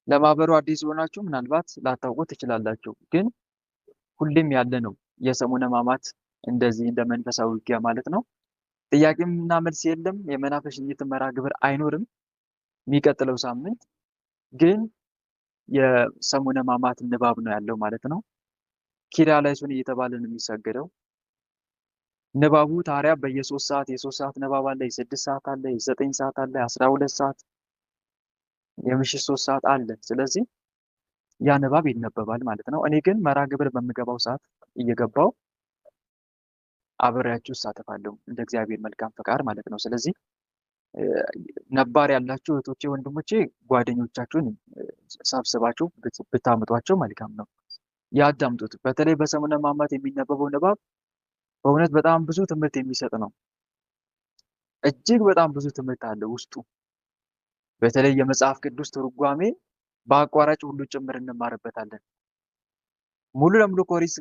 ለማህበሩ አዲስ የሆናችሁ ምናልባት ላታውቁት ትችላላችሁ፣ ግን ሁሌም ያለ ነው የሰሙነ ሕማማት እንደዚህ እንደ መንፈሳዊ ውጊያ ማለት ነው። ጥያቄና መልስ የለም። የመናፍስት መርሃ ግብር አይኖርም የሚቀጥለው ሳምንት ግን የሰሙነ ሕማማት ንባብ ነው ያለው ማለት ነው። ኪርያላይሶን እየተባለ ነው የሚሰገደው። ንባቡ ታዲያ በየ3 ሰዓት የ3 ሰዓት ንባብ አለ፣ የ6 ሰዓት አለ፣ የ9 ሰዓት አለ፣ 12 ሰዓት፣ የምሽት 3 ሰዓት አለ። ስለዚህ ያ ንባብ ይነበባል ማለት ነው። እኔ ግን መርሃ ግብር በምገባው ሰዓት እየገባው አብሬያችሁ እሳተፋለሁ እንደ እግዚአብሔር መልካም ፈቃድ ማለት ነው። ስለዚህ ነባር ያላችሁ እህቶቼ፣ ወንድሞቼ ጓደኞቻችሁን ሰብስባችሁ ብታምጧቸው መልካም ነው። ያዳምጡት። በተለይ በሰሙነ ሕማማት የሚነበበው ንባብ በእውነት በጣም ብዙ ትምህርት የሚሰጥ ነው። እጅግ በጣም ብዙ ትምህርት አለ ውስጡ። በተለይ የመጽሐፍ ቅዱስ ትርጓሜ በአቋራጭ ሁሉ ጭምር እንማርበታለን። ሙሉ ለሙሉ ከኦሪት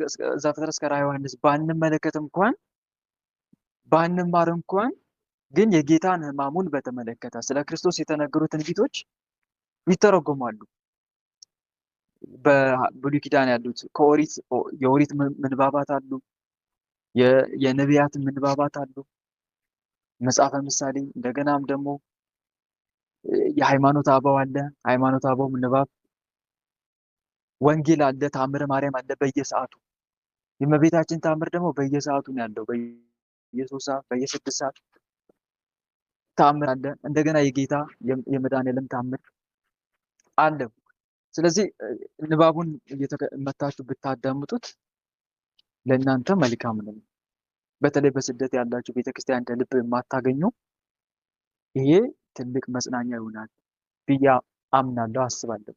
ዘፍጥረት እስከ ራዕየ ዮሐንስ ባንመለከት እንኳን ባንማር እንኳን ግን የጌታን ሕማሙን በተመለከተ ስለ ክርስቶስ የተነገሩ ትንቢቶች ይተረጎማሉ። በብሉይ ኪዳን ያሉት የኦሪት ምንባባት አሉ፣ የነቢያት ምንባባት አሉ፣ መጽሐፈ ምሳሌ፣ እንደገናም ደግሞ የሃይማኖት አበው አለ፣ ሃይማኖት አበው ምንባብ፣ ወንጌል አለ፣ ታምረ ማርያም አለ በየሰዓቱ። የእመቤታችን ታምር ደግሞ በየሰዓቱ ነው ያለው። በየ3 ሰዓት በየ6 ሰዓት ታምር አለ። እንደገና የጌታ የመድኃኔዓለም ታምር አለ። ስለዚህ ንባቡን መታችሁ ብታዳምጡት ለእናንተ መልካም ነው። በተለይ በስደት ያላችሁ ቤተክርስቲያን እንደ ልብ የማታገኙ ይሄ ትልቅ መጽናኛ ይሆናል ብዬ አምናለሁ፣ አስባለሁ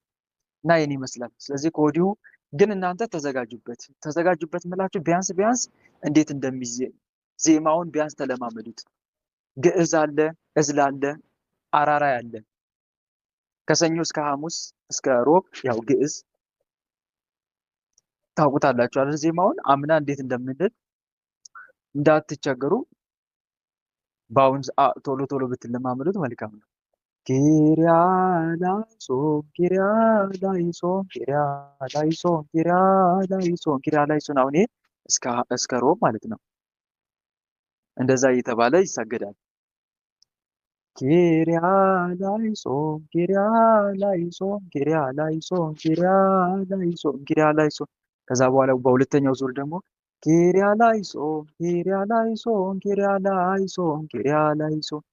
እና ይህን ይመስላል። ስለዚህ ከወዲሁ ግን እናንተ ተዘጋጁበት ምላችሁ ቢያንስ እንዴት ዜማውን ቢያንስ ተለማመዱት። ግዕዝ አለ፣ እዝል አለ፣ አራራይ አለ። ከሰኞ እስከ ሐሙስ እስከ ሮብ ያው ግዕዝ ታውቁታላችሁ አይደል? ዜማውን አምና እንዴት እንደምንል እንዳትቸገሩ በአሁን ቶሎ ቶሎ ብትለማመዱት መልካም ነው። ኪርያላይሶን ኪርያላይሶን ኪርያላይሶን ኪርያላይሶን ኪርያላይሶን አሁን ይሄ እስከ ሮብ ማለት ነው። እንደዛ እየተባለ ይሰገዳል። ኪርያላይሶን ኪርያላይሶን ኪርያላይሶን ኪርያላይሶን ኪርያላይሶን ከዛ በኋላ በሁለተኛው ዙር ደግሞ ኪርያላይሶን ኪርያላይሶን ኪርያላይሶን ኪርያላይሶን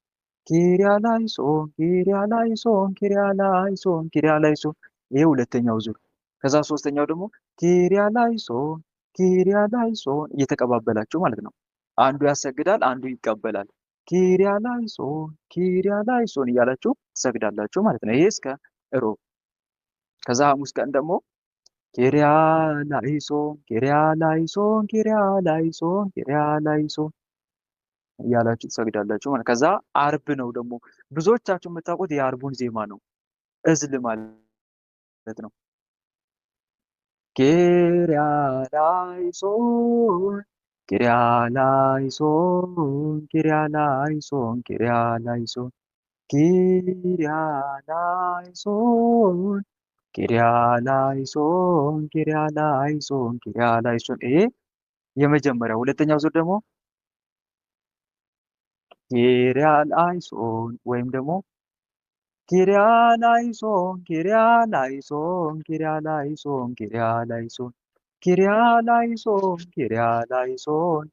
ኪርያላይሶን ኪርያላይሶን ኪርያላይሶን ኪርያላይሶን ይሄ ሁለተኛው ዙር። ከዛ ሶስተኛው ደግሞ ኪርያላይሶን ኪርያላይሶን እየተቀባበላችሁ ማለት ነው። አንዱ ያሰግዳል፣ አንዱ ይቀበላል። ኪርያላይሶን ኪርያላይሶን እያላችሁ ትሰግዳላችሁ ማለት ነው። ይሄ እስከ ሮብ። ከዛ ሐሙስ ቀን ደግሞ ኪርያላይሶን ኪርያላይሶን ኪርያላይሶን ኪርያላይሶን እያላችሁ ትሰግዳላችሁ ማለት። ከዛ አርብ ነው ደግሞ ብዙዎቻችሁ የምታውቁት የአርቡን ዜማ ነው፣ እዝል ማለት ነው። ኪርያላይሶን ኪርያላይሶን ኪርያላይሶን ኪርያላይሶን ኪርያላይሶን ኪርያላይሶን ኪርያላይሶን ኪርያላይሶን ይሄ የመጀመሪያው። ሁለተኛው ዙር ደግሞ ኪርያላይሶን ወይም ደግሞ ኪርያላይሶን ኪርያላይሶን ኪርያላይሶን ኪርያላይሶን ኪርያላይሶን ኪርያላይሶን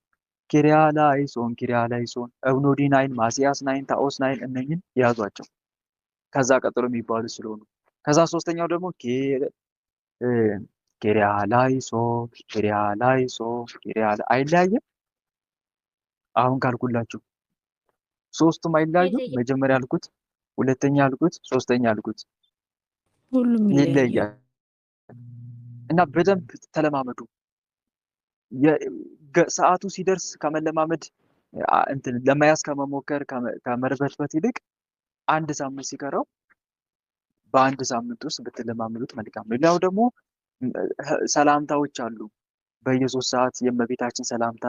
ኪርያላይሶን ኪርያላይሶን እብኖዲ 9 ማስያስ 9 ታኦስ 9 እነኝን ያዟቸው ከዛ ቀጥሎ የሚባሉ ስለሆኑ። ከዛ ሶስተኛው ደግሞ ኪርያላይሶን ኪርያላይሶን አይለያየም። አሁን ካልኩላችሁ ሶስቱም አይለያዩም። መጀመሪያ ያልኩት፣ ሁለተኛ ያልኩት፣ ሶስተኛ ያልኩት ሁሉም ይለያል እና በደንብ ተለማመዱ። ሰዓቱ ሲደርስ ከመለማመድ እንትን ለመያዝ ከመሞከር ከመርበትበት ይልቅ አንድ ሳምንት ሲቀረው በአንድ ሳምንት ውስጥ ብትለማመዱት መልካም ነው። ሌላው ደግሞ ሰላምታዎች አሉ። በየ3 ሰዓት የእመቤታችን ሰላምታ፣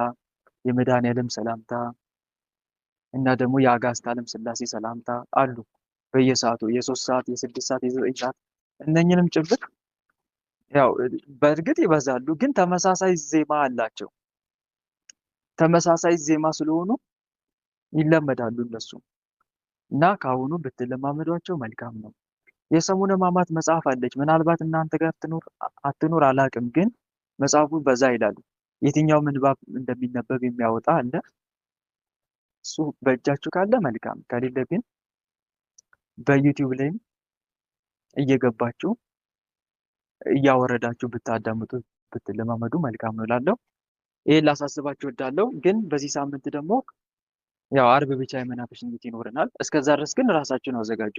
የመድኃኔዓለም ሰላምታ እና ደግሞ የአጋዕዝተ ዓለም ሥላሴ ሰላምታ አሉ። በየሰዓቱ የ3 ሰዓት፣ የ6 ሰዓት፣ የ9 ሰዓት እነኝንም ጭምር ያው በእርግጥ ይበዛሉ፣ ግን ተመሳሳይ ዜማ አላቸው። ተመሳሳይ ዜማ ስለሆኑ ይለመዳሉ እነሱ እና ከአሁኑ ብትለማመዷቸው መልካም ነው። የሰሙነ ሕማማት መጽሐፍ አለች። ምናልባት እናንተ ጋር ትኖር አትኖር አላውቅም፣ ግን መጽሐፉ በዛ ይላሉ። የትኛው ምንባብ እንደሚነበብ የሚያወጣ አለ። እሱ በእጃችሁ ካለ መልካም፣ ከሌለ ግን በዩቲዩብ ላይም እየገባችሁ እያወረዳችሁ ብታዳምጡ ብትለማመዱ መልካም ነው እላለሁ። ይሄን ላሳስባችሁ እወዳለሁ። ግን በዚህ ሳምንት ደግሞ ያው አርብ ብቻ የመናፍስት ይኖረናል። እስከዛ ድረስ ግን ራሳችሁን አዘጋጁ።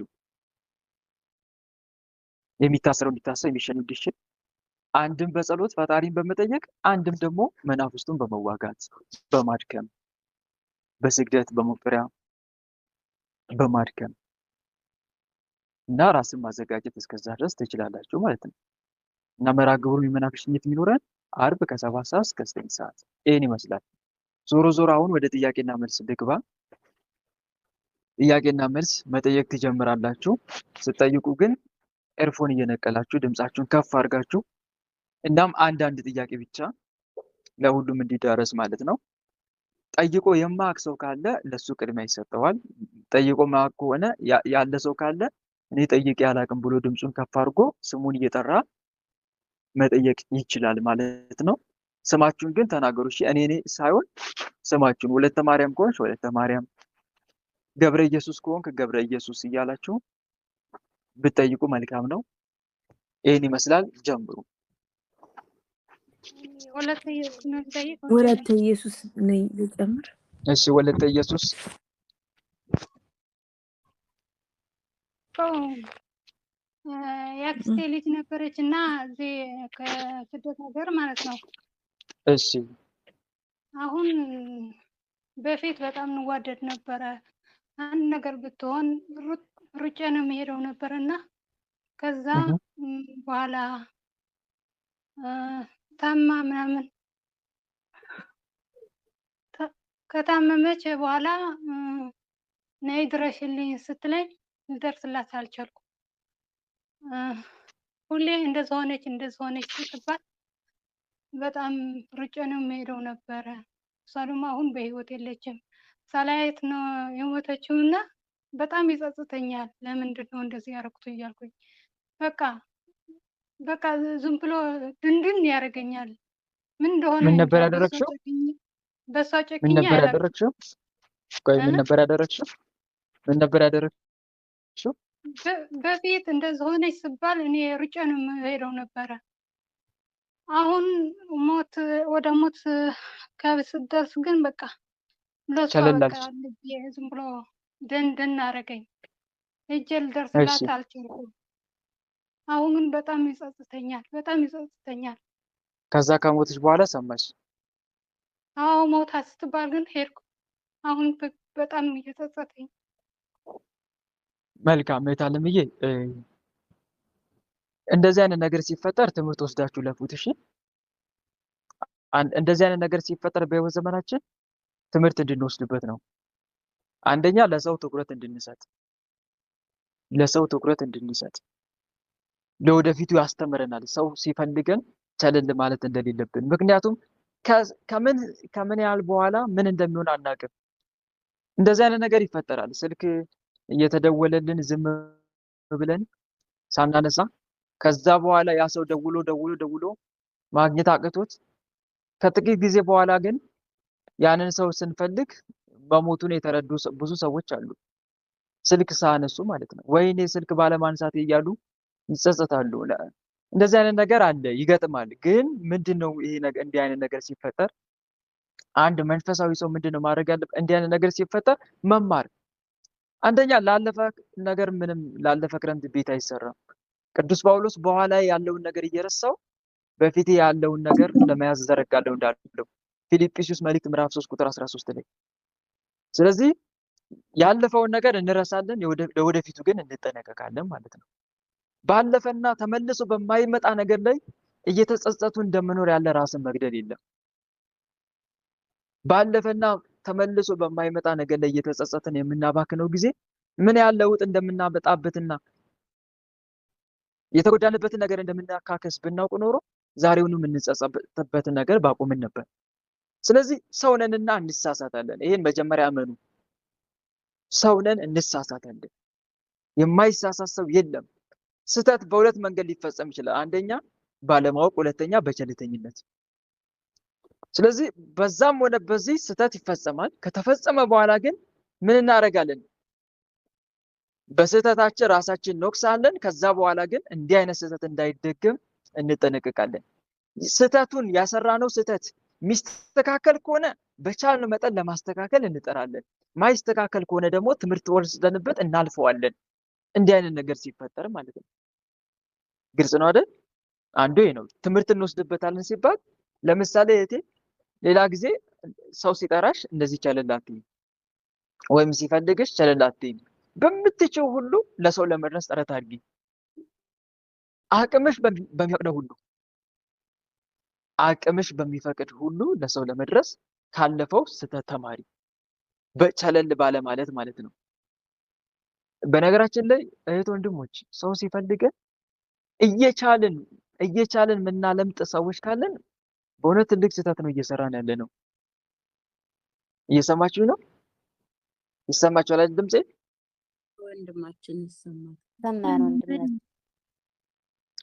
የሚታሰረው እንዲታሰር፣ የሚሸነው እንዲሸን፣ አንድም በጸሎት ፈጣሪን በመጠየቅ አንድም ደግሞ መናፍስቱን በመዋጋት በማድከም በስግደት በመቁጠሪያ በማድከም እና ራስን ማዘጋጀት እስከዛ ድረስ ትችላላችሁ ማለት ነው። እና መርሐ ግብሩ የመናፍስት የሚኖረን አርብ ከ7 ሰዓት እስከ 9 ሰዓት ይህን ይመስላል። ዞሮ ዞሮ አሁን ወደ ጥያቄና መልስ ልግባ። ጥያቄና መልስ መጠየቅ ትጀምራላችሁ። ስትጠይቁ ግን ኤርፎን እየነቀላችሁ ድምጻችሁን ከፍ አድርጋችሁ፣ እናም አንዳንድ ጥያቄ ብቻ ለሁሉም እንዲዳረስ ማለት ነው። ጠይቆ የማያውቅ ሰው ካለ ለሱ ቅድሚያ ይሰጠዋል። ጠይቆ የማያውቅ ከሆነ ያለ ሰው ካለ እኔ ጠይቄ አላውቅም ብሎ ድምፁን ከፍ አድርጎ ስሙን እየጠራ መጠየቅ ይችላል ማለት ነው። ስማችሁን ግን ተናገሩ እሺ። እኔ ሳይሆን ስማችሁን። ወለተ ማርያም ከሆንሽ ወለተ ማርያም፣ ገብረ ኢየሱስ ከሆንክ ገብረ ኢየሱስ እያላችሁ ብትጠይቁ መልካም ነው። ይህን ይመስላል። ጀምሩ። ወለተ ኢየሱስ ነኝ ልጨምር። እሺ ወለተ ኢየሱስ የአክስቴ ልጅ ነበረች እና እዚህ ከስደት ሀገር ማለት ነው። እሺ አሁን በፊት በጣም እንዋደድ ነበረ። አንድ ነገር ብትሆን ሩጬ ነው የሚሄደው ነበር እና ከዛ በኋላ ታማ ምናምን ከታመመች በኋላ ነይ ድረሽልኝ ስትለኝ ልደርስላት አልቻልኩም። ሁሌ እንደዛ ሆነች ስትባል በጣም ሩጬ ነው የሚሄደው ነበረ። እሷ ደግሞ አሁን በህይወት የለችም። ሳላየት ነው የሞተችው እና በጣም ይጸጽተኛል። ለምንድን ነው እንደዚህ ያደረኩት እያልኩኝ በቃ ዝም ብሎ ድንድን ያደርገኛል። ምን እንደሆነ ምን ነበር ያደረግሽው? በሷ ጨክኜ ምን ነበር ያደረግሽው? ቆይ ምን ነበር ያደረግሽው? ምን ነበር ያደረግሽው? በፊት እንደዚህ ሆነች ስባል እኔ ሩጬ ነው የምሄደው ነበረ። አሁን ወደ ሞት ከስደርስ ግን በቃ ለሷ በቃ ልጄ ዝም ብሎ ደንደን አደረገኝ። እጄ ልደርስላት አልቻልኩም። አሁን ግን በጣም ይጸጽተኛል። ከዛ ከሞትሽ በኋላ ሰማሽ? አዎ ሞታ ስትባል ግን ሄድኩ። አሁን በጣም እየጸጸተኝ። መልካም እህት አለምዬ፣ እንደዚህ አይነት ነገር ሲፈጠር ትምህርት ወስዳችሁ ለፉት። እሺ፣ እንደዚህ አይነት ነገር ሲፈጠር በህይወት ዘመናችን ትምህርት እንድንወስድበት ነው። አንደኛ ለሰው ትኩረት እንድንሰጥ ለወደፊቱ ያስተምረናል። ሰው ሲፈልገን ቸልል ማለት እንደሌለብን። ምክንያቱም ከምን ያህል በኋላ ምን እንደሚሆን አናውቅም። እንደዚህ አይነት ነገር ይፈጠራል። ስልክ እየተደወለልን ዝም ብለን ሳናነሳ ከዛ በኋላ ያ ሰው ደውሎ ማግኘት አቅቶት ከጥቂት ጊዜ በኋላ ግን ያንን ሰው ስንፈልግ መሞቱን የተረዱ ብዙ ሰዎች አሉ። ስልክ ሳነሱ ማለት ነው። ወይኔ ስልክ ባለማንሳት እያሉ ይጸጸታሉ። እንደዚህ አይነት ነገር አለ፣ ይገጥማል። ግን ምንድነው ይሄ ነገር? እንዲህ አይነት ነገር ሲፈጠር አንድ መንፈሳዊ ሰው ምንድነው ማድረግ ያለበት? እንዲህ አይነት ነገር ሲፈጠር መማር። አንደኛ ላለፈ ክረምት ቤት አይሰራም። ቅዱስ ጳውሎስ በኋላ ያለውን ነገር እየረሳው በፊት ያለውን ነገር ለመያዝ ዘረጋለሁ እንዳለው ፊልጵስዩስ መልእክት ምዕራፍ 3 ቁጥር 13 ላይ። ስለዚህ ያለፈውን ነገር እንረሳለን፣ ለወደፊቱ ግን እንጠነቀቃለን ማለት ነው። ባለፈና ተመልሶ በማይመጣ ነገር ላይ እየተጸጸቱ እንደምኖር ያለ ራስን መግደል የለም። ባለፈና ተመልሶ በማይመጣ ነገር ላይ እየተጸጸትን የምናባክነው ጊዜ ምን ያህል ለውጥ እንደምናመጣበትና የተጎዳንበትን ነገር እንደምናካከስ ብናውቅ ኖሮ ዛሬውኑ የምንጸጸትበትን ነገር ባቆምን ነበር። ስለዚህ ሰው ነንና እንሳሳታለን። ይሄን መጀመሪያ እመኑ። ሰው ነን፣ እንሳሳታለን። የማይሳሳት ሰው የለም። ስህተት በሁለት መንገድ ሊፈጸም ይችላል። አንደኛ ባለማወቅ፣ ሁለተኛ በቸልተኝነት። ስለዚህ በዛም ሆነ በዚህ ስህተት ይፈጸማል። ከተፈጸመ በኋላ ግን ምን እናደርጋለን? በስህተታችን ራሳችን እንወቅሳለን። ከዛ በኋላ ግን እንዲህ አይነት ስህተት እንዳይደገም እንጠነቀቃለን። ስህተቱን ያሰራነው ስህተት ሚስተካከል ከሆነ በቻልነው መጠን ለማስተካከል እንጠራለን። ማይስተካከል ከሆነ ደግሞ ትምህርት ወስደንበት እናልፈዋለን። እንዲህ አይነት ነገር ሲፈጠር ማለት ነው። ግልጽ ነው አይደል? አንዱ ይሄ ነው። ትምህርት እንወስድበታለን ሲባል ለምሳሌ እህቴ ሌላ ጊዜ ሰው ሲጠራሽ እንደዚህ ቸለል አትይም፣ ወይም ሲፈልግሽ ቸለል አትይም። በምትችው ሁሉ ለሰው ለመድረስ ጥረት አድርጊ። አቅምሽ በሚፈቅደው ሁሉ አቅምሽ በሚፈቅድ ሁሉ ለሰው ለመድረስ ካለፈው ስህተት ተማሪ፣ በቸለል ባለ ማለት ነው። በነገራችን ላይ እህት ወንድሞች፣ ሰው ሲፈልገን እየቻልን የምናለምጥ ሰዎች ካለን በእውነት ትልቅ ስህተት ነው እየሰራን ያለ ነው። እየሰማችሁ ነው? ይሰማችኋል አይደል? ድምጼ ወንድማችን ይሰማል። ሰማን ወንድማችን።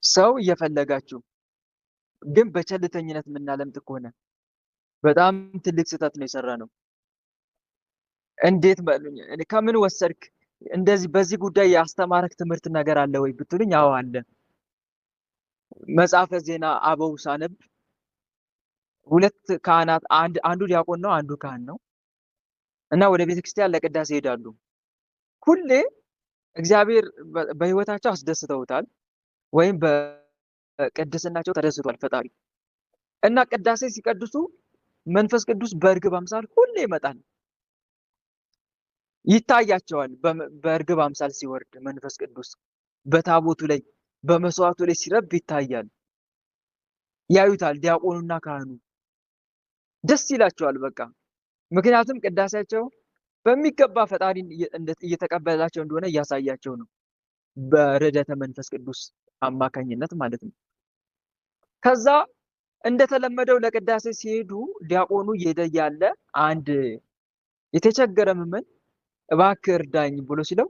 ሰው እየፈለጋችሁ ግን በቸልተኝነት የምናለምጥ ከሆነ በጣም ትልቅ ስህተት ነው የሰራ ነው። እንዴት በሉኝ፣ ከምን ወሰድክ? እንደዚህ በዚህ ጉዳይ ያስተማረክ ትምህርት ነገር አለ ወይ ብትሉኝ፣ አዎ አለ። መጽሐፈ ዜና አበው ሳነብ ሁለት ካህናት፣ አንዱ ዲያቆን ነው፣ አንዱ ካህን ነው እና ወደ ቤተክርስቲያን ለቅዳሴ ይሄዳሉ። ሁሌ እግዚአብሔር በህይወታቸው አስደስተውታል ወይም በቅድስናቸው ተደስቷል ፈጣሪ እና ቅዳሴ ሲቀድሱ መንፈስ ቅዱስ በእርግብ አምሳል ሁሌ ይመጣል፣ ይታያቸዋል። በእርግብ አምሳል ሲወርድ መንፈስ ቅዱስ በታቦቱ ላይ በመስዋዕቱ ላይ ሲረብ ይታያል፣ ያዩታል። ዲያቆኑና ካህኑ ደስ ይላቸዋል በቃ። ምክንያቱም ቅዳሴያቸው በሚገባ ፈጣሪን እየተቀበላቸው እንደሆነ እያሳያቸው ነው፣ በረድኤተ መንፈስ ቅዱስ አማካኝነት ማለት ነው። ከዛ እንደተለመደው ለቅዳሴ ሲሄዱ ዲያቆኑ እየሄደ ያለ አንድ የተቸገረ ምዕመን እባክህ እርዳኝ ብሎ ሲለው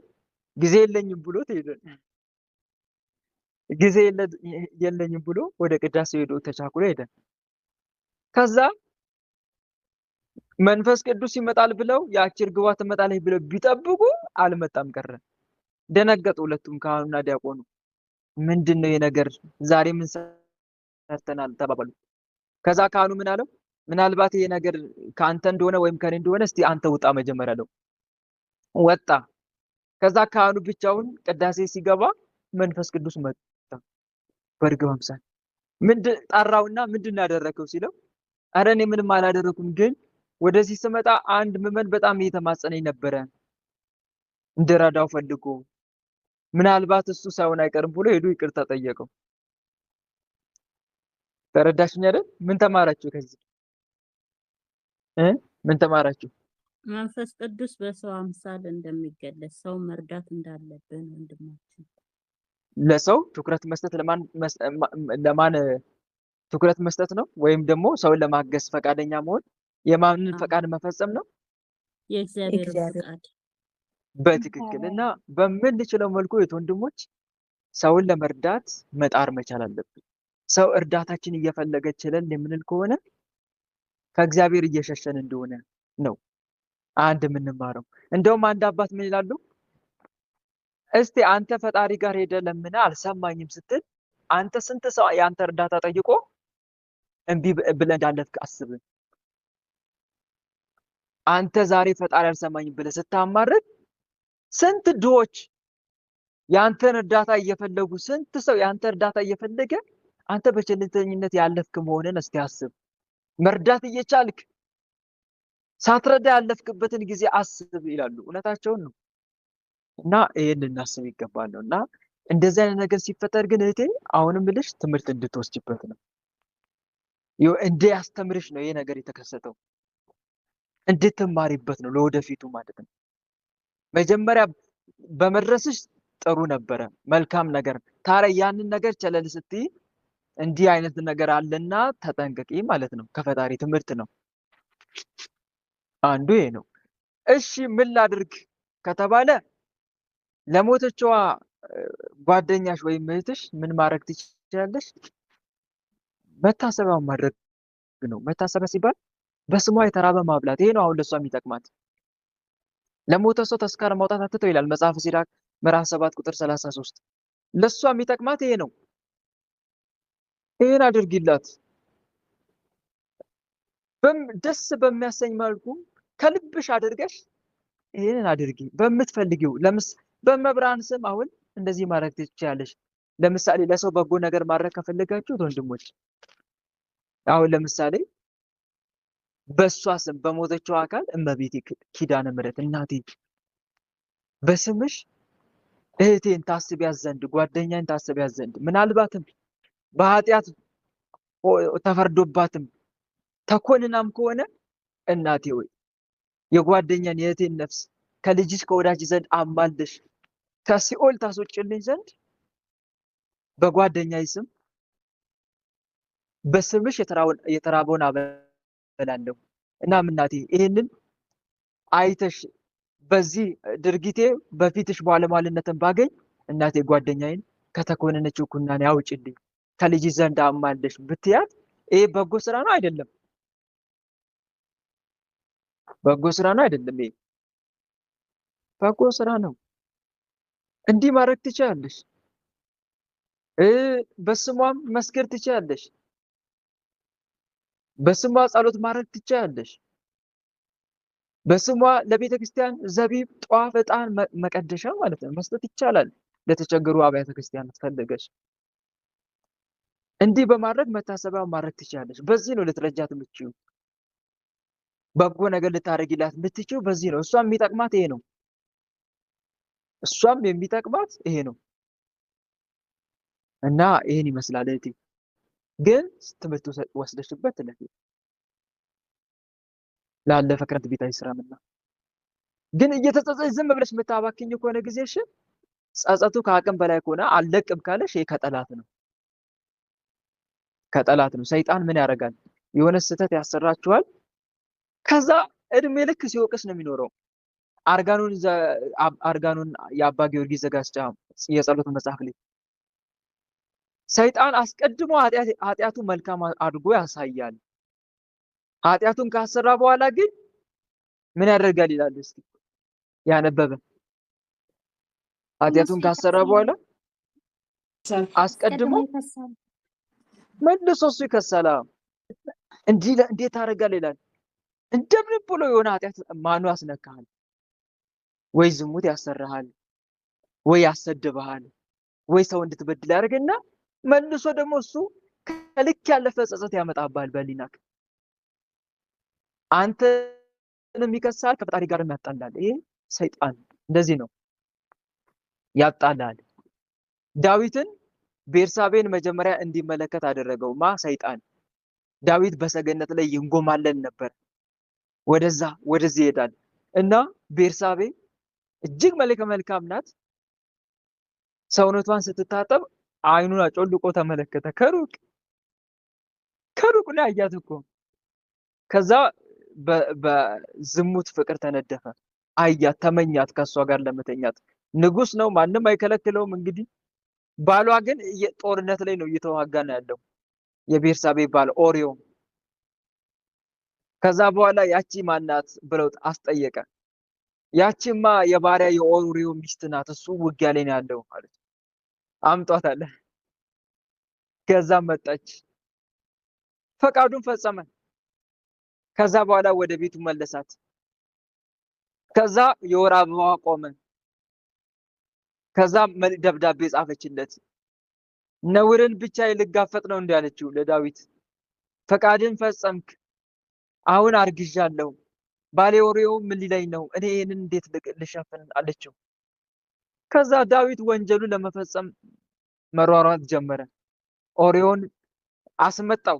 ጊዜ የለኝም ብሎ ሄደ። ጊዜ የለኝም ብሎ ወደ ቅዳሴ ሄዶ ተቻኩሎ ሄደ። ከዛ መንፈስ ቅዱስ ይመጣል ብለው ያቺ እርግቧ ትመጣለች ብለው ቢጠብቁ አልመጣም ቀረ። ደነገጡ ሁለቱም፣ ካህኑና ዲያቆኑ። ምንድነው የነገር ዛሬ ምን ሰርተናል ተባባሉ። ከዛ ካህኑ ምን አለው? ምናልባት ይሄ ነገር ከአንተ እንደሆነ ወይም ከኔ እንደሆነ እስቲ አንተ ውጣ መጀመሪያ አለው። ወጣ። ከዛ ካህኑ ብቻውን ቅዳሴ ሲገባ መንፈስ ቅዱስ መጣ በእርግብ አምሳል። ጠራውና ምንድን ያደረከው ሲለው፣ አረ እኔ ምንም አላደረኩም፣ ግን ወደዚህ ስመጣ አንድ ምዕመን በጣም እየተማጸነኝ ነበረ እንድረዳው ፈልጎ ምናልባት እሱ ሳይሆን አይቀርም ብሎ ሄዶ ይቅርታ ጠየቀው። ተረዳሽኝ አይደል? ምን ተማራችሁ ከዚህ? ምን ተማራችሁ? መንፈስ ቅዱስ በሰው አምሳል እንደሚገለጽ ሰው መርዳት እንዳለብን ወንድማችን። ለሰው ትኩረት መስጠት ለማን ትኩረት መስጠት ነው? ወይም ደግሞ ሰውን ለማገዝ ፈቃደኛ መሆን የማንን ፈቃድ መፈጸም ነው? የእግዚአብሔር ፈቃድ በትክክል። እና በምንችለው መልኩ ወንድሞች ሰውን ለመርዳት መጣር መቻል አለብን። ሰው እርዳታችን እየፈለገ ችለን የምንል ከሆነ ከእግዚአብሔር እየሸሸን እንደሆነ ነው አንድ የምንማረው። እንደውም አንድ አባት ምን ይላሉ? እስቲ አንተ ፈጣሪ ጋር ሄደ ለምን አልሰማኝም ስትል አንተ ስንት ሰው ያንተ እርዳታ ጠይቆ እምቢ ብለህ እንዳለፍክ አስብ። አንተ ዛሬ ፈጣሪ አልሰማኝም ብለህ ስታማርር ስንት ድሆች ያንተን እርዳታ እየፈለጉ፣ ስንት ሰው ያንተ እርዳታ እየፈለገ አንተ በቸልተኝነት ያለፍክ መሆንን እስቲ አስብ። መርዳት እየቻልክ ሳትረዳ ያለፍክበትን ጊዜ አስብ ይላሉ። እውነታቸውን ነው። እና ይሄን ልናስብ ይገባል ነው። እና እንደዚህ አይነት ነገር ሲፈጠር ግን እህቴ አሁንም ልሽ ትምህርት እንድትወስጂበት ነው። እንዲያስተምርሽ ነው ይሄ ነገር የተከሰተው፣ እንድትማሪበት ነው ለወደፊቱ ማለት ነው። መጀመሪያ በመድረስሽ ጥሩ ነበረ፣ መልካም ነገር። ታዲያ ያንን ነገር ቸለል ስትይ እንዲህ አይነት ነገር አለና ተጠንቀቂ ማለት ነው። ከፈጣሪ ትምህርት ነው አንዱ ይሄ ነው። እሺ ምን ላድርግ ከተባለ ለሞተችዋ ጓደኛሽ ወይም እህትሽ ምን ማድረግ ትችላለሽ? መታሰቢያውን ማድረግ ነው። መታሰቢያ ሲባል በስሟ የተራበ ማብላት፣ ይሄ ነው አሁን ለሷ የሚጠቅማት። ለሞተ ሰው ተስካር ማውጣት አትተው ይላል መጽሐፈ ሲራክ ምዕራፍ 7 ቁጥር 33። ለሷ የሚጠቅማት ይሄ ነው። ይሄን አድርጊላት ደስ በሚያሰኝ መልኩ ከልብሽ አድርገሽ ይሄንን አድርጊ በምትፈልጊው። በመብራን ስም አሁን እንደዚህ ማድረግ ትችያለሽ። ለምሳሌ ለሰው በጎ ነገር ማድረግ ከፈለጋችሁት ወንድሞች፣ አሁን ለምሳሌ በሷ ስም በሞተችው አካል እመቤቴ ኪዳነ ምሕረት እናቴ በስምሽ እህቴን ታስቢያት ዘንድ ጓደኛዬን ታስቢያት ዘንድ ምናልባትም በኃጢአት ተፈርዶባትም ተኮንናም ከሆነ እናቴ ሆይ የጓደኛን የእህቴን ነፍስ ከልጅሽ ከወዳጅ ዘንድ አማልደሽ ከሲኦል ታስወጭልኝ ዘንድ በጓደኛዬ ስም በስምሽ የተራበውን አበላለሁ። እናም እናቴ ይሄንን አይተሽ በዚህ ድርጊቴ በፊትሽ ባለሟልነትን ባገኝ እናቴ ጓደኛዬን ከተኮነነችው ኩናኔ አውጭልኝ ከልጅሽ ዘንድ አማልደሽ ብትያት፣ ይሄ በጎ ስራ ነው አይደለም? በጎ ስራ ነው አይደለም? ይሄ በጎ ስራ ነው። እንዲህ ማድረግ ትችያለሽ። በስሟም መስገድ ትችያለሽ። በስሟ ጸሎት ማድረግ ትችያለሽ። በስሟ ለቤተ ክርስቲያን ዘቢብ፣ ጧፍ፣ ዕጣን መቀደሻ ማለት ነው መስጠት ይቻላል። ለተቸገሩ አብያተ ክርስቲያናት ፈልገሽ እንዲህ በማድረግ መታሰቢያ ማድረግ ትችያለሽ። በዚህ ነው ልትረጃት የምትችይው። በጎ ነገር ልታደርጊላት የምትችይው በዚህ ነው። እሷም የሚጠቅማት ይሄ ነው። እሷም የሚጠቅማት ይሄ ነው እና ይሄን ይመስላል። እህቴ ግን ትምህርት ወስደሽበት ለፊ ላለፈ ክረምት ቤት አይስራምና ግን እየተጸጸች ዝም ብለሽ የምታባክኝ ከሆነ ጊዜሽ ጸጸቱ ከአቅም በላይ ከሆነ አልለቅም ካለሽ ይሄ ከጠላት ነው። ከጠላት ነው። ሰይጣን ምን ያደርጋል? የሆነ ስህተት ያሰራችኋል። ከዛ እድሜ ልክ ሲወቅስ ነው የሚኖረው። አርጋኑን የአባ ጊዮርጊስ ዘጋስጫ የጸሎት መጽሐፍ ላይ ሰይጣን አስቀድሞ ኃጢአቱ መልካም አድርጎ ያሳያል። ኃጢአቱን ካሰራ በኋላ ግን ምን ያደርጋል ይላል። እስቲ ያነበበ ኃጢአቱን ካሰራ በኋላ አስቀድሞ መልሶ እሱ ይከሳል። እንዴት ታደርጋለህ ይላል። እንደምን ብሎ የሆነ ኃጢአት ማኑ ያስነካሃል፣ ወይ ዝሙት ያሰራሃል፣ ወይ ያሰድብሃል፣ ወይ ሰው እንድትበድል ያደርግና መልሶ ደግሞ እሱ ከልክ ያለፈ ጸጸት ያመጣብሃል በሊናክ። አንተንም ይከሳል፣ ከፈጣሪ ጋር ያጣላል። ይሄ ሰይጣን እንደዚህ ነው ያጣላል። ዳዊትን ቤርሳቤን መጀመሪያ እንዲመለከት አደረገው ሰይጣን። ዳዊት በሰገነት ላይ ይንጎማለን ነበር፣ ወደዛ ወደዚህ ይሄዳል እና ቤርሳቤ እጅግ መልካም ናት። ሰውነቷን ስትታጠብ አይኑን አጮልቆ ተመለከተ። ከሩቅ ነው ያያት እኮ። ከዛ በዝሙት ፍቅር ተነደፈ። አያት፣ ተመኛት፣ ከሷ ጋር ለመተኛት። ንጉስ ነው፣ ማንም አይከለክለውም። እንግዲህ ባሏ ግን ጦርነት ላይ ነው እየተዋጋ ነው ያለው፣ የቤርሳቤ ባል ኦሪዮ። ከዛ በኋላ ያቺ ማናት ብለው አስጠየቀ። ያቺማ የባሪያ የኦሪዮ ሚስት ናት፣ እሱ ውጊያ ላይ ነው ያለው ማለት አምጧት አለ። ከዛ መጣች፣ ፈቃዱን ፈጸመ። ከዛ በኋላ ወደ ቤቱ መለሳት። ከዛ የወር አበባዋ ቆመ። ከዛ ደብዳቤ ጻፈችለት። ነውርን ብቻ ልጋፈጥ ነው እንዳለችው ለዳዊት። ፈቃድን ፈጸምክ፣ አሁን አርግዣለሁ። ባሌ ኦሪዮ ምን ሊለኝ ነው? እኔ ይሄንን እንዴት ልሸፍን አለችው። ከዛ ዳዊት ወንጀሉን ለመፈጸም መሯሯጥ ጀመረ። ኦሪዮን አስመጣው።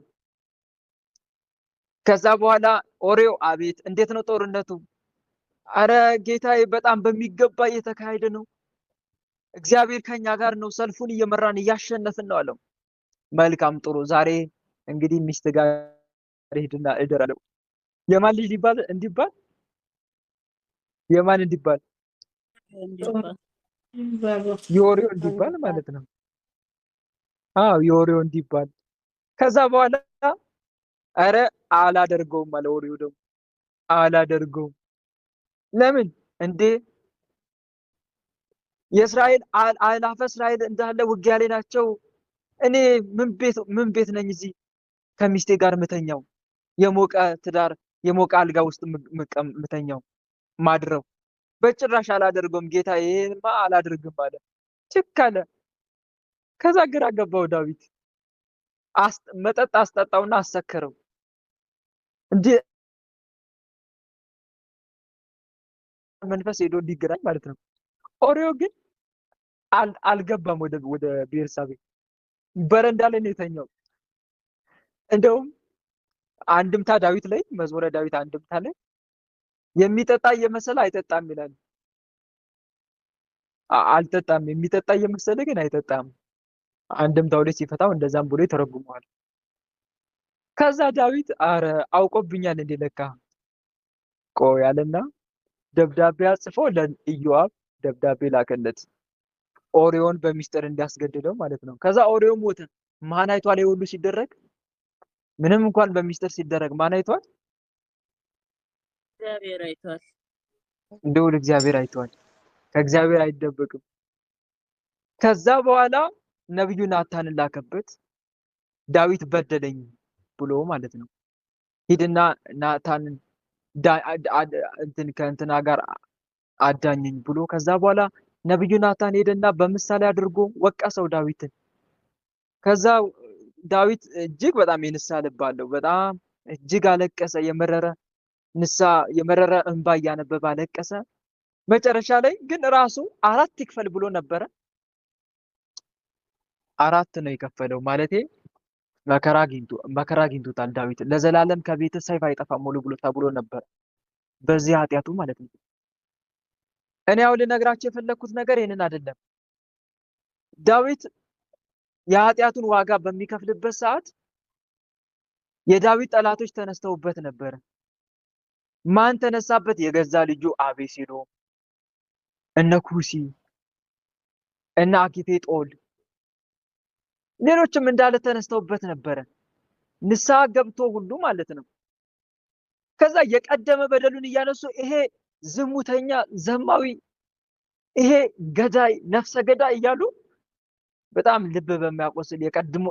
ከዛ በኋላ ኦሪዮ አቤት፣ እንዴት ነው ጦርነቱ? አረ ጌታዬ፣ በጣም በሚገባ እየተካሄደ ነው። እግዚአብሔር ከኛ ጋር ነው፣ ሰልፉን እየመራን እያሸነፍን ነው አለው። መልካም ጥሩ፣ ዛሬ እንግዲህ ሚስት ጋር ሄድና እደር አለው። የማን ልጅ እንዲባል የማን እንዲባል? እንዲባል የኦሪዮ እንዲባል ማለት ነው። አዎ የኦሪዮ እንዲባል። ከዛ በኋላ አረ አላደርገውም አለ ኦሪዮ ደግሞ አላደርገውም። ለምን እንዴ? የእስራኤል አእላፈ እስራኤል እንዳለ ውጊያ ላይ ናቸው። እኔ ምን ቤት ነኝ እዚህ ከሚስቴ ጋር ምተኛው? የሞቀ ትዳር የሞቀ አልጋ ውስጥ ምተኛው ማድረው? በጭራሽ አላደርገውም ጌታ፣ ይሄንማ አላደርግም አለ። ችክ አለ። ከዛ ግራ ገባው ዳዊት። መጠጥ አስጠጣውና አሰከረው። እንዴ መንፈስ ሄዶ እንዲገናኝ ማለት ነው። ኦሪዮ ግን አልገባም ወደ ቤርሳቤ፣ በረንዳ ላይ ነው የተኛው። እንደውም አንድምታ ዳዊት ላይ መዝሙረ ዳዊት አንድምታ ላይ የሚጠጣ እየመሰለ አይጠጣም ይላል። አልጠጣም፣ የሚጠጣ እየመሰለ ግን አይጠጣም። አንድምታው ላይ ሲፈታው እንደዛም ብሎ ይተረጉመዋል። ከዛ ዳዊት አረ አውቆብኛል እንዴ ለካ ቆይ ያለና ደብዳቤ አጽፎ ለኢዮአብ ደብዳቤ ላከለት፣ ኦሪዮን በሚስጥር እንዲያስገድለው ማለት ነው። ከዛ ኦሪዮ ሞተ። ማን አይቷል? ሁሉ ሲደረግ ምንም እንኳን በሚስጥር ሲደረግ ማን አይቷል? እግዚአብሔር አይቷል። ልዑል እግዚአብሔር አይቷል። ከእግዚአብሔር አይደበቅም። ከዛ በኋላ ነብዩ ናታንን ላከበት፣ ዳዊት በደለኝ ብሎ ማለት ነው። ሂድና ናታንን ከእንትና ጋር አዳኘኝ ብሎ ከዛ በኋላ ነብዩ ናታን ሄደና በምሳሌ አድርጎ ወቀሰው ዳዊትን። ከዛ ዳዊት እጅግ በጣም የንስሐ ልብ አለው። በጣም እጅግ አለቀሰ። የመረረ እንባ እያነበበ አለቀሰ። መጨረሻ ላይ ግን ራሱ 4 ይክፈል ብሎ ነበረ። 4 ነው የከፈለው። ማለቴ መከራ አግኝቶታል ዳዊት። ለዘላለም ከቤት ሰይፍ አይጠፋም ሙሉ ብሎ ተብሎ ነበር በዚህ ኃጢአቱ ማለት ነው። እኔ አሁን ልነግራችሁ የፈለኩት ነገር ይሄንን አይደለም። ዳዊት የኃጢአቱን ዋጋ በሚከፍልበት ሰዓት የዳዊት ጠላቶች ተነስተውበት ነበር። ማን ተነሳበት? የገዛ ልጁ አቤሴሎም፣ እነ ኩሲ፣ እነ አኪፌጦል፣ ሌሎችም እንዳለ ተነስተውበት ነበረ። ንስሐ ገብቶ ሁሉ ማለት ነው። ከዛ የቀደመ በደሉን እያነሱ ይሄ ዝሙተኛ፣ ዘማዊ፣ ይሄ ገዳይ፣ ነፍሰ ገዳይ እያሉ በጣም ልብ በሚያቆስል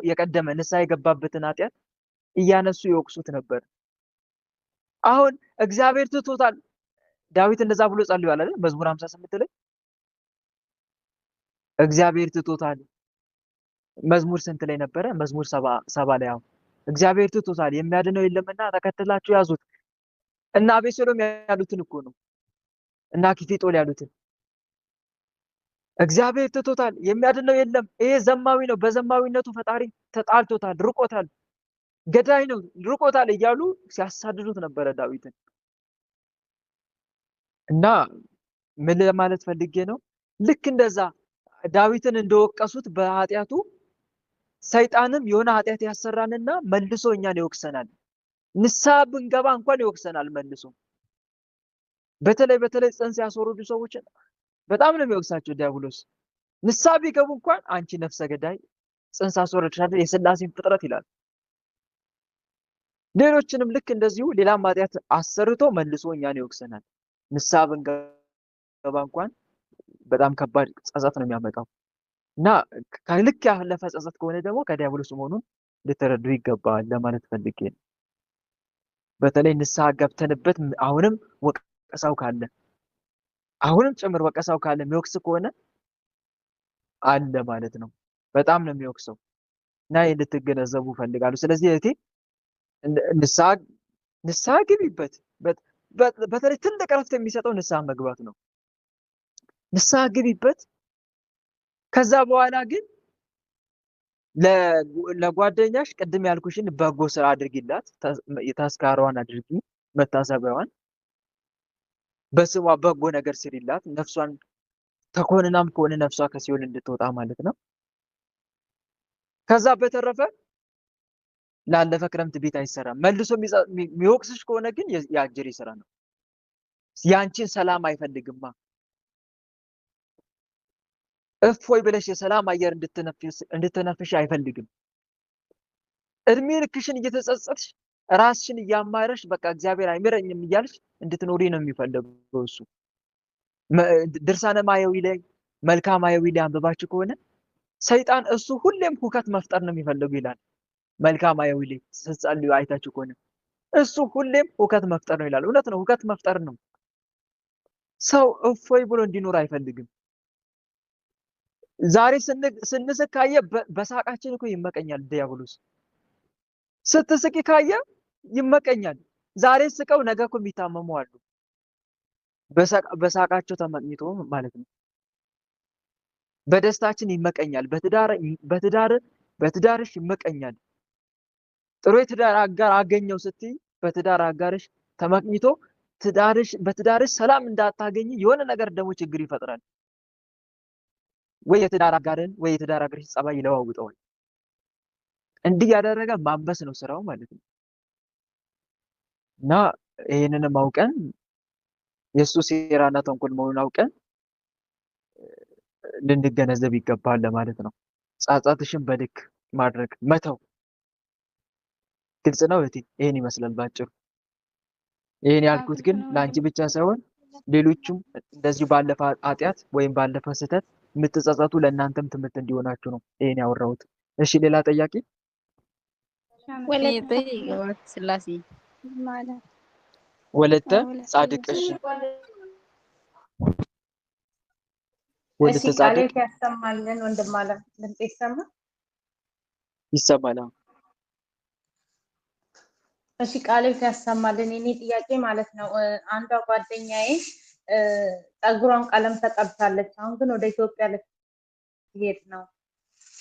የቀደመ ንስሐ የገባበትን ኃጢአት እያነሱ ይወቅሱት ነበር። አሁን እግዚአብሔር ትቶታል። ዳዊት እንደዛ ብሎ ጸልዮአል አይደል? መዝሙር 58 ላይ እግዚአብሔር ትቶታል። መዝሙር ስንት ላይ ነበረ? መዝሙር 70 ላይ። አሁን እግዚአብሔር ትቶታል፣ የሚያድነው የለምና ተከትላችሁ ያዙት። እና አቤሴሎም ያሉትን እኮ ነው፣ እና አኪፌጦል ያሉትን። እግዚአብሔር ትቶታል፣ የሚያድነው የለም፣ ይሄ ዘማዊ ነው፣ በዘማዊነቱ ፈጣሪ ተጣልቶታል፣ ርቆታል፣ ገዳይ ነው፣ ርቆታል እያሉ ሲያሳድዱት ነበረ ዳዊትን። እና ምን ለማለት ፈልጌ ነው? ልክ እንደዛ ዳዊትን እንደወቀሱት በኃጢአቱ ሰይጣንም የሆነ ኃጢአት ያሰራንና መልሶ እኛን ይወቅሰናል። ንስሐ ብንገባ እንኳን ይወቅሰናል መልሶ። በተለይ ጽንስ ያስወረዱ ሰዎችን በጣም ነው የሚወቅሳቸው ዲያብሎስ። ንስሐ ቢገቡ እንኳን አንቺ ነፍሰ ገዳይ ጽንስ አስወረድሻል፣ የሥላሴን ፍጥረት ይላል። ሌሎችንም ልክ እንደዚሁ ሌላም ኃጢአት አሰርቶ መልሶ እኛን ይወቅሰናል። ንስሐ ብንገባ እንኳን በጣም ከባድ ጸጸት ነው የሚያመጣው። እና ከልክ ያለፈ ጸጸት ከሆነ ደግሞ ከዲያብሎስ መሆኑን ልትረዱ ይገባል ለማለት ፈልጌ ነው። በተለይ ንስሐ ገብተንበት አሁንም ወቀሳው ካለ አሁንም ጭምር ወቀሳው ካለ የሚወቅስ ከሆነ አለ ማለት ነው። በጣም ነው የሚወቅሰው እና ይህን ልትገነዘቡ ፈልጋለሁ። ስለዚህ እህቴ ንስሐ ግቢበት። በተለይ ትልቅ እረፍት የሚሰጠው ንስሐ መግባት ነው። ንስሐ ግቢበት። ከዛ በኋላ ግን ለጓደኛሽ ቅድም ያልኩሽን በጎ ስራ አድርጊላት። ተስካሯን አድርጊ፣ መታሰቢያዋን በስሟ በጎ ነገር ስሪላት። ነፍሷን ተኮንናም ከሆነ ነፍሷ ከሲኦል እንድትወጣ ማለት ነው። ከዛ በተረፈ ላለፈ ክረምት ቤት አይሰራም። መልሶ የሚወቅስሽ ከሆነ ግን የአጀሬ ስራ ነው። ያንቺን ሰላም አይፈልግማ። እፎይ ብለሽ የሰላም አየር እንድትነፍሽ አይፈልግም። እድሜ ልክሽን እየተጸጸትሽ ራስሽን እያማረሽ በቃ እግዚአብሔር አይምረኝም እያልሽ እንድትኖሪ ነው የሚፈልገው እሱ። ድርሳነ ማያዊ ላይ መልክአ ማያዊ ላይ አንብባችሁ ከሆነ ሰይጣን እሱ ሁሌም ሁከት መፍጠር ነው የሚፈልገው ይላል። መልክአ ማያዊ ላይ ስትጸልዩ አይታችሁ ከሆነ እሱ ሁሌም ሁከት መፍጠር ነው ይላል። እውነት ነው፣ ሁከት መፍጠር ነው። ሰው እፎይ ብሎ እንዲኖር አይፈልግም። ዛሬ ስንስቅ ካየ በሳቃችን እኮ ይመቀኛል ዲያብሎስ። ስትስቂ ካየ ይመቀኛል። ዛሬ ስቀው ነገ እኮ የሚታመሙ አሉ፣ በሳቃቸው ተመቅኝቶ ማለት ነው። በደስታችን ይመቀኛል። በትዳርሽ ይመቀኛል። ጥሩ የትዳር አጋር አገኘው ስትይ በትዳር አጋርሽ ተመቅኝቶ በትዳርሽ ሰላም እንዳታገኝ የሆነ ነገር ደግሞ ችግር ይፈጥራል። ወይ የትዳር አጋርን ወይ የትዳር አጋርሽ ጸባይ ይለዋውጠዋል። እንዲህ ያደረገ ማንበስ ነው ስራው ማለት ነው። እና ይሄንንም አውቀን የሱ ሴራና ተንኮል መሆኑን አውቀን ልንገነዘብ ይገባል ለማለት ነው። ጻጻትሽን በልክ ማድረግ መተው። ግልጽ ነው እህቴ። ይሄን ይመስላል ባጭሩ። ይሄን ያልኩት ግን ለአንቺ ብቻ ሳይሆን ሌሎችም እንደዚሁ ባለፈ ኃጢአት ወይም ባለፈ ስህተት የምትጸጸቱ ለእናንተም ትምህርት እንዲሆናችሁ ነው ይሄን ያወራሁት። እሺ ሌላ ጥያቄ? ስላሴ ማለት ወለተ ጻድቅ። እሺ ወለተ ጻድቅ ያሰማልን። ወንድም አለ ድምጽ ይሰማል? ይሰማል። እሺ ቃልህ ያሰማልን። የኔ ጥያቄ ማለት ነው አንዷ ጓደኛዬ ፀጉሯን ቀለም ተቀብታለች። አሁን ግን ወደ ኢትዮጵያ ልትሄድ ነው።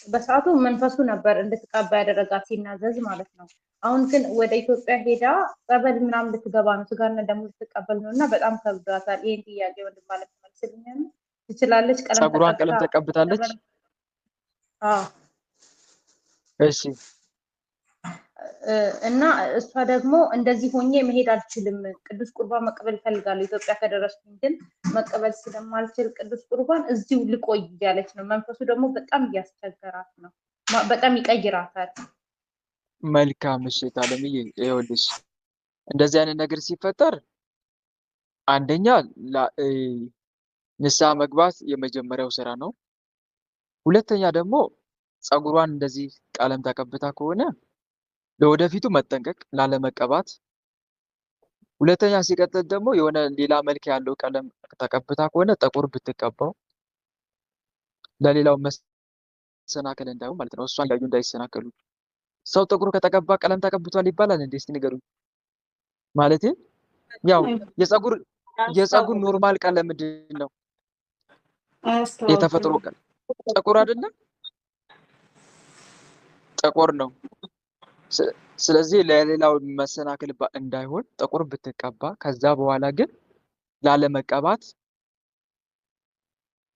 በሰዓቱ መንፈሱ ነበር እንድትቀባ ያደረጋት ሲናዘዝ ማለት ነው። አሁን ግን ወደ ኢትዮጵያ ሄዳ ጸበል ምናምን ልትገባ ነው፣ ስጋና ደሙ ልትቀበል ነው እና በጣም ከብዷታል። ይሄን ጥያቄ ወንድም ማለት መልስልኝ። ትችላለች? ፀጉሯን ቀለም ተቀብታለች? አዎ። እሺ እና እሷ ደግሞ እንደዚህ ሆኜ መሄድ አልችልም፣ ቅዱስ ቁርባን መቀበል እፈልጋለሁ። ኢትዮጵያ ከደረስኩኝ ግን መቀበል ስለማልችል ቅዱስ ቁርባን እዚሁ ልቆይ እያለች ነው። መንፈሱ ደግሞ በጣም እያስቸገራት ነው፣ በጣም ይቀይራታል። መልካም። እሺ ታለምዬ፣ ይኸውልሽ እንደዚህ አይነት ነገር ሲፈጠር አንደኛ ንስሐ መግባት የመጀመሪያው ስራ ነው። ሁለተኛ ደግሞ ፀጉሯን እንደዚህ ቀለም ተቀብታ ከሆነ ለወደፊቱ መጠንቀቅ ላለመቀባት። ሁለተኛ ሲቀጥል ደግሞ የሆነ ሌላ መልክ ያለው ቀለም ተቀብታ ከሆነ ጥቁር ብትቀባው ለሌላው መሰናከል እንዳይሆን ማለት ነው። እሷን ያዩ እንዳይሰናከሉ። ሰው ጥቁር ከተቀባ ቀለም ተቀብቷል ይባላል እንዴ? እስቲ ንገሩኝ። ማለት ያው የፀጉር ኖርማል ቀለም ምንድን ነው? የተፈጥሮ ቀለም ጥቁር አይደለም? ጥቁር ነው። ስለዚህ ለሌላው መሰናክል እንዳይሆን ጥቁር ብትቀባ፣ ከዛ በኋላ ግን ላለመቀባት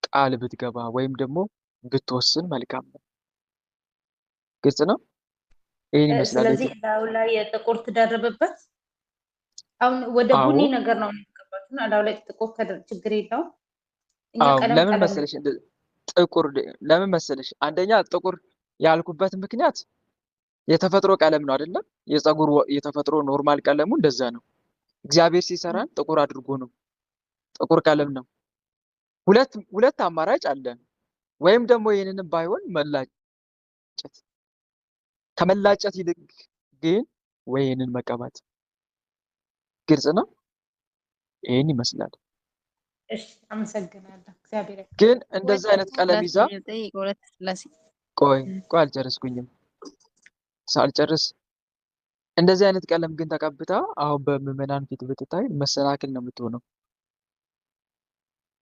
ቃል ብትገባ ወይም ደግሞ ብትወስን መልካም ነው። ግልጽ ነው። ይሄን ይመስላል። ስለዚህ ላዩ ላይ የጥቁር ትደርብበት። አሁን ወደ ቡኒ ነገር ነው የሚቀባው እና ላዩ ላይ ጥቁር ችግር የለውም። ለምን መሰለሽ ጥቁር ለምን መሰለሽ? አንደኛ ጥቁር ያልኩበት ምክንያት የተፈጥሮ ቀለም ነው አይደለም? የፀጉር የተፈጥሮ ኖርማል ቀለሙ እንደዛ ነው። እግዚአብሔር ሲሰራን ጥቁር አድርጎ ነው። ጥቁር ቀለም ነው። ሁለት አማራጭ አለ። ወይም ደግሞ ይሄንንም ባይሆን መላጨት፣ ከመላጨት ይልቅ ግን ወይንን መቀባት። ግልጽ ነው። ይሄን ይመስላል። እሺ አመሰግናለሁ። እግዚአብሔር ግን እንደዛ አይነት ቀለም ይዛ ቆይ አልጨረስኩኝም። ሳልጨርስ እንደዚህ አይነት ቀለም ግን ተቀብታ አሁን በምዕመናን ፊት ብትታይ መሰናክል ነው የምትሆነው።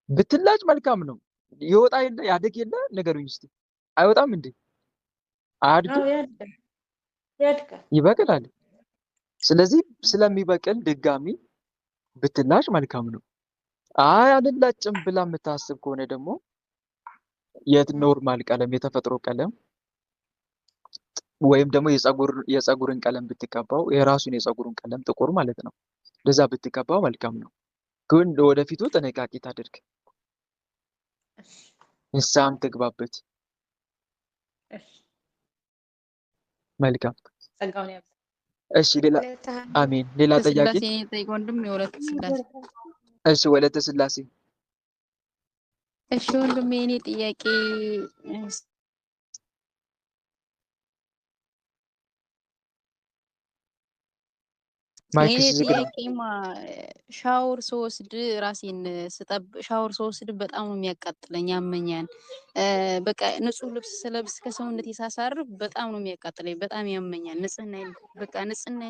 ብትላጭ መልካም ነው። ይወጣ የለ ያድግ የለ ንገሩኝ እስቲ። አይወጣም እንዴ? አያድግም? ይበቅላል። ስለዚህ ስለሚበቅል ድጋሚ ብትላጭ መልካም ነው። አይ አልላጭም ብላ የምታስብ ከሆነ ደግሞ የኖርማል ቀለም የተፈጥሮ ቀለም ወይም ደግሞ የፀጉርን ቀለም ብትቀባው የራሱን የፀጉሩን ቀለም ጥቁር ማለት ነው። እንደዛ ብትቀባው መልካም ነው። ግን ለወደፊቱ ጥንቃቄ ታድርግ፣ እሺ ንስሐም ትግባበት። እሺ መልካም። ጸጋውን ያብዛ። እሺ ሌላ አሜን። ሌላ ጥያቄ? ስላሴ ጠይቅ ወንድም የወለተ ስላሴ። እሺ ወለተ ስላሴ። እሺ ወንድም የኔ ጥያቄ ማይክስ የኔ ዝግ ነው። ጥያቄማ ሻወር ስወስድ ራሴን ሻወር ስወስድ በጣም ነው የሚያቃጥለኝ፣ ያመኛል። በቃ ንጹህ ልብስ ስለብስ ከሰውነቴ ሳሳርፍ በጣም ነው የሚያቃጥለኝ፣ በጣም ያመኛል። ንጽህናዬን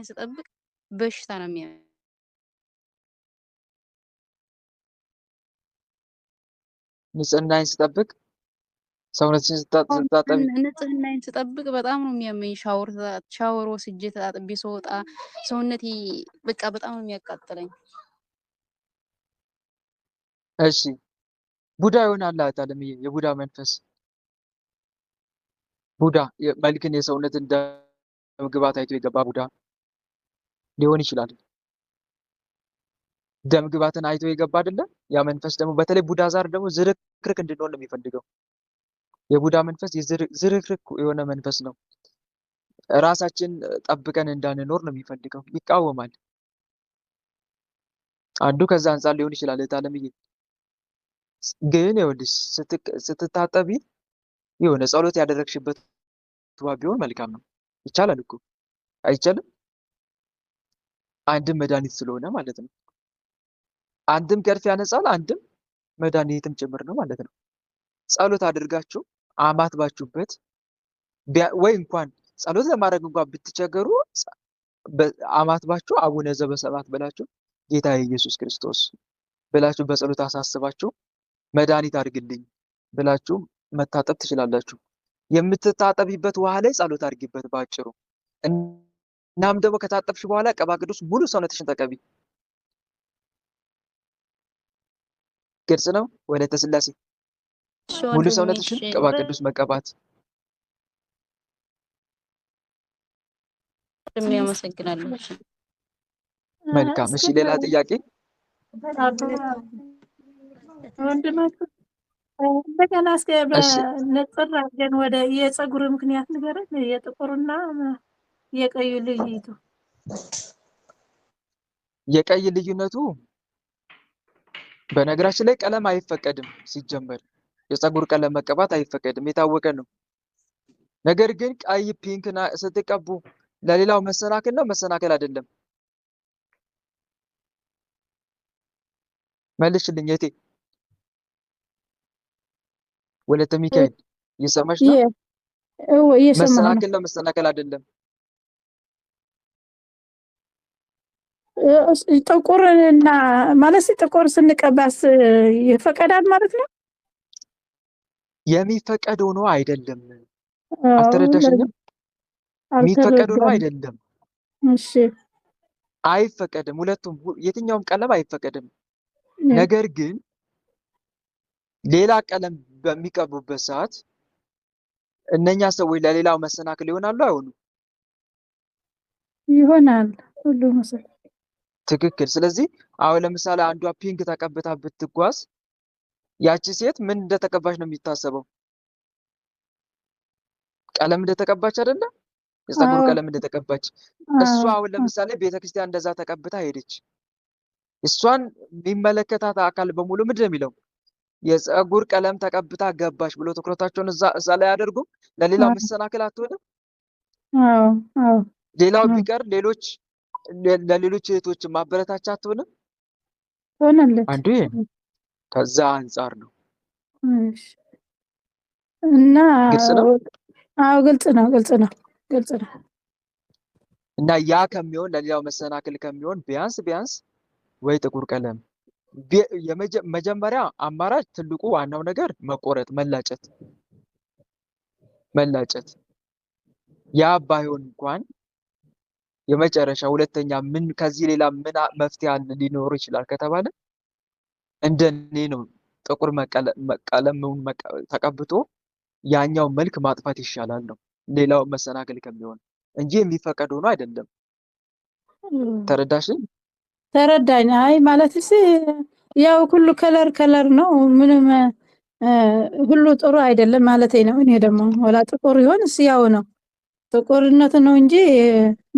ስጠብቅ በሽታ ነው የሚያመኝ። ንጽህናዬን ስጠብቅ ሰውነትሽን ስታጠቢ ንጽህናዬን ስጠብቅ በጣም ነው የሚያመኝ። ሻወር ወስጄ ተጣጥቤ ስወጣ ሰውነቴ በቃ በጣም ነው የሚያቃጥለኝ። እሺ ቡዳ ይሆናል አለምዬ። የቡዳ መንፈስ ቡዳ መልክን የሰውነትን ደም ግባት አይቶ የገባ ቡዳ ሊሆን ይችላል። ደም ግባትን አይቶ የገባ አይደለ? ያ መንፈስ ደግሞ በተለይ ቡዳ ዛር ደግሞ ዝርክርክ እንድንሆን ነው የሚፈልገው። የቡዳ መንፈስ ዝርክርክ የሆነ መንፈስ ነው። ራሳችን ጠብቀን እንዳንኖር ነው የሚፈልገው። ይቃወማል። አንዱ ከዛ አንጻር ሊሆን ይችላል። አለምዬ ግን ይኸውልሽ ስትታጠቢ የሆነ ጸሎት ያደረግሽበት ውሃ ቢሆን መልካም ነው። ይቻላል እኮ አይቻልም? አንድም መድኃኒት ስለሆነ ማለት ነው። አንድም ከርፍ ያነጻል፣ አንድም መድኃኒትም ጭምር ነው ማለት ነው። ጸሎት አድርጋችሁ አማትባችሁበት ወይ እንኳን ጸሎት ለማድረግ እንኳን ብትቸገሩ አማትባችሁ አቡነ ዘበሰማያት ብላችሁ ጌታ ኢየሱስ ክርስቶስ ብላችሁ በጸሎት አሳስባችሁ መድኃኒት አድርግልኝ ብላችሁ መታጠብ ትችላላችሁ። የምትታጠቢበት ውሃ ላይ ጸሎት አድርጊበት ባጭሩ። እናም ደግሞ ከታጠብሽ በኋላ ቅባ ቅዱስ ሙሉ ሰውነትሽን ተቀቢ። ግልጽ ነው ወለተ ስላሴ? ሙሉ ሰውነትሽን ቅባ ቅዱስ መቀባት። ያመሰግናለሁ። መልካም። እሺ ሌላ ጥያቄ? ወንድማችሁ እንደገና እስከ በነጥር አድርገን ወደ የፀጉር ምክንያት ንገረን። የጥቁርና የቀዩ ልዩነቱ። የቀይ ልዩነቱ በነገራችን ላይ ቀለም አይፈቀድም። ሲጀመር የፀጉር ቀለም መቀባት አይፈቀድም፣ የታወቀ ነው። ነገር ግን ቀይ ፒንክና ስትቀቡ ለሌላው መሰናክል ነው፣ መሰናክል አይደለም። መልሽልኝ እቴ ወለተ ሚካኤል እየሰማሽ ነው? መሰናክል ነው፣ መሰናክል አይደለም። ጥቁርና ማለት ጥቁር ስንቀባስ ይፈቀዳል ማለት ነው? የሚፈቀደው ነው አይደለም። አልተረዳሽኝም? የሚፈቀደው ነው አይደለም። እሺ አይፈቀድም። ሁለቱም የትኛውም ቀለም አይፈቀድም። ነገር ግን ሌላ ቀለም በሚቀቡበት ሰዓት እነኛ ሰዎች ለሌላው መሰናክል ይሆናሉ አይሆኑ? ይሆናል ሁሉ መሰለኝ። ትክክል። ስለዚህ አሁን ለምሳሌ አንዷ ፒንክ ተቀብታ ብትጓዝ ያቺ ሴት ምን እንደተቀባች ነው የሚታሰበው? ቀለም እንደተቀባች አይደለ? የፀጉር ቀለም እንደተቀባች። እሷ አሁን ለምሳሌ ቤተክርስቲያን እንደዛ ተቀብታ ሄደች። እሷን የሚመለከታት አካል በሙሉ ምንድን ነው የሚለው? የፀጉር ቀለም ተቀብታ ገባች ብሎ ትኩረታቸውን እዛ ላይ አያደርጉም? ለሌላው መሰናክል አትሆንም? ሌላው ቢቀር ለሌሎች እህቶች ማበረታቻ አትሆንም? ሆነለት። አንዱ ከዛ አንጻር ነው። እና ግልጽ ነው። አዎ ግልጽ ነው፣ ግልጽ ነው፣ ግልጽ ነው። እና ያ ከሚሆን ለሌላው መሰናክል ከሚሆን ቢያንስ ወይ ጥቁር ቀለም መጀመሪያ አማራጭ ትልቁ ዋናው ነገር መቆረጥ፣ መላጨት። ያ ባይሆን እንኳን የመጨረሻ ሁለተኛ ምን ከዚህ ሌላ ምን መፍትሄ ሊኖር ይችላል ከተባለ እንደኔ ነው ጥቁር ቀለሙን ተቀብቶ ያኛው መልክ ማጥፋት ይሻላል ነው ሌላው መሰናክል ከሚሆን እንጂ የሚፈቀድ ሆኖ አይደለም። ተረዳሽኝ? ተረዳኝ። አይ ማለትስ ያው ሁሉ ከለር ነው። ምንም ሁሉ ጥሩ አይደለም ማለቴ ነው። እኔ ደግሞ ወላ ጥቁር ይሆንስ ያው ነው ጥቁርነቱ ነው እንጂ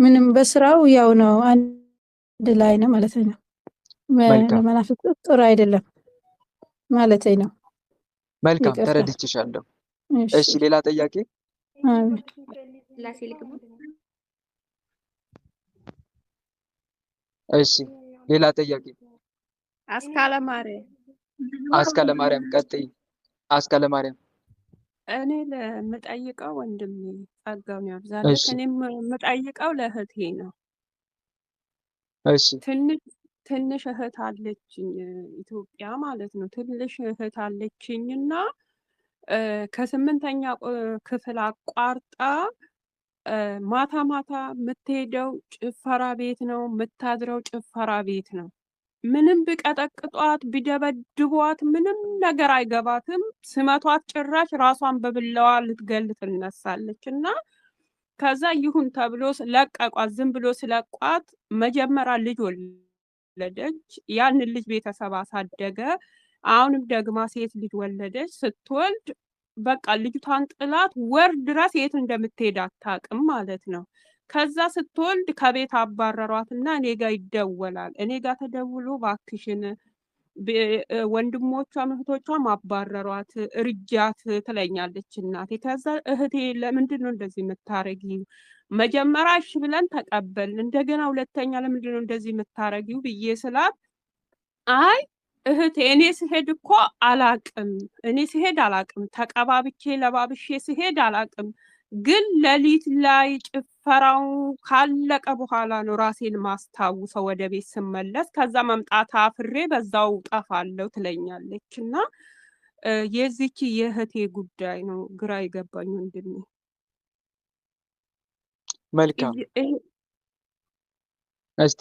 ምንም በስራው ያው ነው አንድ ላይ ነው ማለት ነው። መልካም ለመናፍቅ ጥሩ አይደለም ማለቴ ነው። መልካም ይቅርታ። ተረድቼሻለሁ። እሺ እሺ ሌላ ጥያቄ? አሜን። እሺ ሌላ ጥያቄ? አስካለ ማርያም አስካለ ማርያም ቀጥይ። አስካለ ማርያም እኔ ለምጠይቀው ወንድሜ ጸጋውን ያብዛልህ። እሺ እኔም የምጠይቀው ለእህቴ ነው። እሺ ትንሽ እህት አለችኝ ኢትዮጵያ ማለት ነው። ትንሽ እህት አለችኝና ከ8ኛ ክፍል አቋርጣ ማታ ማታ የምትሄደው ጭፈራ ቤት ነው፣ የምታድረው ጭፈራ ቤት ነው። ምንም ቢቀጠቅጧት ቢደበድቧት ምንም ነገር አይገባትም። ስመቷት ጭራሽ ራሷን በብላዋ ልትገል ትነሳለች። እና ከዛ ይሁን ተብሎ ለቀቋት። ዝም ብሎ ስለቋት መጀመሪያ ልጅ ወለደች። ያንን ልጅ ቤተሰብ አሳደገ። አሁንም ደግማ ሴት ልጅ ወለደች። ስትወልድ በቃ ልጅቷን ጥላት ወር ድረስ የት እንደምትሄድ አታውቅም ማለት ነው። ከዛ ስትወልድ ከቤት አባረሯትና እኔ ጋር ይደወላል። እኔ ጋር ተደውሎ እባክሽን ወንድሞቿም እህቶቿም አባረሯት እርጃት ትለኛለች እናቴ። ከዛ እህቴ ለምንድን ነው እንደዚህ የምታረጊው? መጀመሪያ እሺ ብለን ተቀበልን። እንደገና ሁለተኛ ለምንድን ነው እንደዚህ የምታረጊው ብዬ ስላት አይ እህቴ እኔ ስሄድ እኮ አላቅም፣ እኔ ስሄድ አላቅም፣ ተቀባብቼ ለባብሼ ስሄድ አላቅም። ግን ሌሊት ላይ ጭፈራው ካለቀ በኋላ ነው ራሴን ማስታውሰው ወደ ቤት ስመለስ። ከዛ መምጣት አፍሬ በዛው ጠፋለሁ ትለኛለች። እና የዚች የእህቴ ጉዳይ ነው ግራ የገባኝ ወንድሜ። መልካም እስቲ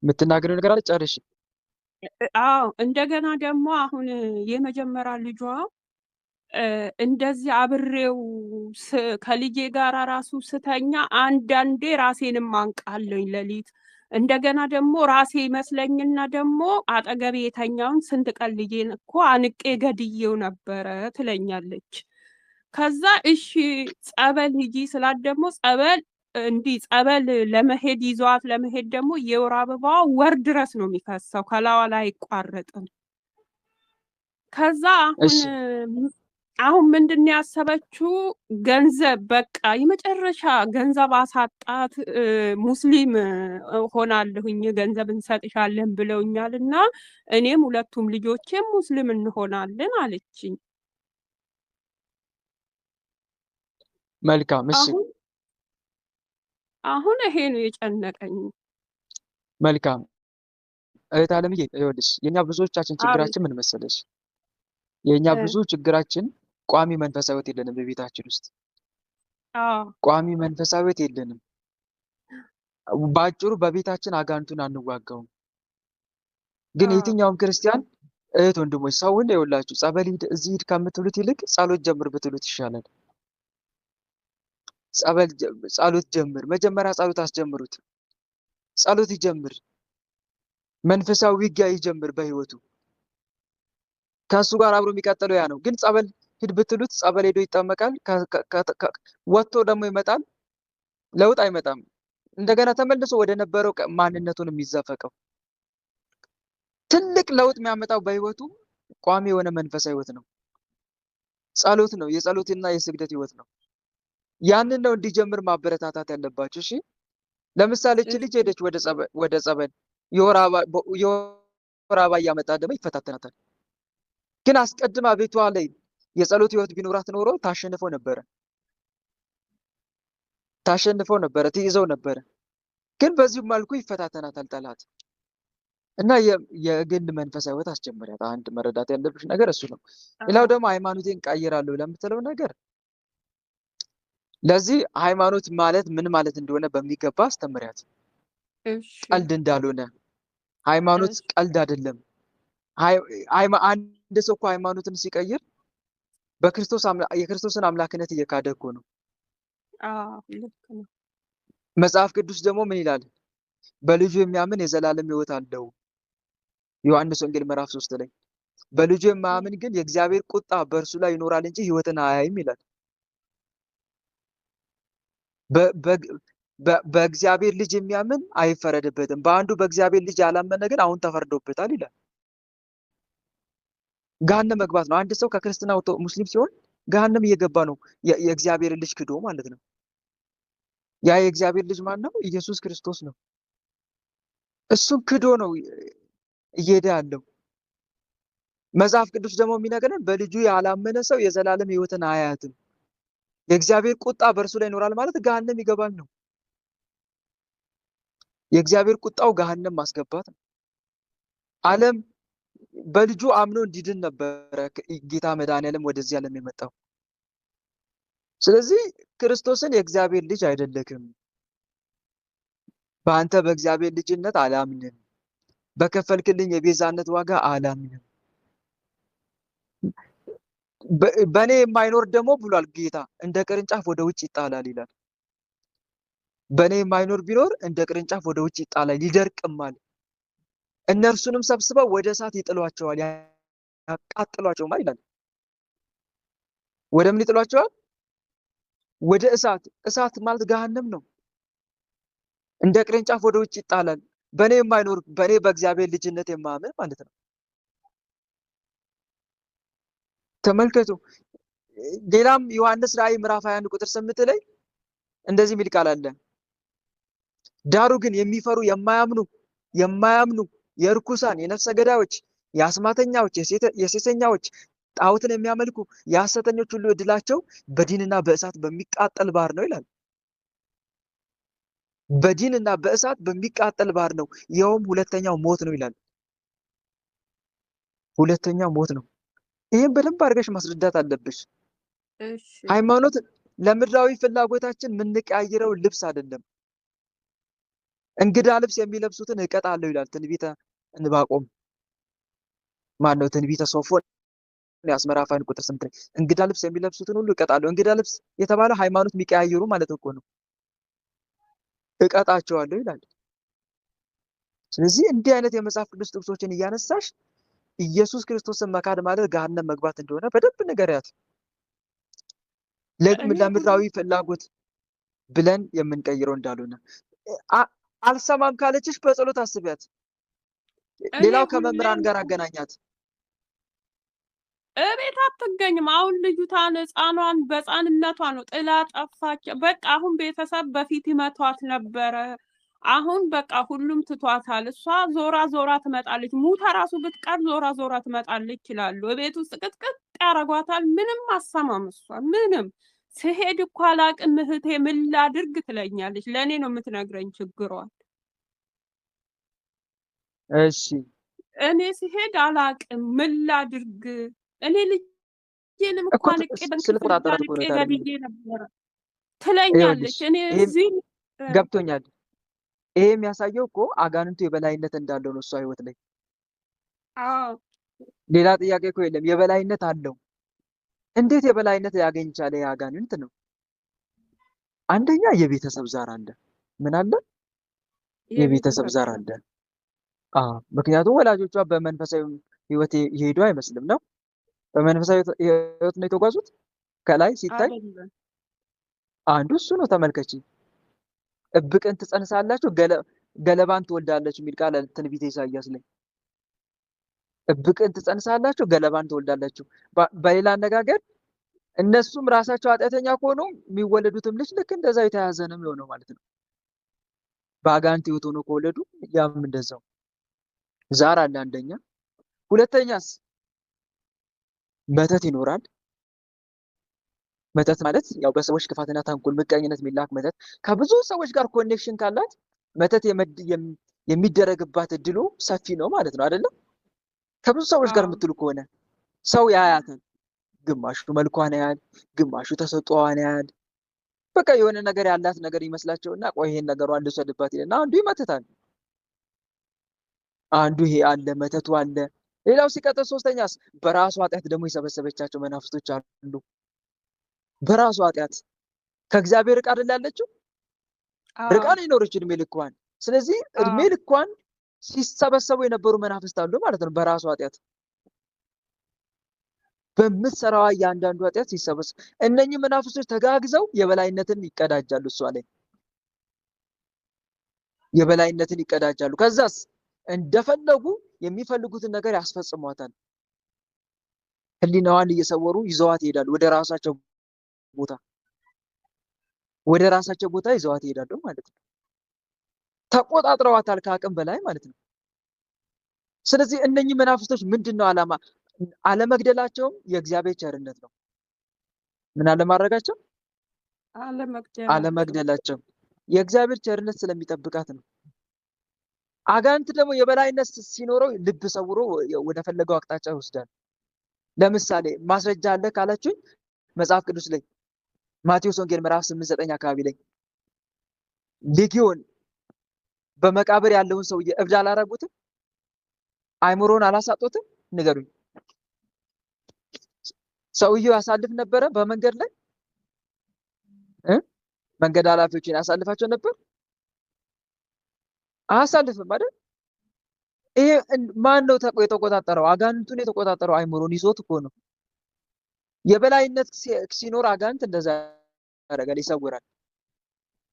የምትናገረው ነገር አለ ጨርሽ። አዎ እንደገና ደግሞ አሁን የመጀመሪያ ልጇ እንደዚህ አብሬው ከልጄ ጋር ራሱ ስተኛ አንዳንዴ ራሴንም አንቃለኝ ሌሊት። እንደገና ደግሞ ራሴ ይመስለኝና ደግሞ አጠገቤ የተኛውን ስንት ቀን ልጄን እኮ አንቄ ገድዬው ነበረ ትለኛለች። ከዛ እሺ ጸበል ሂጂ ስላት ደግሞ ጸበል ለመሄድ ይዟት ለመሄድ ደግሞ የወር አበባዋ ወር ድረስ ነው የሚፈሰው፣ ከላዋ ላይ አይቋረጥም። ከዛ አሁን ምንድን ያሰበችው ገንዘብ በቃ የመጨረሻ ገንዘብ አሳጣት። ሙስሊም ሆናለሁኝ ገንዘብ እንሰጥሻለን ብለውኛል እና እኔም ሁለቱም ልጆቼም ሙስሊም እንሆናለን አለችኝ። መልካም እሺ አሁን ይሄ ነው የጨነቀኝ። መልካም እህት አለምዬ ይኸውልሽ የኛ ብዙዎቻችን ችግራችን ምን መሰለሽ? የኛ ብዙ ችግራችን ቋሚ መንፈሳዊ ሕይወት የለንም በቤታችን ውስጥ። ቋሚ መንፈሳዊ ሕይወት የለንም። ባጭሩ በቤታችን አጋንንቱን አንዋጋውም። ግን የትኛውም ክርስቲያን እህት ወንድሞች ሰውን ይኸውላችሁ ጸበል ሂድ እዚህ ሂድ ከምትሉት ይልቅ ጸሎት ጀምር ብትሉት ይሻላል። ጸሎት ጀምር። መጀመሪያ ጸሎት አስጀምሩት። ጸሎት ይጀምር። መንፈሳዊ ውጊያ ይጀምር በህይወቱ። ከእሱ ጋር አብሮ የሚቀጥለው ያ ነው። ግን ጸበል ሂድ ብትሉት ጸበል ሄዶ ይጠመቃል። ወጥቶ ደግሞ ይመጣል። ለውጥ አይመጣም። እንደገና ተመልሶ ወደ ነበረው ማንነቱን የሚዘፈቀው። ትልቅ ለውጥ የሚያመጣው በህይወቱ ቋሚ የሆነ መንፈሳዊ ህይወት ነው። ጸሎት ነው። የጸሎትና የስግደት ህይወት ነው። ያንን ነው እንዲጀምር ማበረታታት ያለባችሁ። እሺ ለምሳሌ እቺ ልጅ ሄደች ወደ ጸበል የወር አበባ እያመጣ ደግሞ ይፈታተናታል። ግን አስቀድማ ቤቷ ላይ የጸሎት ህይወት ቢኖራት ኖሮ ታሸንፈው ነበረ፣ ትይዘው ነበረ። ግን በዚህ መልኩ ይፈታተናታል ጠላት እና የግል መንፈሳዊ ህይወት አስጀምሪያት። አንድ መረዳት ያለብሽ ነገር እሱ ነው። ሌላው ደግሞ ሃይማኖቴን ቀይራለሁ ለምትለው ነገር ለዚህ ሃይማኖት ማለት ምን ማለት እንደሆነ በሚገባ አስተምሪያት። ቀልድ እንዳልሆነ ሃይማኖት ቀልድ አይደለም። አንድ ሰው እኮ ሃይማኖትን ሲቀይር የክርስቶስን አምላክነት እየካደ እኮ ነው። ልክ ነው። መጽሐፍ ቅዱስ ደግሞ ምን ይላል? በልጁ የሚያምን የዘላለም ሕይወት አለው። ዮሐንስ ወንጌል ምዕራፍ 3 ላይ በልጁ የማያምን ግን የእግዚአብሔር ቁጣ በእርሱ ላይ ይኖራል እንጂ ሕይወትን አያይም ይላል። በእግዚአብሔር ልጅ የሚያምን አይፈረድበትም። በአንዱ በእግዚአብሔር ልጅ ያላመነ ግን አሁን ተፈርዶበታል ይላል። ገሃነም መግባት ነው። አንድ ሰው ከክርስትና ወጥቶ ሙስሊም ሲሆን ገሃነም እየገባ ነው። የእግዚአብሔር ልጅ ክዶ ማለት ነው። ያ የእግዚአብሔር ልጅ ማን ነው? ኢየሱስ ክርስቶስ ነው። እሱን ክዶ ነው እየሄደ ያለው። መጽሐፍ ቅዱስ ደግሞ የሚነግረን በልጁ ያላመነ ሰው የዘላለም ሕይወትን አያያትም። የእግዚአብሔር ቁጣ በእርሱ ላይ ይኖራል ማለት ገሃነም ይገባል ነው። የእግዚአብሔር ቁጣው ገሃነም ማስገባት ነው። ዓለም በልጁ አምኖ እንዲድን ነበረ ጌታ መድኃኒዓለም ወደዚህ ዓለም የመጣው። ስለዚህ ክርስቶስን የእግዚአብሔር ልጅ አይደለክም፣ በአንተ በእግዚአብሔር ልጅነት አላምንም፣ በከፈልክልኝ የቤዛነት ዋጋ አላምንም፣ በእኔ የማይኖር ደግሞ ብሏል ጌታ እንደ ቅርንጫፍ ወደ ውጭ ይጣላል ይላል። በእኔ የማይኖር ቢኖር እንደ ቅርንጫፍ ወደ ውጭ ይጣላል ይደርቅማል። እነርሱንም ሰብስበው ወደ እሳት ይጥሏቸዋል፣ ያቃጥሏቸውማል ይላል። ወደ ምን ይጥሏቸዋል? ወደ እሳት። እሳት ማለት ገሃነም ነው። እንደ ቅርንጫፍ ወደ ውጭ ይጣላል። በእኔ የማይኖር በእኔ በእግዚአብሔር ልጅነት የማያምን ማለት ነው። ተመልከቱ። ሌላም ዮሐንስ ራእይ ምዕራፍ 21 ቁጥር 8 ላይ እንደዚህ የሚል ቃል አለ። ዳሩ ግን የሚፈሩ የማያምኑ የርኩሳን፣ የነፍሰ ገዳዮች፣ የአስማተኛዎች፣ የሴሰኛዎች፣ ጣዖትን የሚያመልኩ የሐሰተኞች ሁሉ ዕድላቸው በዲንና በእሳት በሚቃጠል ባህር ነው ይላል። በዲንና በእሳት በሚቃጠል ባህር ነው፣ ይኸውም ሁለተኛው ሞት ነው ይላል። ሁለተኛው ሞት ነው። ይህም በደንብ አድርገሽ ማስረዳት አለብሽ። ሃይማኖት ለምድራዊ ፍላጎታችን የምንቀያይረው ልብስ አይደለም። እንግዳ ልብስ የሚለብሱትን እቀጣለሁ ይላል ትንቢተ ዕንባቆም። ማነው? ትንቢተ ሶፎንያስ ምዕራፍ 1 ቁጥር 8 ላይ እንግዳ ልብስ የሚለብሱትን ሁሉ እቀጣለሁ። እንግዳ ልብስ የተባለው ሃይማኖት የሚቀያይሩ ማለት እኮ ነው። እቀጣቸዋለሁ ይላል። ስለዚህ እንዲህ አይነት የመጽሐፍ ቅዱስ ጥቅሶችን እያነሳሽ ኢየሱስ ክርስቶስን መካድ ማለት ገሃነም መግባት እንደሆነ በደንብ ንገሪያት። ለምድራዊ ፍላጎት ብለን የምንቀይረው እንዳልሆነ አልሰማም ካለችሽ በጸሎት አስቢያት። ሌላው ከመምህራን ጋር አገናኛት። እቤት አትገኝም። አሁን ልጅቷን ሕፃኗን በሕፃንነቷ ነው ጥላ ጠፋች። በቃ አሁን ቤተሰብ በፊት ይመቷት ነበረ። አሁን በቃ ሁሉም ትቷታል። እሷ ዞራ ዞራ ትመጣለች። ሙታ ራሱ ብትቀር ዞራ ዞራ ትመጣለች ይላሉ። ቤት ውስጥ ቅጥቅጥ ያረጓታል። ምንም አሰማም። እሷ ምንም ስሄድ እኮ አላቅም እህቴ ምን ላድርግ ትለኛለች። ለእኔ ነው የምትነግረኝ ችግሯን። እሺ እኔ ሲሄድ አላቅም ምን ላድርግ። እኔ ልጄንም እኮ አንቄ ስለተቆጣጠረት እኮ ነው ታዲያ ገድዬ ነበረ ትለኛለች። እኔ እዚህ ገብቶኛል። ይሄ የሚያሳየው እኮ አጋንንቱ የበላይነት እንዳለው ነው እሷ ህይወት ላይ። ሌላ ጥያቄ እኮ የለም። የበላይነት አለው። እንዴት የበላይነት ያገኝ ቻለ? የአጋንንት ነው። አንደኛ የቤተሰብ ዛር አለ። ምን አለ? የቤተሰብ ዛር አለ። ምክንያቱም ወላጆቿ በመንፈሳዊ ህይወት የሄዱ አይመስልም ነው። በመንፈሳዊ ህይወት ነው የተጓዙት። ከላይ ሲታይ አንዱ እሱ ነው። ተመልከቺ። እብቅን ትጸንሳላችሁ ገለባን ትወልዳለች የሚል ቃል ትንቢተ ኢሳይያስ ላይ። እብቅን ትጸንሳላችሁ ገለባን ትወልዳላችሁ። በሌላ አነጋገር እነሱም ራሳቸው ኃጢአተኛ ከሆኑ የሚወለዱትም ልጅ ልክ እንደዛ የተያዘ ነው የሚሆነው ማለት ነው። በአጋንንት ህይወት ሆኖ ከወለዱ ያም እንደዛው ዛር አለ አንደኛ። ሁለተኛስ መተት ይኖራል። መተት ማለት ያው በሰዎች ክፋትና ተንኮል፣ ምቀኝነት የሚላክ መተት ከብዙ ሰዎች ጋር ኮኔክሽን ካላት መተት የሚደረግባት እድሉ ሰፊ ነው ማለት ነው አይደለም? ከብዙ ሰዎች ጋር የምትሉ ከሆነ ሰው ያያታል። ግማሹ መልኳን ያያል፣ ግማሹ ተሰጥኦዋን ያያል። በቃ የሆነ ነገር ያላት ነገር ይመስላቸውና ቆይ ይሄን ነገሯን ልውሰድባት ይልና አንዱ ይመትታል። አንዱ ይሄ አለ፣ መተቱ አለ። ሌላው ሲቀጥል ሶስተኛስ በራሱ ኃጢአት ደግሞ የሰበሰበቻቸው መናፍስቶች አሉ። በራሱ ኃጢአት ከእግዚአብሔር ርቃ አይደል ያለችው? ርቃ ነው የኖረችው እድሜ ልኳን። ስለዚህ እድሜ ልኳን ሲሰበሰቡ የነበሩ መናፍስት አሉ ማለት ነው። በራሱ ኃጢአት በምትሰራዋ እያንዳንዱ ኃጢአት ሲሰበሰብ እነኚህ መናፍስቶች ተጋግዘው የበላይነትን ይቀዳጃሉ። እሷ ላይ የበላይነትን ይቀዳጃሉ። ከዛስ እንደፈለጉ የሚፈልጉትን ነገር ያስፈጽሟታል። ህሊናዋን እየሰወሩ ይዘዋት ይሄዳሉ ወደ ራሳቸው ቦታ ይዘዋት ይሄዳሉ ማለት ነው። ተቆጣጥረዋታል ከአቅም በላይ ማለት ነው። ስለዚህ እነኚህ መናፍስቶች ምንድነው ዓላማ? አለመግደላቸውም የእግዚአብሔር ቸርነት ነው። ምን አለማድረጋቸው? አለመግደላቸው የእግዚአብሔር ቸርነት ስለሚጠብቃት ነው። አጋንንት ደግሞ የበላይነት ሲኖረው ልብ ሰውሮ ወደ ፈለገው አቅጣጫ ይወስዳል። ለምሳሌ ማስረጃ አለ ካላችሁኝ መጽሐፍ ቅዱስ ላይ ማቴዎስ ወንጌል ምዕራፍ 8-9 አካባቢ ላይ ሌጊዮን በመቃብር ያለውን ሰውዬ እብድ አላረጉትም? አይምሮን አላሳጡትም? ንገሩኝ። ሰውየው ያሳልፍ ነበረ በመንገድ ላይ መንገድ ኃላፊዎችን ያሳልፋቸው ነበር? አያሳልፍም አይደል? ይሄ ማን ነው የተቆጣጠረው? አጋንንቱን የተቆጣጠረው አይምሮን ይዞት እኮ ነው። የበላይነት ሲኖር አጋንንት እንደዛ ያደርጋል፣ ይሰውራል።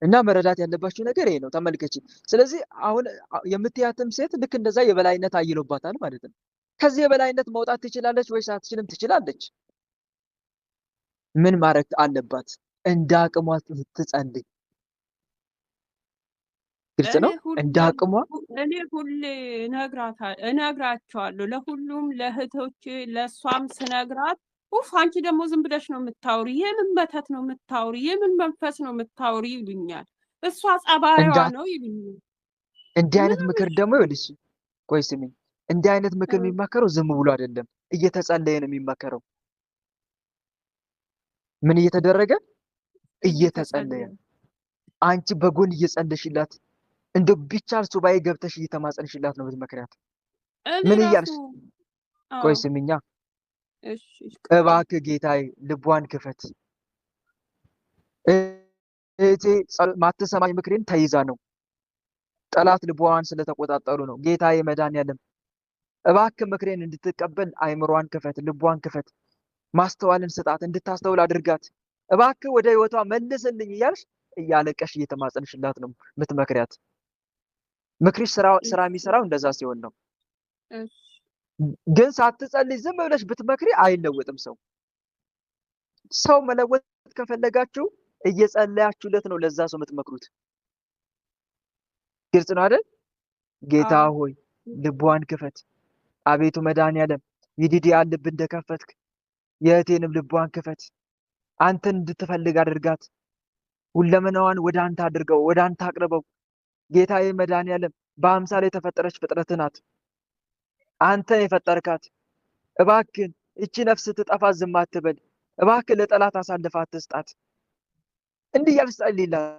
እና መረዳት ያለባችሁ ነገር ይሄ ነው። ተመልከቺ። ስለዚህ አሁን የምትያትም ሴት ልክ እንደዛ የበላይነት አይሎባታል ማለት ነው። ከዚህ የበላይነት መውጣት ትችላለች ወይስ አትችልም? ትችላለች። ምን ማድረግ አለባት? እንደ አቅሟ ትጸልይ። ግልጽ ነው። እንደ አቅሟ እኔ ሁሌ እነግራቸዋለሁ ለሁሉም ለእህቶቼ፣ ለእሷም ስነግራት ኡፍ አንቺ ደግሞ ዝም ብለሽ ነው የምታውሪ፣ የምን መተት ነው የምታውሪ፣ የምን መንፈስ ነው የምታውሪ ይሉኛል። እሷ ጸባይዋ ነው ይሉኛል። እንዲህ አይነት ምክር ደግሞ ይኸውልሽ፣ ቆይ ስሚኝ፣ እንዲህ አይነት ምክር የሚመከረው ዝም ብሎ አይደለም፣ እየተጸለየ ነው የሚመከረው። ምን እየተደረገ? እየተጸለየ። አንቺ በጎን እየጸለሽላት፣ እንደ ቢቻል ሱባኤ ገብተሽ እየተማጸንሽላት ነው የምትመክሪያት። ምን እያልሽ? ቆይ ስሚኛ፣ እባክህ ጌታዬ ልቧን ክፈት። እህቴ ማትሰማኝ ምክሬን ተይዛ ነው፣ ጠላት ልቧን ስለተቆጣጠሩ ነው። ጌታዬ መድኃኒዓለም እባክህ ምክሬን እንድትቀበል አይምሯን ክፈት፣ ልቧን ክፈት፣ ማስተዋልን ስጣት፣ እንድታስተውል አድርጋት፣ እባክህ ወደ ህይወቷ መልስልኝ እያልሽ እያለቀሽ እየተማጸንሽላት ነው የምትመክሪያት። ምክርሽ ስራ የሚሰራው እንደዛ ሲሆን ነው። ግን ሳትጸልይ ዝም ብለሽ ብትመክሪ አይለወጥም ሰው። ሰው መለወጥ ከፈለጋችሁ እየጸለያችሁለት ነው ለዛ ሰው የምትመክሩት። ግልጽ ነው አይደል? ጌታ ሆይ ልቧን ክፈት፣ አቤቱ መድኃኒዓለም የዲዲያን ልብ እንደከፈትክ የእህቴንም ልቧን ክፈት፣ አንተን እንድትፈልግ አድርጋት፣ ሁለመናዋን ወደ አንተ አድርገው፣ ወደ አንተ አቅርበው። ጌታዬ መድኃኒዓለም በአምሳል የተፈጠረች ፍጥረት ናት፣ አንተን የፈጠርካት። እባክን እቺ ነፍስ ትጠፋ ዝም አትበል፣ እባክን ለጠላት አሳልፈ አትስጣት። እንዲህ እያልሽ ጸልይላት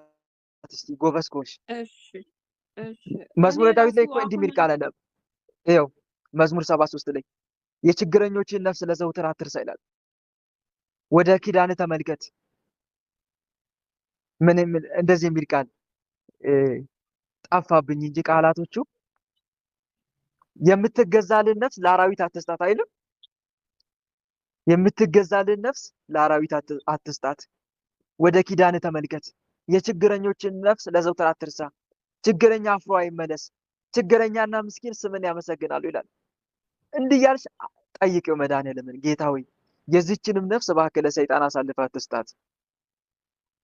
እስቲ ጎበዝ ከሆንሽ። መዝሙረ ዳዊት ላይ እኮ እንዲህ የሚል ቃል አለ። ይኸው መዝሙር 73 ላይ የችግረኞችን ነፍስ ለዘውትር አትርሳ ይላል። ወደ ኪዳን ተመልከት። ምን እንደዚህ የሚል ቃል ጠፋብኝ እንጂ ቃላቶቹ። የምትገዛልን ነፍስ ለአራዊት አትስጣት አይልም? የምትገዛልን ነፍስ ለአራዊት አትስጣት። ወደ ኪዳን ተመልከት። የችግረኞችን ነፍስ ለዘውትር አትርሳ። ችግረኛ አፍሮ አይመለስ፣ ችግረኛና ምስኪን ስምን ያመሰግናሉ ይላል። እንዲህ እያልሽ ጠይቂው መድኃኒዓለምን፣ ጌታ ሆይ የዚችንም ነፍስ እባክህ ለሰይጣን አሳልፈህ አትስጣት፣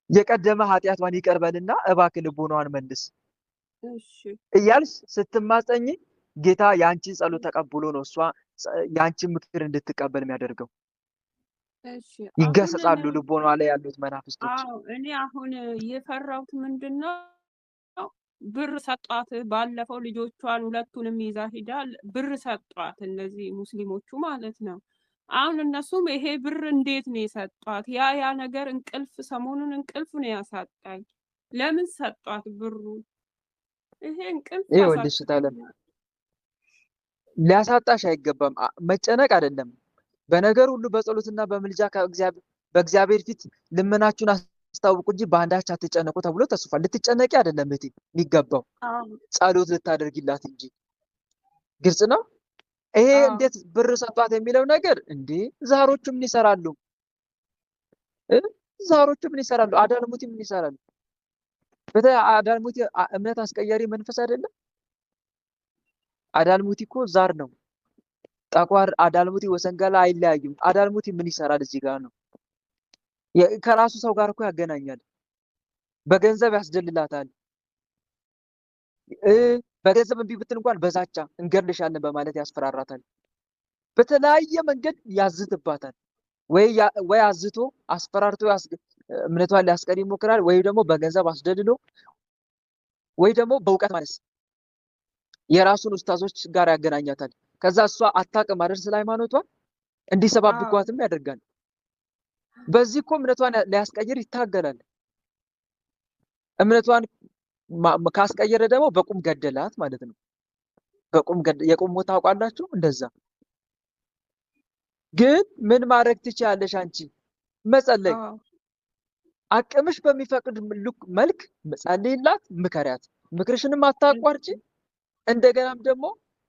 የቀደመ ኃጢአቷን ይቅር በልና እባክህ ልቦናዋን መልስ እያልሽ ስትማጸኝ ጌታ የአንቺን ጸሎት ተቀብሎ ነው እሷ የአንቺን ምክር እንድትቀበል የሚያደርገው። ይገሰጻሉ ልቦኗ ላይ ያሉት መናፍስቶች። እኔ አሁን የፈራሁት ምንድን ነው? ብር ሰጧት። ባለፈው ልጆቿን ሁለቱንም ይዛ ሂዳ ብር ሰጧት፣ እነዚህ ሙስሊሞቹ ማለት ነው። አሁን እነሱም ይሄ ብር እንዴት ነው የሰጧት? ያ ነገር እንቅልፍ፣ ሰሞኑን እንቅልፍ ነው ያሳጣኝ። ለምን ሰጧት ብሩ? ይሄ እንቅልፍ ይኸውልሽ ሊያሳጣሽ አይገባም። መጨነቅ አይደለም። በነገር ሁሉ በጸሎትና በምልጃ በእግዚአብሔር ፊት ልመናችሁን አስታውቁ እንጂ በአንዳች አትጨነቁ ተብሎ ተጽፏል። ልትጨነቂ አይደለም እህቴ የሚገባው አዎ ጸሎት ልታደርጊላት እንጂ። ግልጽ ነው። ይሄ አዎ እንዴት ብር ሰጧት የሚለው ነገር እንዴ ዛሮቹ ምን ይሰራሉ? እ? ዛሮቹ ምን ይሰራሉ? አዳልሙቲ ምን ይሰራሉ? በተለይ አዳልሙቲ እምነት አስቀያሪ መንፈስ አይደለም። አዳልሙቲ እኮ ዛር ነው። ጠቋር አዳልሙቲ ወሰንጋላ አይለያዩም። አዳልሙቲ ምን ይሰራል እዚህ ጋር ነው? ከራሱ ሰው ጋር እኮ ያገናኛል። በገንዘብ ያስደልላታል። በገንዘብ እምቢ ብትል እንኳን በዛቻ እንገድልሻለን በማለት ያስፈራራታል። በተለያየ መንገድ ያዝትባታል። ወይ አዝቶ አስፈራርቶ እምነቷን ሊያስቀር ይሞክራል፣ ወይ ደግሞ በገንዘብ አስደልሎ፣ ወይ ደግሞ በእውቀት ማለት የራሱን ኡስታዞች ጋር ያገናኛታል። ከዛ እሷ አታውቅም አይደል ስለ ሃይማኖቷ፣ እንዲሰባብኳትም ያደርጋል። በዚህ እኮ እምነቷን ሊያስቀይር ይታገላል። እምነቷን ካስቀየረ ደግሞ በቁም ገደላት ማለት ነው። የቁም ሞት ታውቃላችሁ? እንደዛ። ግን ምን ማድረግ ትችያለሽ አንቺ? መጸለይ። አቅምሽ በሚፈቅድ መልክ መጸለይላት፣ ምከሪያት። ምክርሽንም አታቋርጪ። እንደገናም ደግሞ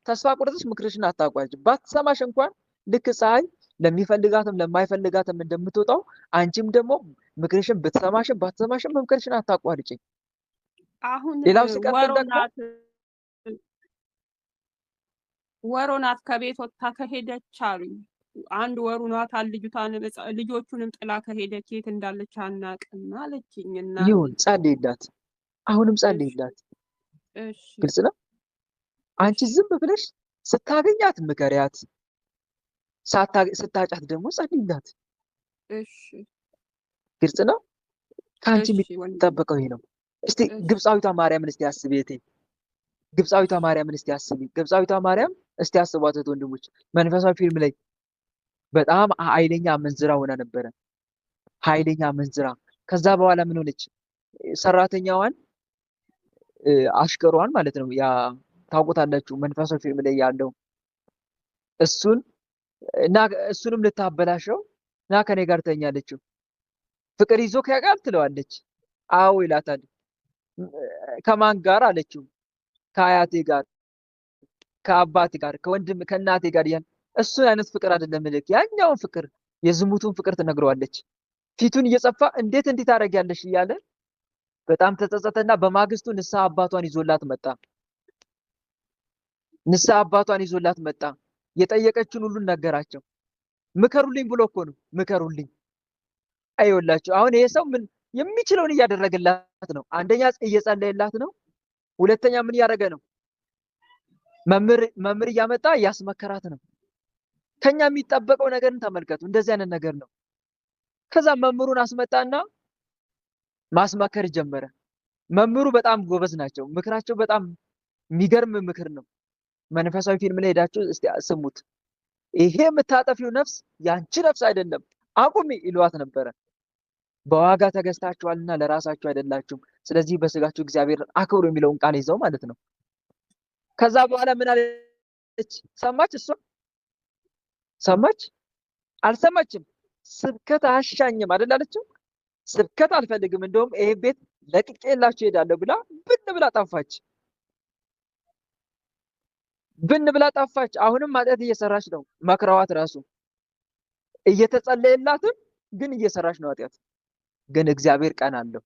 ተስፋ ቁርጥሽ ምክርሽን አታቋርጪ። ባትሰማሽ እንኳን ልክ ፀሐይ ለሚፈልጋትም ለማይፈልጋትም እንደምትወጣው አንቺም ደግሞ ምክርሽን ብትሰማሽም ባትሰማሽም ምክርሽን አታቋርጪ። አሁን ሌላው ሲቀጥል ደግሞ ወሮናት ከቤት ወጥታ ከሄደች አሉኝ። አንድ ወሩ ናታል። ልጆቹንም ጥላ ከሄደች የት እንዳለች አናውቅም አለችኝና ይሁን ጸልይላት። አሁንም ጸልይላት። እሺ ግልጽ ነው። አንቺ ዝም ብለሽ ስታገኛት ምከሪያት፣ ስታጫት ደግሞ ጸልይላት። እሺ ግልጽ ነው። ከአንቺ የሚጠበቀው ይሄ ነው። እስቲ ግብፃዊቷ ማርያምን እስቲ አስቢ እህቴ። ግብፃዊቷ ማርያምን እስቲ አስቢ። ግብፃዊቷ ማርያም እስቲ አስቧት ወንድሞች። መንፈሳዊ ፊልም ላይ በጣም ኃይለኛ አመንዝራ ሆና ነበረ። ኃይለኛ አመንዝራ። ከዛ በኋላ ምን ሆነች? ሰራተኛዋን አሽከሯን ማለት ነው። ያ ታውቁታላችሁ መንፈሳዊ ፊልም ላይ ያለው እሱንም ልታበላሸው እና ከኔ ጋር ተኛለችው። ፍቅር ይዞ ከያቃል ትለዋለች። አዎ ይላታል። ከማን ጋር አለችው? ከአያቴ ጋር፣ ከአባቴ ጋር፣ ከወንድም ከእናቴ ጋር ያን እሱን አይነት ፍቅር አይደለም ልክ ያኛውን ፍቅር የዝሙቱን ፍቅር ትነግረዋለች። ፊቱን እየጸፋ እንዴት እንዲህ ታደርጊያለሽ እያለ በጣም ተጸጸተና በማግስቱ ንስሐ አባቷን ይዞላት መጣ። ንስሐ አባቷን ይዞላት መጣ። የጠየቀችውን ሁሉ ነገራቸው። ምከሩልኝ ብሎ እኮ ነው። ምከሩልኝ። አይወላችሁ አሁን ይሄ ሰው ምን የሚችለውን እያደረገላት ነው። አንደኛ እየጸለየላት ነው። ሁለተኛ ምን እያደረገ ነው? መምህር እያመጣ እያስመከራት ነው። ከኛ የሚጠበቀው ነገርን ተመልከቱ። እንደዚህ አይነት ነገር ነው። ከዛ መምህሩን አስመጣና ማስመከር ጀመረ። መምህሩ በጣም ጎበዝ ናቸው። ምክራቸው በጣም የሚገርም ምክር ነው። መንፈሳዊ ፊልም ላይ ሄዳችሁ እስቲ ስሙት። ይሄ የምታጠፊው ነፍስ ያንቺ ነፍስ አይደለም፣ አቁሚ ይሏት ነበረ። በዋጋ ተገዝታችኋልና ለራሳችሁ አይደላችሁም። ስለዚህ በስጋችሁ እግዚአብሔርን አክብሩ የሚለውን ቃል ይዘው ማለት ነው። ከዛ በኋላ ምን አለች? ሰማች? እሷ ሰማች? አልሰማችም? ስብከት አሻኝም አይደል አለችው። ስብከት አልፈልግም፣ እንደውም ይሄ ቤት ለቅቄላችሁ እሄዳለሁ ብላ ብን ብላ ጠፋች። ብን ብላ ጠፋች። አሁንም ኃጢአት እየሰራች ነው። መክረዋት ራሱ እየተጸለየላትም ግን እየሰራች ነው ኃጢአት። ግን እግዚአብሔር ቀን አለው፣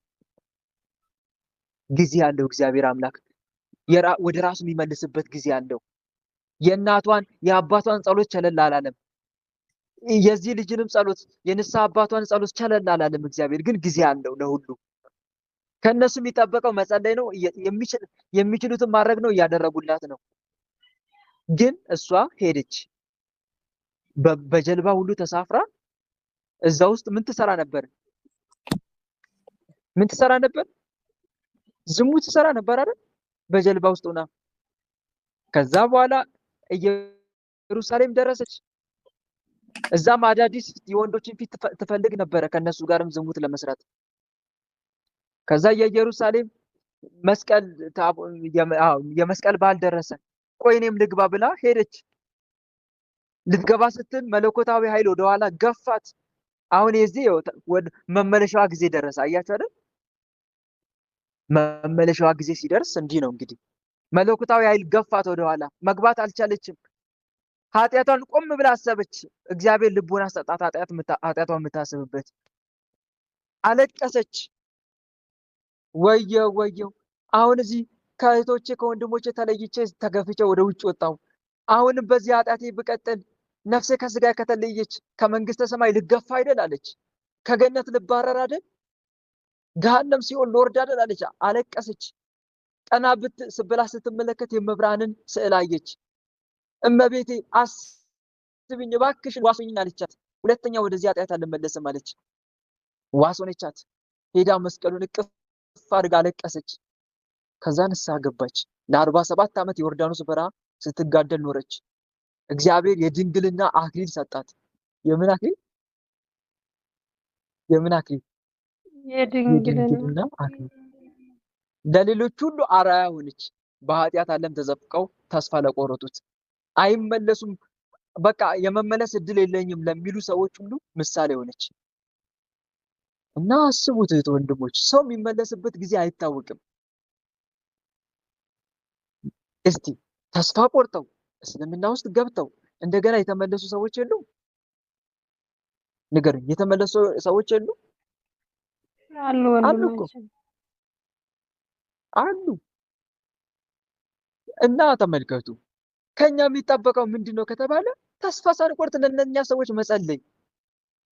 ጊዜ አለው። እግዚአብሔር አምላክ ወደ ራሱ የሚመልስበት ጊዜ አለው። የእናቷን የአባቷን ጸሎት ቸለል አላለም። የዚህ ልጅንም ጸሎት የንስሐ አባቷን ጸሎት ቸለል አላለም። እግዚአብሔር ግን ጊዜ አለው ለሁሉ። ከነሱ የሚጠበቀው መጸለይ ነው። የሚችሉትን ማድረግ ነው። እያደረጉላት ነው። ግን እሷ ሄደች። በጀልባ ሁሉ ተሳፍራ እዛ ውስጥ ምን ትሰራ ነበር? ምን ትሰራ ነበር? ዝሙት ትሰራ ነበር አይደል? በጀልባ ውስጥ ሆና። ከዛ በኋላ ኢየሩሳሌም ደረሰች። እዛም አዳዲስ የወንዶችን ፊት ትፈልግ ነበረ፣ ከነሱ ጋርም ዝሙት ለመስራት። ከዛ የኢየሩሳሌም የመስቀል በዓል ደረሰ። ቆይ እኔም ልግባ ብላ ሄደች። ልትገባ ስትል መለኮታዊ ኃይል ወደኋላ ገፋት። አሁን የዚህ ወደ መመለሻዋ ጊዜ ደረሰ። አያችሁ አይደል? መመለሻዋ ጊዜ ሲደርስ እንዲህ ነው እንግዲህ መለኮታዊ ኃይል ገፋት ወደኋላ። መግባት አልቻለችም። ኃጢአቷን ቆም ብላ አሰበች። እግዚአብሔር ልቡን አሰጣት ኃጢአቷን የምታስብበት። አለቀሰች። ወየው ወየው! አሁን እዚህ ከእህቶቼ ከወንድሞቼ ተለይቼ ተገፍቼ ወደ ውጭ ወጣሁ። አሁንም በዚህ ኃጢአቴ ብቀጥል ነፍሴ ከስጋ ከተለየች ከመንግስተ ሰማይ ልገፋ አይደል አለች። ከገነት ልባረር አይደል? ገሃነም ሲኦል ልወርድ አይደል አለች። አለቀሰች። ቀና ብላ ስትመለከት የመብራንን ስዕል አየች። እመቤቴ አስብኝ እባክሽን ዋሱኝ አለቻት። ሁለተኛ ወደዚህ ኃጢአት አልመለስም አለች። ዋሶነቻት። ሄዳ መስቀሉን እቅፍ አድርጋ አለቀሰች። ከዛ ንስሐ ገባች። ለ47 ዓመት የዮርዳኖስ በረሃ ስትጋደል ኖረች። እግዚአብሔር የድንግልና አክሊል ሰጣት። የምን አክሊል? የምን አክሊል? የድንግልና አክሊል። ለሌሎች ሁሉ አርአያ ሆነች። በኃጢአት ዓለም ተዘፍቀው ተስፋ ለቆረጡት አይመለሱም፣ በቃ የመመለስ እድል የለኝም ለሚሉ ሰዎች ሁሉ ምሳሌ ሆነች። እና አስቡት እህት ወንድሞች፣ ሰው የሚመለስበት ጊዜ አይታወቅም። እስቲ ተስፋ ቆርጠው እስልምና ውስጥ ገብተው እንደገና የተመለሱ ሰዎች የሉም? ንገሩኝ። የተመለሱ ሰዎች የሉም? አሉ አሉ እኮ አሉ። እና ተመልከቱ፣ ከኛ የሚጠበቀው ምንድነው ከተባለ ተስፋ ሳንቆርጥ ለእነኛ ሰዎች መጸለይ።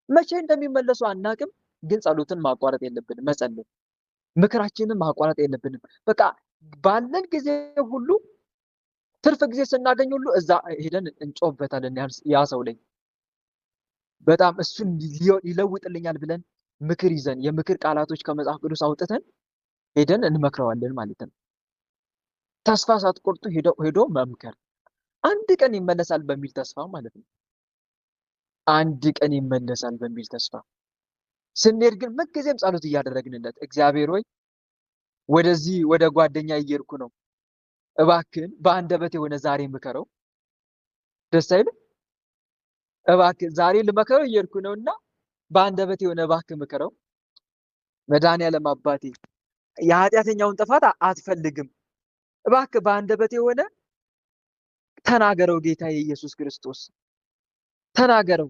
መቼ እንደሚመለሱ አናቅም፣ ግን ጸሎትን ማቋረጥ የለብንም። መጸለይ፣ ምክራችንን ማቋረጥ የለብንም። በቃ ባለን ጊዜ ሁሉ ትርፍ ጊዜ ስናገኝ ሁሉ እዛ ሄደን እንጮህበታለን ያ ሰው ላይ በጣም እሱን ይለውጥልኛል ብለን ምክር ይዘን የምክር ቃላቶች ከመጽሐፍ ቅዱስ አውጥተን ሄደን እንመክረዋለን ማለት ነው። ተስፋ ሳትቆርጡ ሄዶ መምከር፣ አንድ ቀን ይመለሳል በሚል ተስፋ ማለት ነው። አንድ ቀን ይመለሳል በሚል ተስፋ ስንሄድ ግን ምንጊዜም ጸሎት እያደረግንለት እግዚአብሔር ሆይ ወደዚህ ወደ ጓደኛ እየሄድኩ ነው፣ እባክህን በአንደበት የሆነ ዛሬ ምከረው። ደስ አይልም? እባክህ ዛሬ ልመከረው እየሄድኩ ነውና በአንደበት የሆነ እባክህ ምከረው። መድኃኒዓለም አባቴ የኃጢአተኛውን ጥፋት አትፈልግም፣ እባክህ በአንደበት የሆነ ተናገረው። ጌታዬ ኢየሱስ ክርስቶስ ተናገረው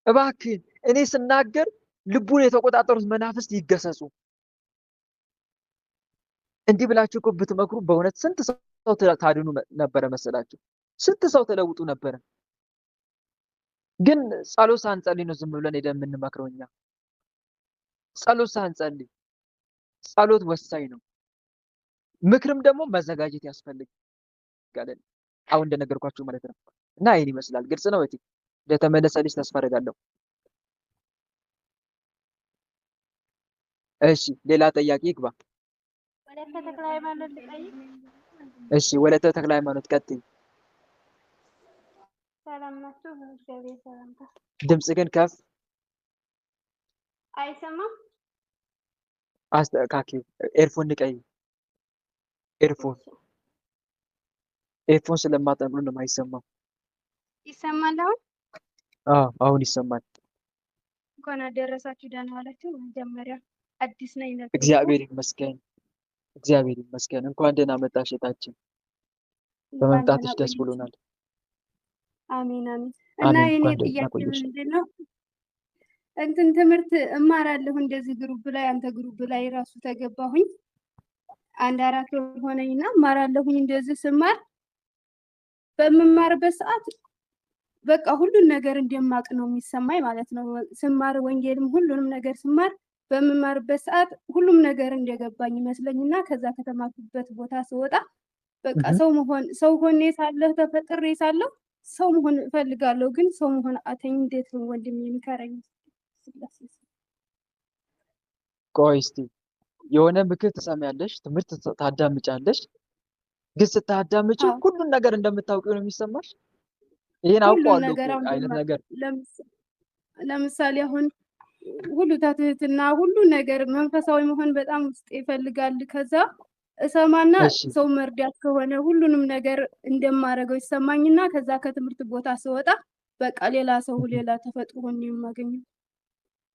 እባክህ። እኔ ስናገር ልቡን የተቆጣጠሩት መናፍስት ይገሰጹ። እንዲህ ብላችሁ እኮ ብትመክሩ በእውነት ስንት ሰው ታድኑ ነበረ መሰላችሁ? ስንት ሰው ተለውጡ ነበረ። ግን ጸሎት ሳንጸልይ ነው ዝም ብለን ሄደን የምንመክረው እኛ። ጸሎት ሳንጸልይ። ጸሎት ወሳኝ ነው። ምክርም ደግሞ መዘጋጀት ያስፈልጋል። አሁን እንደነገርኳችሁ ማለት ነው። እና ይሄን ይመስላል። ግልጽ ነው። እህቴ እንደተመለሰልሽ ተስፋ አደርጋለሁ። እሺ ሌላ ጥያቄ ይግባ። ወለተ ተክለ ሃይማኖት ልጠይቅ? እሺ ወለተ ተክለ ሃይማኖት ቀጥይ። ሰላም ናችሁ? እግዚአብሔር ሰላምታ። ድምጽ ግን ከፍ አይሰማም? አስተካኪ። ኤርፎን ንቀይ። ኤርፎን ስለማጠቅሉ ነው የማይሰማው። ይሰማል አሁን? አሁን ይሰማል። እንኳን አደረሳችሁ። ደህና ዋላችሁ? መጀመሪያ አዲስ ነኝ ነበር። እግዚአብሔር ይመስገን። እግዚአብሔር ይመስገን። እንኳን ደህና መጣሽ እህታችን። በመምጣትሽ ደስ ብሎናል። አሜን አሜን። እና የኔ ጥያቄ ምንድነው? እንትን ትምህርት እማራለሁ እንደዚህ ግሩፕ ላይ አንተ ግሩፕ ላይ ራሱ ተገባሁኝ። 1-4 ወር ሆነኝና እማራለሁኝ። እንደዚህ ስማር በምማርበት ሰዓት በቃ ሁሉን ነገር እንደማቅ ነው የሚሰማኝ ማለት ነው። ስማር ወንጌልም ሁሉንም ነገር ስማር በምማርበት ሰዓት ሁሉም ነገር እንደገባኝ ይመስለኝና ከዛ ከተማርኩበት ቦታ ስወጣ በቃ ሰው ሆኜ ሳለሁ ተፈጥሬ ሳለሁ ሰው መሆን እፈልጋለሁ፣ ግን ሰው መሆን አተኝ። እንዴት ነው ወንድም የሚከረኝ? ቆይ እስቲ የሆነ ምክር ትሰሚያለሽ፣ ትምህርት ታዳምጫለሽ፣ ግን ስታዳምጪ ሁሉን ነገር እንደምታውቂው ነው የሚሰማሽ። ይሄን አውቀዋለሁ አይነት ነገር። ለምሳሌ አሁን ሁሉ ትህትና ሁሉ ነገር መንፈሳዊ መሆን በጣም ውስጥ ይፈልጋል። ከዛ እሰማና ሰው መርዳት ከሆነ ሁሉንም ነገር እንደማረገው ይሰማኝና ከዛ ከትምህርት ቦታ ስወጣ በቃ ሌላ ሰው ሌላ ተፈጥሮ ሆኜ የማገኘው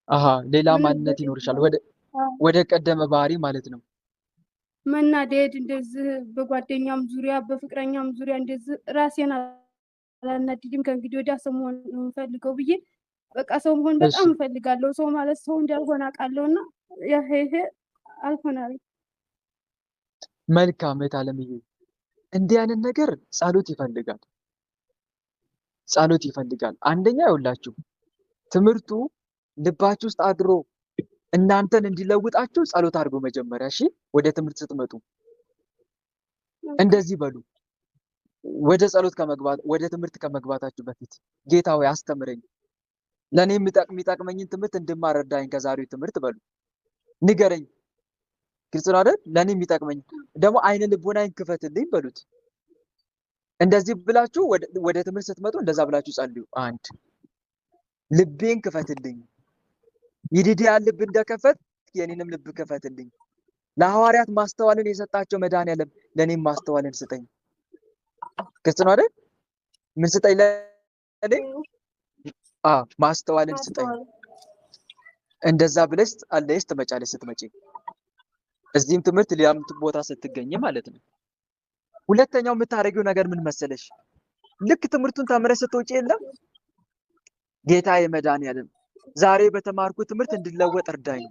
አሃ ሌላ ምን ማንነት ይኖርሻል፣ ወደ ቀደመ ባህሪ ማለት ነው። መናደድ እንደዚህ በጓደኛም ዙሪያ በፍቅረኛም ዙሪያ እንደዚህ ራሴን አላናድድም። ከእንግዲህ ወዲያ ሰው መሆን ነው የምፈልገው ብዬ በቃ ሰው መሆን እሺ በጣም እፈልጋለሁ። ሰው ማለት ሰው እንዳልሆነ አውቃለሁና ይሄ አልሆናል። መልካም እህት አለምዬ፣ እንዲህ አይነት ነገር ጸሎት ይፈልጋል፣ ጸሎት ይፈልጋል። አንደኛ ይኸውላችሁ ትምህርቱ ልባችሁ ውስጥ አድሮ እናንተን እንዲለውጣችሁ ጸሎት አድርጎ መጀመሪያ። እሺ ወደ ትምህርት ስትመጡ እንደዚህ በሉ። ወደ ጸሎት ወደ ትምህርት ከመግባታችሁ በፊት ጌታ ሆይ አስተምረኝ፣ ለእኔ የሚጠቅመኝን ትምህርት እንድማር እርዳኝ፣ ከዛሬው ትምህርት በሉ። ንገረኝ፣ ግልጽ ነው አይደል? ለእኔ የሚጠቅመኝ ደግሞ አይነ ልቦናዬን ክፈትልኝ በሉት። እንደዚህ ብላችሁ ወደ ትምህርት ስትመጡ እንደዛ ብላችሁ ጸልዩ። አንድ ልቤን ክፈትልኝ፣ ይዲድያን ልብ እንደከፈት የኔንም ልብ ክፈትልኝ። ለሐዋርያት ማስተዋልን የሰጣቸው መድኃኒዓለም ለእኔም ማስተዋልን ስጠኝ። ግልጽ ነው አይደል? ምን ስጠኝ? ለእኔ ማስተዋልን ስጠኝ። እንደዛ ብለሽ ጸልየሽ ትመጫለሽ። ስትመጪ እዚህም ትምህርት ሌላም ቦታ ስትገኝ ማለት ነው። ሁለተኛው የምታደርጊው ነገር ምን መሰለሽ? ልክ ትምህርቱን ተምረሽ ስትወጪ የለም ጌታ የመድኃኒዓለም ዛሬ በተማርኩ ትምህርት እንድለወጥ እርዳኝ።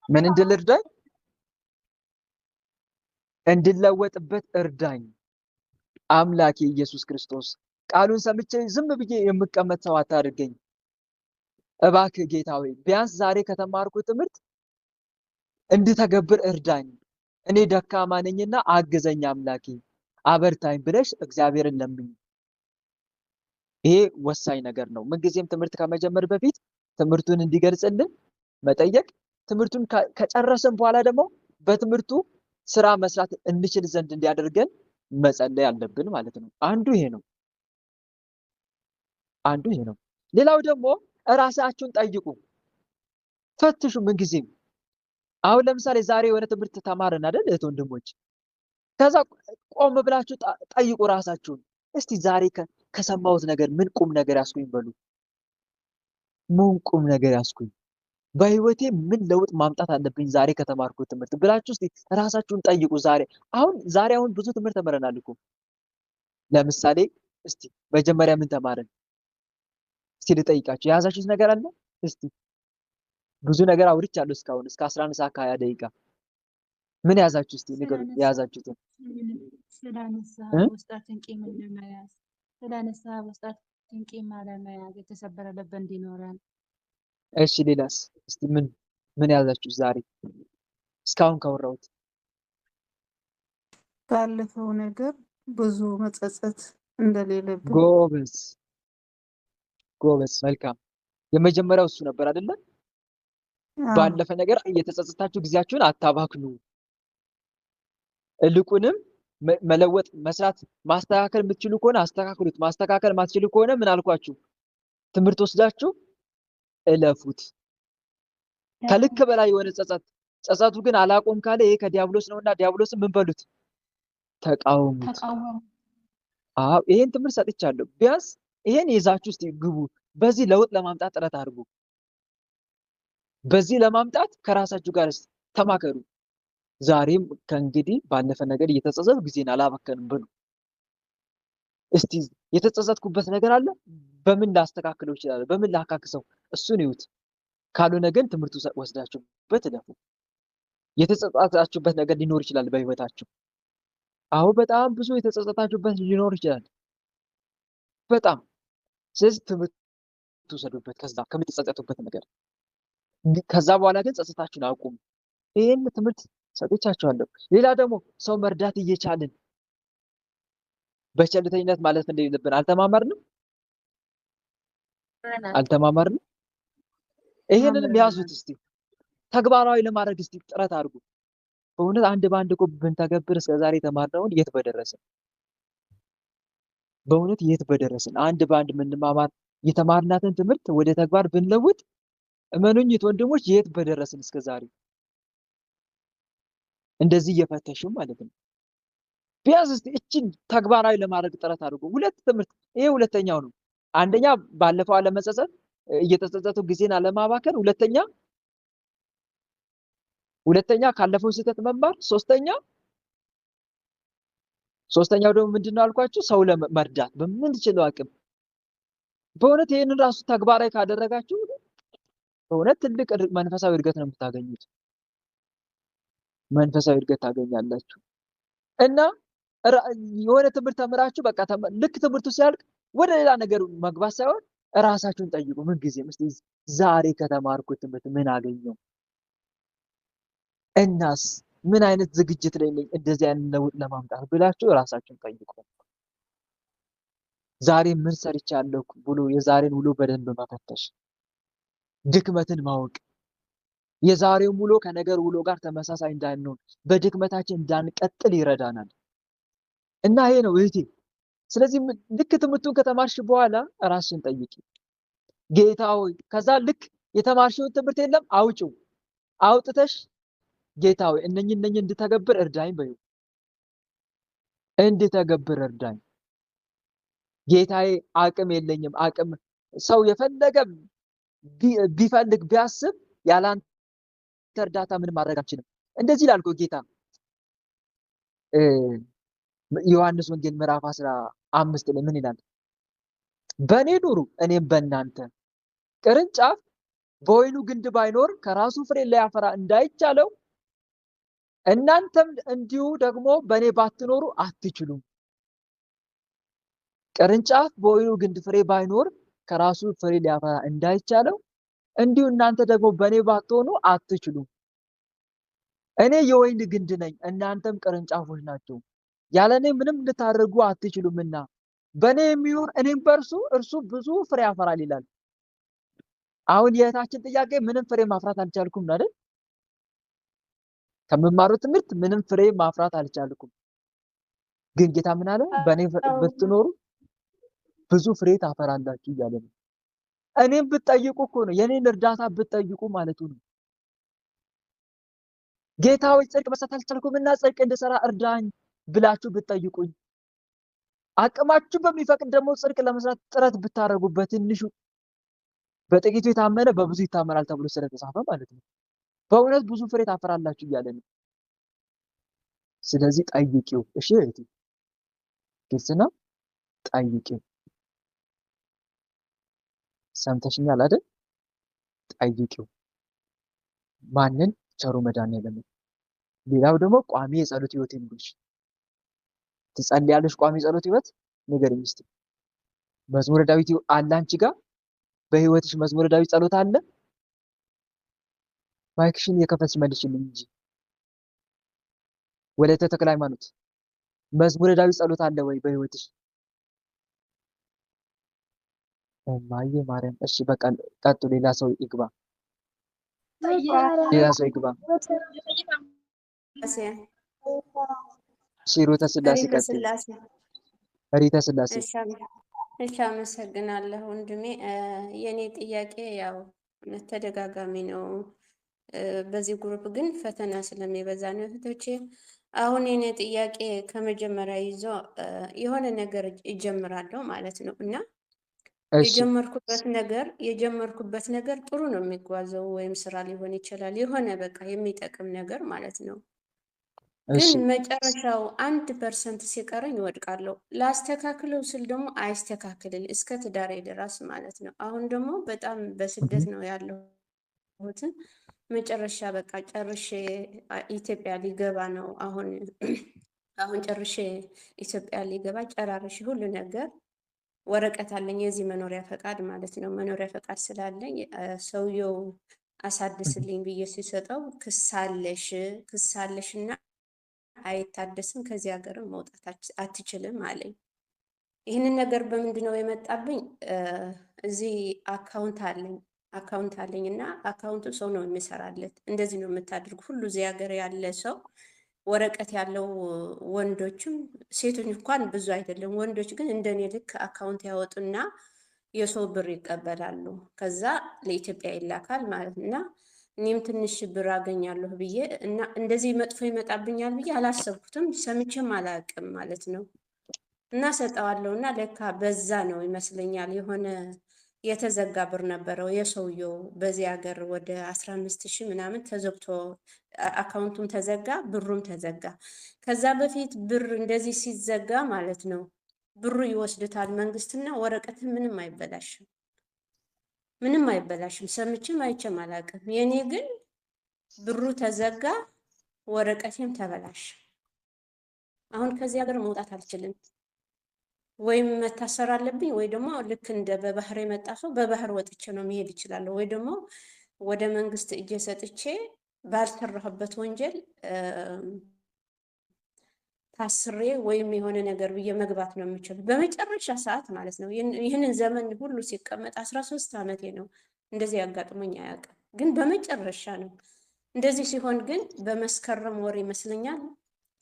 ምን እንድል እርዳኝ? እንድለወጥበት እርዳኝ። አምላኬ ኢየሱስ ክርስቶስ ቃሉን ሰምቼ ዝም ብዬ የምቀመጥ ሰው አታድርገኝ። እባክህ ጌታ ሆይ ቢያንስ ዛሬ ከተማርኩ ትምህርት እንድተገብር እርዳኝ። እኔ ደካማ ነኝና አግዘኝ አምላኬ፣ አበርታኝ ብለሽ እግዚአብሔርን ለምኝ። ይሄ ወሳኝ ነገር ነው። ምንጊዜም ትምህርት ከመጀመር በፊት ትምህርቱን እንዲገልጽልን መጠየቅ፣ ትምህርቱን ከጨረስን በኋላ ደግሞ በትምህርቱ ስራ መስራት እንችል ዘንድ እንዲያደርገን መጸለይ አለብን ማለት ነው። አንዱ ይሄ ነው። ሌላው ደግሞ እራሳችሁን ጠይቁ፣ ፈትሹ። ምንጊዜም አሁን ለምሳሌ ዛሬ የሆነ ትምህርት ተማርን አይደል እህት ወንድሞች፣ ከዛ ቆም ብላችሁ ጠይቁ ራሳችሁን። እስቲ ዛሬ ከሰማሁት ነገር ምን ቁም ነገር ያስኩኝ በሉ። ምን ቁም ነገር ያስኩኝ፣ በህይወቴ ምን ለውጥ ማምጣት አለብኝ ዛሬ ከተማርኩት ትምህርት ብላችሁ እስቲ ራሳችሁን ጠይቁ። ዛሬ ብዙ ትምህርት ተምረናል እኮ። ለምሳሌ እስቲ መጀመሪያ ምን ተማርን? እስቲ ልጠይቃችሁ፣ የያዛችሁት ነገር አለ? እስቲ ብዙ ነገር አውርቻለሁ እስካሁን እስከ 11 ሰዓት ከ20 ደቂቃ። ምን ያዛችሁ? እስቲ ንገሩኝ የያዛችሁትን። ስለ ንስሐ ውስጣችን ቂም ለመያዝ፣ ስለ ንስሐ ውስጣችን ቂም ለመያዝ፣ የተሰበረ ልብ እንዲኖረን። እሺ ሌላስ? እስቲ ምን ያዛችሁ ዛሬ እስካሁን ካወራሁት? ባለፈው ነገር ብዙ መጸጸት እንደሌለብን። ጎበዝ፣ መልካም። የመጀመሪያው እሱ ነበር አይደለ? ባለፈ ነገር እየተጸጸታችሁ ጊዜያችሁን አታባክኑ። እልቁንም መለወጥ፣ መስራት፣ ማስተካከል የምትችሉ ከሆነ አስተካክሉት። ማስተካከል ማትችሉ ከሆነ ምን አልኳችሁ? ትምህርት ወስዳችሁ እለፉት። ከልክ በላይ የሆነ ጸጸቱ ግን አላቆም ካለ ይሄ ከዲያብሎስ ነውና ዲያብሎስን ምን በሉት? ተቃወሙት። ይሄን ትምህርት ሰጥቻለሁ። ቢያንስ ይሄን ይዛችሁ እስቲ ግቡ። በዚህ ለውጥ ለማምጣት ጥረት አድርጉ። በዚህ ለማምጣት ከራሳችሁ ጋር ተማከሩ። ዛሬም ከእንግዲህ ባለፈ ነገር እየተጸጸትኩ ጊዜን አላባከንም ብሉ። እስቲ የተጸጸትኩበት ነገር አለ፣ በምን ላስተካክለው ይችላል? በምን ላካክሰው? እሱን ይዩት። ካልሆነ ግን ትምህርቱ ወስዳችሁበት እለፉ። የተጸጸታችሁበት ነገር ሊኖር ይችላል በህይወታችሁ። በጣም ብዙ የተጸጸታችሁበት ሊኖር ይችላል በጣም። ስለዚህ ትምህርት ውሰዱበት ከዛ ከምትጸጸቱበት ነገር። ከዛ በኋላ ግን ጸጸታችሁን አቁሙ። ይሄን ትምህርት ሰጥቻችኋለሁ። ሌላ ደግሞ ሰው መርዳት እየቻልን በቸልተኝነት ማለት እንደሌለብን አልተማማርንም። ይሄንንም ያዙት እስቲ፣ ተግባራዊ ለማድረግ እስቲ ጥረት አድርጉ። በእውነት አንድ በአንድ እኮ ብንተገብር እስከዛሬ የተማርነውን የት በደረስን። በእውነት የት በደረስን። አንድ በአንድ የምንማማር የተማርናትን ትምህርት ወደ ተግባር ብንለውጥ እመኑኝ ወንድሞች የት በደረስን እስከዛሬ። እንደዚህ እየፈተሹ ማለት ነው። ቢያንስ እስቲ እችን ተግባራዊ ለማድረግ ጥረት አድርጉ። ሁለት ትምህርት ይሄ ሁለተኛው ነው። አንደኛ ባለፈው አለመጸጸት፣ እየተጸጸቱ ጊዜን አለማባከን፣ ሁለተኛ ካለፈው ስህተት መማር፣ ሶስተኛው ደግሞ ምንድነው አልኳችሁ? ሰው ለመርዳት በምንችለው አቅም። በእውነት ይሄንን ራሱ ተግባራዊ ካደረጋችሁ በእውነት ትልቅ መንፈሳዊ እድገት ነው የምታገኙት። መንፈሳዊ እድገት ታገኛላችሁ። እና የሆነ ትምህርት ተምራችሁ በቃ ልክ ትምህርቱ ሲያልቅ ወደ ሌላ ነገር መግባት ሳይሆን ራሳችሁን ጠይቁ። ምን ጊዜም እስቲ ዛሬ ከተማርኩት ትምህርት ምን አገኘው? እናስ ምን አይነት ዝግጅት ላይ ነኝ እንደዚህ አይነት ለውጥ ለማምጣት ብላችሁ ራሳችሁን ጠይቁ። ዛሬ ምን ሰርቻለሁ ብሎ የዛሬን ውሎ በደንብ መፈተሽ፣ ድክመትን ማወቅ፣ የዛሬው ውሎ ከነገር ውሎ ጋር ተመሳሳይ እንዳንሆን በድክመታችን እንዳንቀጥል ይረዳናል። እና ይሄ ነው እህቴ። ስለዚህ ልክ ትምህርቱን ከተማርሽ በኋላ ራስሽን ጠይቂ። ጌታ ሆይ፣ ከዛ ልክ የተማርሽውን ትምህርት የለም አውጪው፣ አውጥተሽ ጌታ ሆይ እነኝን እንድተገብር እርዳኝ በይው። እንድተገብር እርዳኝ ጌታዬ። አቅም የለኝም። አቅም ሰው የፈለገ ቢፈልግ ቢያስብ ያላንተ እርዳታ ምንም ማድረግ አንችልም። እንደዚህ ላልኩ ጌታ ዮሐንስ ወንጌል ምዕራፍ 15 ላይ ምን ይላል? በእኔ ኑሩ እኔም በእናንተ። ቅርንጫፍ በወይኑ ግንድ ባይኖር ከራሱ ፍሬ ሊያፈራ እንዳይቻለው እናንተም እንዲሁ ደግሞ በእኔ ባትኖሩ አትችሉም። ቅርንጫፍ በወይኑ ግንድ ፍሬ ባይኖር ከራሱ ፍሬ ሊያፈራ እንዳይቻለው እንዲሁ እናንተ ደግሞ በእኔ ባትሆኑ አትችሉም። እኔ የወይን ግንድ ነኝ፣ እናንተም ቅርንጫፎች ናቸው። ያለ እኔ ምንም ልታደርጉ አትችሉምና በእኔ የሚኖር እኔም በእርሱ እርሱ ብዙ ፍሬ ያፈራል ይላል። አሁን የእህታችን ጥያቄ ምንም ፍሬ ማፍራት አልቻልኩም አይደል? ከምማሩት ትምህርት ምንም ፍሬ ማፍራት አልቻልኩም። ግን ጌታ ምን አለ? በእኔ ብትኖሩ ብዙ ፍሬ ታፈራላችሁ እያለ ነው። እኔም ብትጠይቁ እኮ ነው፣ የኔን እርዳታ ብትጠይቁ ማለቱ ነው። ጌታ ሆይ ጽድቅ መስራት አልቻልኩምና ጽድቅ እንድሰራ እርዳኝ ብላችሁ ብትጠይቁኝ፣ አቅማችሁ በሚፈቅድ ደግሞ ጽድቅ ለመስራት ጥረት ብታደርጉ፣ በትንሹ በጥቂቱ የታመነ በብዙ ይታመናል ተብሎ ስለተጻፈ ማለት ነው። በእውነት ብዙ ፍሬ ታፈራላችሁ እያለ ነው። ስለዚህ ጠይቂው። እሺ እህቴ፣ ግልጽ ነው። ጠይቂው። ሰምተሽኛል አይደል? ጠይቂው። ማንን? ቸሩ መድኃኒዓለም። ሌላው ደግሞ ቋሚ የጸሎት ህይወት ይኑርሽ። ትጸልያለሽ? ቋሚ ጸሎት ህይወት ንገሪኝ እስቲ። መዝሙረ ዳዊት አለ አንቺ ጋር? በህይወትሽ መዝሙረ ዳዊት ጸሎት አለ? ማይክሽን የከፈትሽ መልሽልኝ እንጂ። ወለተ ተክለ ሃይማኖት መዝሙረ ዳዊት ጸሎት አለ ወይ በህይወትሽ? እማዬ ማርያም። እሺ በቃ ቀጡ። ሌላ ሰው ይግባ። ሌላ ሰው ይግባ። ሩተ ስላሴ ቀጥል። ሪተ ስላሴ። እሺ አመሰግናለሁ ወንድሜ። የኔ ጥያቄ ያው ተደጋጋሚ ነው። በዚህ ግሩፕ ግን ፈተና ስለሚበዛ ነው እህቶቼ። አሁን የኔ ጥያቄ ከመጀመሪያ ይዞ የሆነ ነገር እጀምራለሁ ማለት ነው እና የጀመርኩበት ነገር ጥሩ ነው የሚጓዘው፣ ወይም ስራ ሊሆን ይችላል፣ የሆነ በቃ የሚጠቅም ነገር ማለት ነው። ግን መጨረሻው 1% ሲቀረኝ እወድቃለሁ። ላስተካክለው ስል ደግሞ አይስተካክልል እስከ ትዳሬ ድረስ ማለት ነው። አሁን ደግሞ በጣም በስደት ነው ያለሁት። መጨረሻ በቃ ጨርሼ ኢትዮጵያ ሊገባ ነው። አሁን ጨርሼ ኢትዮጵያ ሊገባ ጨራርሼ ሁሉ ነገር ወረቀት አለኝ፣ የዚህ መኖሪያ ፈቃድ ማለት ነው። መኖሪያ ፈቃድ ስላለኝ ሰውየው አሳድስልኝ ብዬ ሲሰጠው ክሳለሽ እና አይታደስም፣ ከዚህ ሀገር መውጣት አትችልም አለኝ። ይህንን ነገር በምንድን ነው የመጣብኝ? እዚህ አካውንት አለኝ እና አካውንቱ ሰው ነው የሚሰራለት። እንደዚህ ነው የምታደርጉ ሁሉ እዚህ ሀገር ያለ ሰው ወረቀት ያለው ወንዶችም ሴቶች እንኳን ብዙ አይደለም፣ ወንዶች ግን እንደኔ ልክ አካውንት ያወጡና የሰው ብር ይቀበላሉ። ከዛ ለኢትዮጵያ ይላካል ማለት እና እኔም ትንሽ ብር አገኛለሁ ብዬ እና እንደዚህ መጥፎ ይመጣብኛል ብዬ አላሰብኩትም፣ ሰምቼም አላውቅም ማለት ነው። እና ሰጠዋለሁ እና ለካ በዛ ነው ይመስለኛል የሆነ የተዘጋ ብር ነበረው የሰውየው በዚህ ሀገር ወደ 15,000 ምናምን ተዘግቶ አካውንቱም ተዘጋ፣ ብሩም ተዘጋ። ከዛ በፊት ብር እንደዚህ ሲዘጋ ማለት ነው ብሩ ይወስድታል መንግስትና ወረቀት ምንም አይበላሽም፣ ምንም አይበላሽም። ሰምቼም አይቼም አላውቅም። የኔ ግን ብሩ ተዘጋ፣ ወረቀቴም ተበላሽ። አሁን ከዚህ ሀገር መውጣት አልችልም። ወይም መታሰር አለብኝ ወይ ደግሞ ልክ እንደ በባህር የመጣ ሰው በባህር ወጥቼ ነው መሄድ እችላለሁ፣ ወይ ደግሞ ወደ መንግስት እጄ ሰጥቼ ባልሰራሁበት ወንጀል ታስሬ ወይም የሆነ ነገር ብዬ መግባት ነው የምችለው በመጨረሻ ሰዓት ማለት ነው። ይህንን ዘመን ሁሉ ሲቀመጥ 13 ዓመቴ ነው። እንደዚህ ያጋጥሞኝ አያውቅም፣ ግን በመጨረሻ ነው እንደዚህ ሲሆን። ግን በመስከረም ወር ይመስለኛል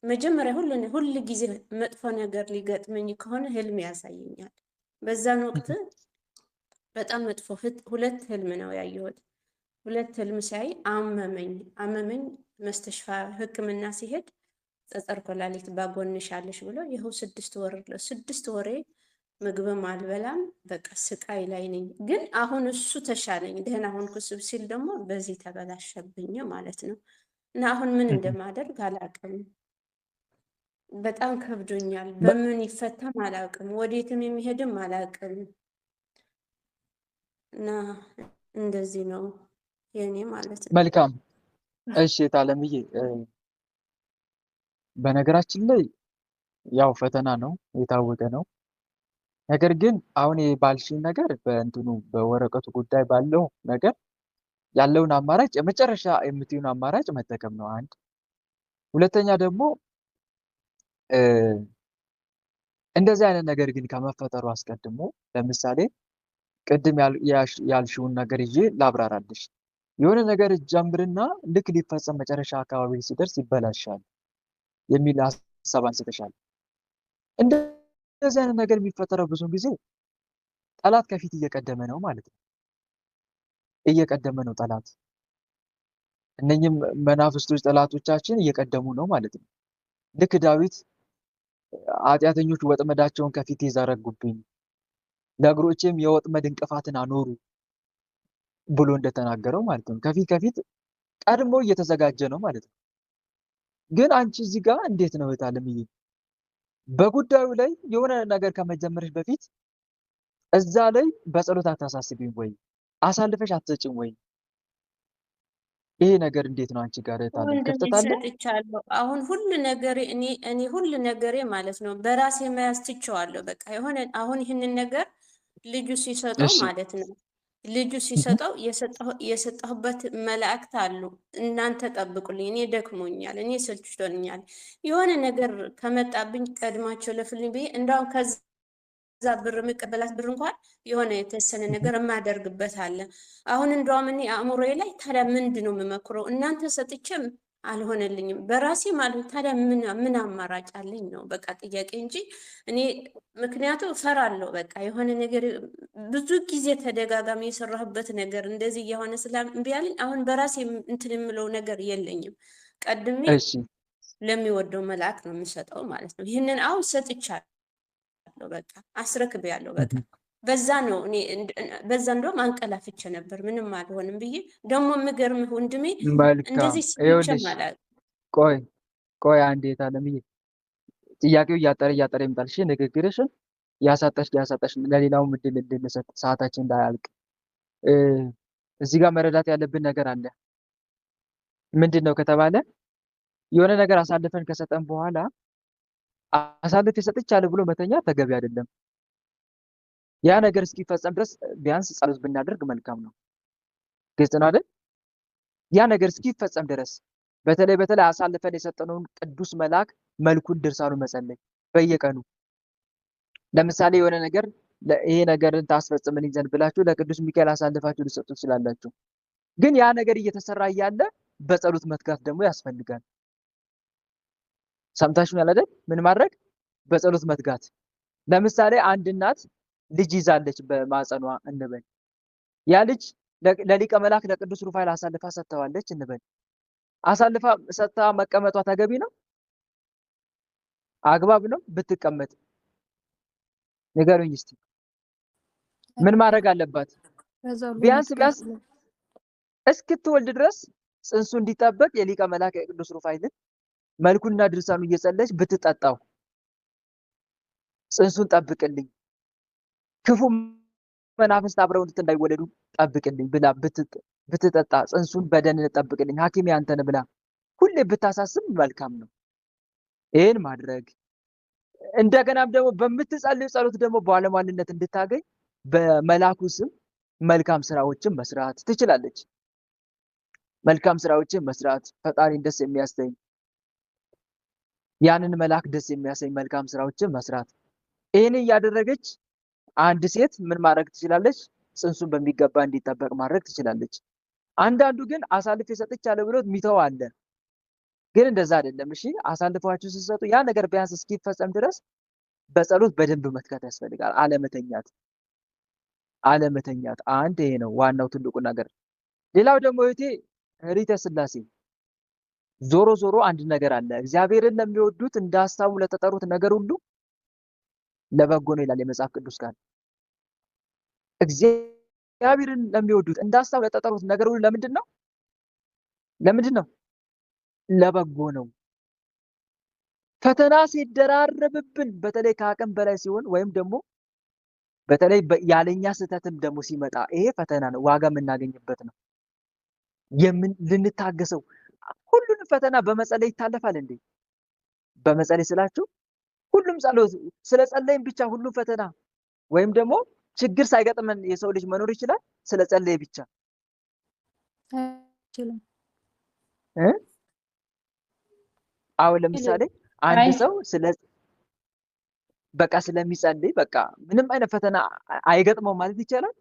መጀመሪያ ሁል ጊዜ መጥፎ ነገር ሊገጥመኝ ከሆነ ህልም ያሳየኛል። በዛን ወቅት በጣም መጥፎ ሁለት ህልም ነው ያየሁት። ሁለት ህልም ሳይ አመመኝ። መስተሽፋ ህክምና ሲሄድ ጸጸር ኮላሊት ባጎንሻለሽ ብለው ይኸው 6 ወሬ ምግብም አልበላም፣ በቃ ስቃይ ላይ ነኝ። ግን አሁን እሱ ተሻለኝ፣ ደህና ሆንኩ ሲል ደግሞ በዚህ ተበላሸብኝ ማለት ነው። እና አሁን ምን እንደማደርግ አላውቅም። በጣም ከብዶኛል። በምን ይፈታም አላውቅም፣ ወዴትም የሚሄድም አላውቅም። እና እንደዚህ ነው የኔ ማለት ነው። መልካም እሺ ታለምዬ፣ በነገራችን ላይ ያው ፈተና ነው የታወቀ ነው። ነገር ግን አሁን ባልሽኝ ነገር በእንትኑ በወረቀቱ ጉዳይ ባለው ነገር ያለውን አማራጭ የመጨረሻ የምትዩን አማራጭ መጠቀም ነው አንድ። ሁለተኛ ደግሞ እንደዚህ አይነት ነገር ግን ከመፈጠሩ አስቀድሞ ለምሳሌ ቅድም ያልሽውን ነገር ይዤ ላብራራልሽ። የሆነ ነገር ጀምርና ልክ ሊፈጸም መጨረሻ አካባቢ ሲደርስ ይበላሻል የሚል ሀሳብ አንስተሻል። እንደዚህ አይነት ነገር የሚፈጠረው ብዙ ጊዜ ጠላት ከፊት እየቀደመ ነው ማለት ነው። እየቀደመ ነው ጠላት። እነኚህም መናፍስቶች ጠላቶቻችን እየቀደሙ ነው ማለት ነው። ልክ ዳዊት ኃጢአተኞች ወጥመዳቸውን ከፊት ይዘረጉብኝ፣ ለእግሮቼም የወጥመድ እንቅፋትን አኖሩ ብሎ እንደተናገረው ማለት ነው። ከፊት ቀድሞ እየተዘጋጀ ነው ማለት ነው። ግን አንቺ እዚህ ጋር እንዴት ነው እህታለምዬ፣ በጉዳዩ ላይ የሆነ ነገር ከመጀመርሽ በፊት እዛ ላይ በጸሎት አታሳስቢም ወይ? አሳልፈሽ አትሰጭም ወይ? ይሄ ነገር እንዴት ነው አንቺ ጋር እህታለም? ክፍተት አለ? ሰጥቻለሁ። አሁን ሁሉ ነገሬ እኔ ሁሉ ነገሬ ማለት ነው በራሴ መያዝ ትቼዋለሁ። በቃ የሆነ አሁን ይህንን ነገር ልጁ ሲሰጠው እሺ ማለት ነው ልጁ ሲሰጠው የሰጠሁበት መላእክት አሉ። እናንተ ጠብቁልኝ፣ እኔ ደክሞኛል፣ እኔ ሰልችቶኛል፣ የሆነ ነገር ከመጣብኝ ቀድማቸው ለፍልኝ ብዬ እንዳውም ከዛ ብር የምቀበላት ብር እንኳን የሆነ የተወሰነ ነገር የማደርግበት አለ። አሁን እንደውም እኔ አእምሮዬ ላይ ታዲያ ምንድን ነው የምመክረው? እናንተ ሰጥቼም አልሆነልኝም በራሴ ማለት ታዲያ ምን አማራጭ አለኝ ነው በቃ ጥያቄ እንጂ እኔ ምክንያቱ እፈራለሁ። በቃ የሆነ ነገር ብዙ ጊዜ ተደጋጋሚ የሰራሁበት ነገር እንደዚህ እየሆነ እምቢ አለኝ። አሁን በራሴ እንትን የምለው ነገር የለኝም። ቀድሜ እሺ ለሚወደው መልአክ ነው የምሰጠው ማለት ነው። ይህንን አሁን ሰጥቻለሁ፣ በቃ አስረክቤያለሁ። በቃ በዛ ነው እኔ በዛ እንደውም አንቀላፍቼ ነበር ምንም አልሆንም ብዬ። ደግሞ የምገርምህ ወንድሜ መልካም እንደዚህ ይኸውልሽ፣ ሰምቼም አላውቅም። ቆይ አንዴ እህታለምዬ፣ ጥያቄው እያጠረ ይመጣል። እሺ ንግግርሽን ያሳጠሽ ለሌላውም እድል እንድንሰጥ ሰዓታችን እንዳያልቅ። እዚህ ጋር መረዳት ያለብን ነገር አለ። ምንድን ነው ከተባለ የሆነ ነገር አሳልፈን ከሰጠን በኋላ አሳልፌ ሰጥቻለሁ ብሎ መተኛ ተገቢ አይደለም። ያ ነገር እስኪፈጸም ድረስ ቢያንስ ጸሎት ብናደርግ መልካም ነው። ግልጽ ነው አይደል? ያ ነገር እስኪፈጸም ድረስ በተለይ አሳልፈን የሰጠነውን ቅዱስ መልአክ መልኩን ድርሳኑን መጸለይ በየቀኑ። ለምሳሌ የሆነ ነገር ይሄ ነገርን ታስፈጽምልኝ ዘንድ ብላችሁ ለቅዱስ ሚካኤል አሳልፋችሁ ልሰጡ ትችላላችሁ። ግን ያ ነገር እየተሰራ እያለ በጸሎት መትጋት ደግሞ ያስፈልጋል። ሰምታችሁኛል አይደል? ምን ማድረግ? በጸሎት መትጋት። ለምሳሌ አንድ እናት ልጅ ይዛለች በማጸኗ እንበል። ያ ልጅ ለሊቀ መላእክት ለቅዱስ ሩፋኤል አሳልፋ ሰጥተዋለች እንበል። አሳልፋ ሰጥታ መቀመጧ ተገቢ ነው? አግባብ ነው? ብትቀመጥ ንገሩኝ እስቲ። ምን ማድረግ አለባት? ቢያንስ እስክትወልድ ድረስ ጽንሱ እንዲጠበቅ የሊቀ መላእክት የቅዱስ ሩፋኤልን መልኩና ድርሳኑ እየጸለች ብትጠጣው፣ ጽንሱን ጠብቅልኝ፣ ክፉ መናፍስት አብረው እንዳይወለዱ ጠብቅልኝ ብላ ብትጠጣ፣ ጽንሱን በደህንነት ጠብቅልኝ ሐኪሜ አንተ ነህ ብላ ሁሌ ብታሳስብ መልካም ነው። ይሄን ማድረግ እንደገናም ደግሞ በምትጸልዩ ጸሎት ደግሞ ባለሟልነት እንድታገኝ በመላኩ ስም መልካም ስራዎችን መስራት ትችላለች። መልካም ስራዎችን መስራት ፈጣሪን ደስ የሚያሰኝ ያንን መልአክ ደስ የሚያሰኝ መልካም ስራዎችን መስራት። ይሄን እያደረገች አንድ ሴት ምን ማድረግ ትችላለች? ጽንሱን በሚገባ እንዲጠበቅ ማድረግ ትችላለች። አንዳንዱ ግን አሳልፌ ሰጥቻለሁ ብሎ ሚተው አለ። ግን እንደዛ አይደለም። እሺ አሳልፋችሁ ስትሰጡ ያ ነገር ቢያንስ እስኪፈጸም ድረስ በጸሎት በደንብ መትከት ያስፈልጋል። አለመተኛት አንድ ይሄ ነው ዋናው ትልቁ ነገር። ሌላው ደግሞ እህቴ ኅሪተ ሥላሴ ዞሮ ዞሮ አንድ ነገር አለ። እግዚአብሔርን ለሚወዱት እንደ ሐሳቡ ለተጠሩት ነገር ሁሉ ለበጎ ነው ይላል የመጽሐፍ ቅዱስ ቃል። እግዚአብሔርን ለሚወዱት እንደ ሐሳቡ ለተጠሩት ነገር ሁሉ ለምንድን ነው? ለበጎ ነው። ፈተና ሲደራረብብን በተለይ ከአቅም በላይ ሲሆን ወይም ደግሞ በተለይ ያለኛ ስህተትም ደግሞ ሲመጣ ይሄ ፈተና ነው፣ ዋጋ የምናገኝበት ነው። ልንታገሰው ሁሉንም ፈተና በመጸለይ ይታለፋል እንዴ? በመጸለይ ስላችሁ ሁሉም ጸሎት ስለጸለይን ብቻ ሁሉም ፈተና ወይም ደግሞ ችግር ሳይገጥመን የሰው ልጅ መኖር ይችላል? ስለጸለየ ብቻ አይችልም። አሁን ለምሳሌ አንድ ሰው በቃ ስለሚጸልይ በቃ ምንም አይነት ፈተና አይገጥመው ማለት ይቻላል?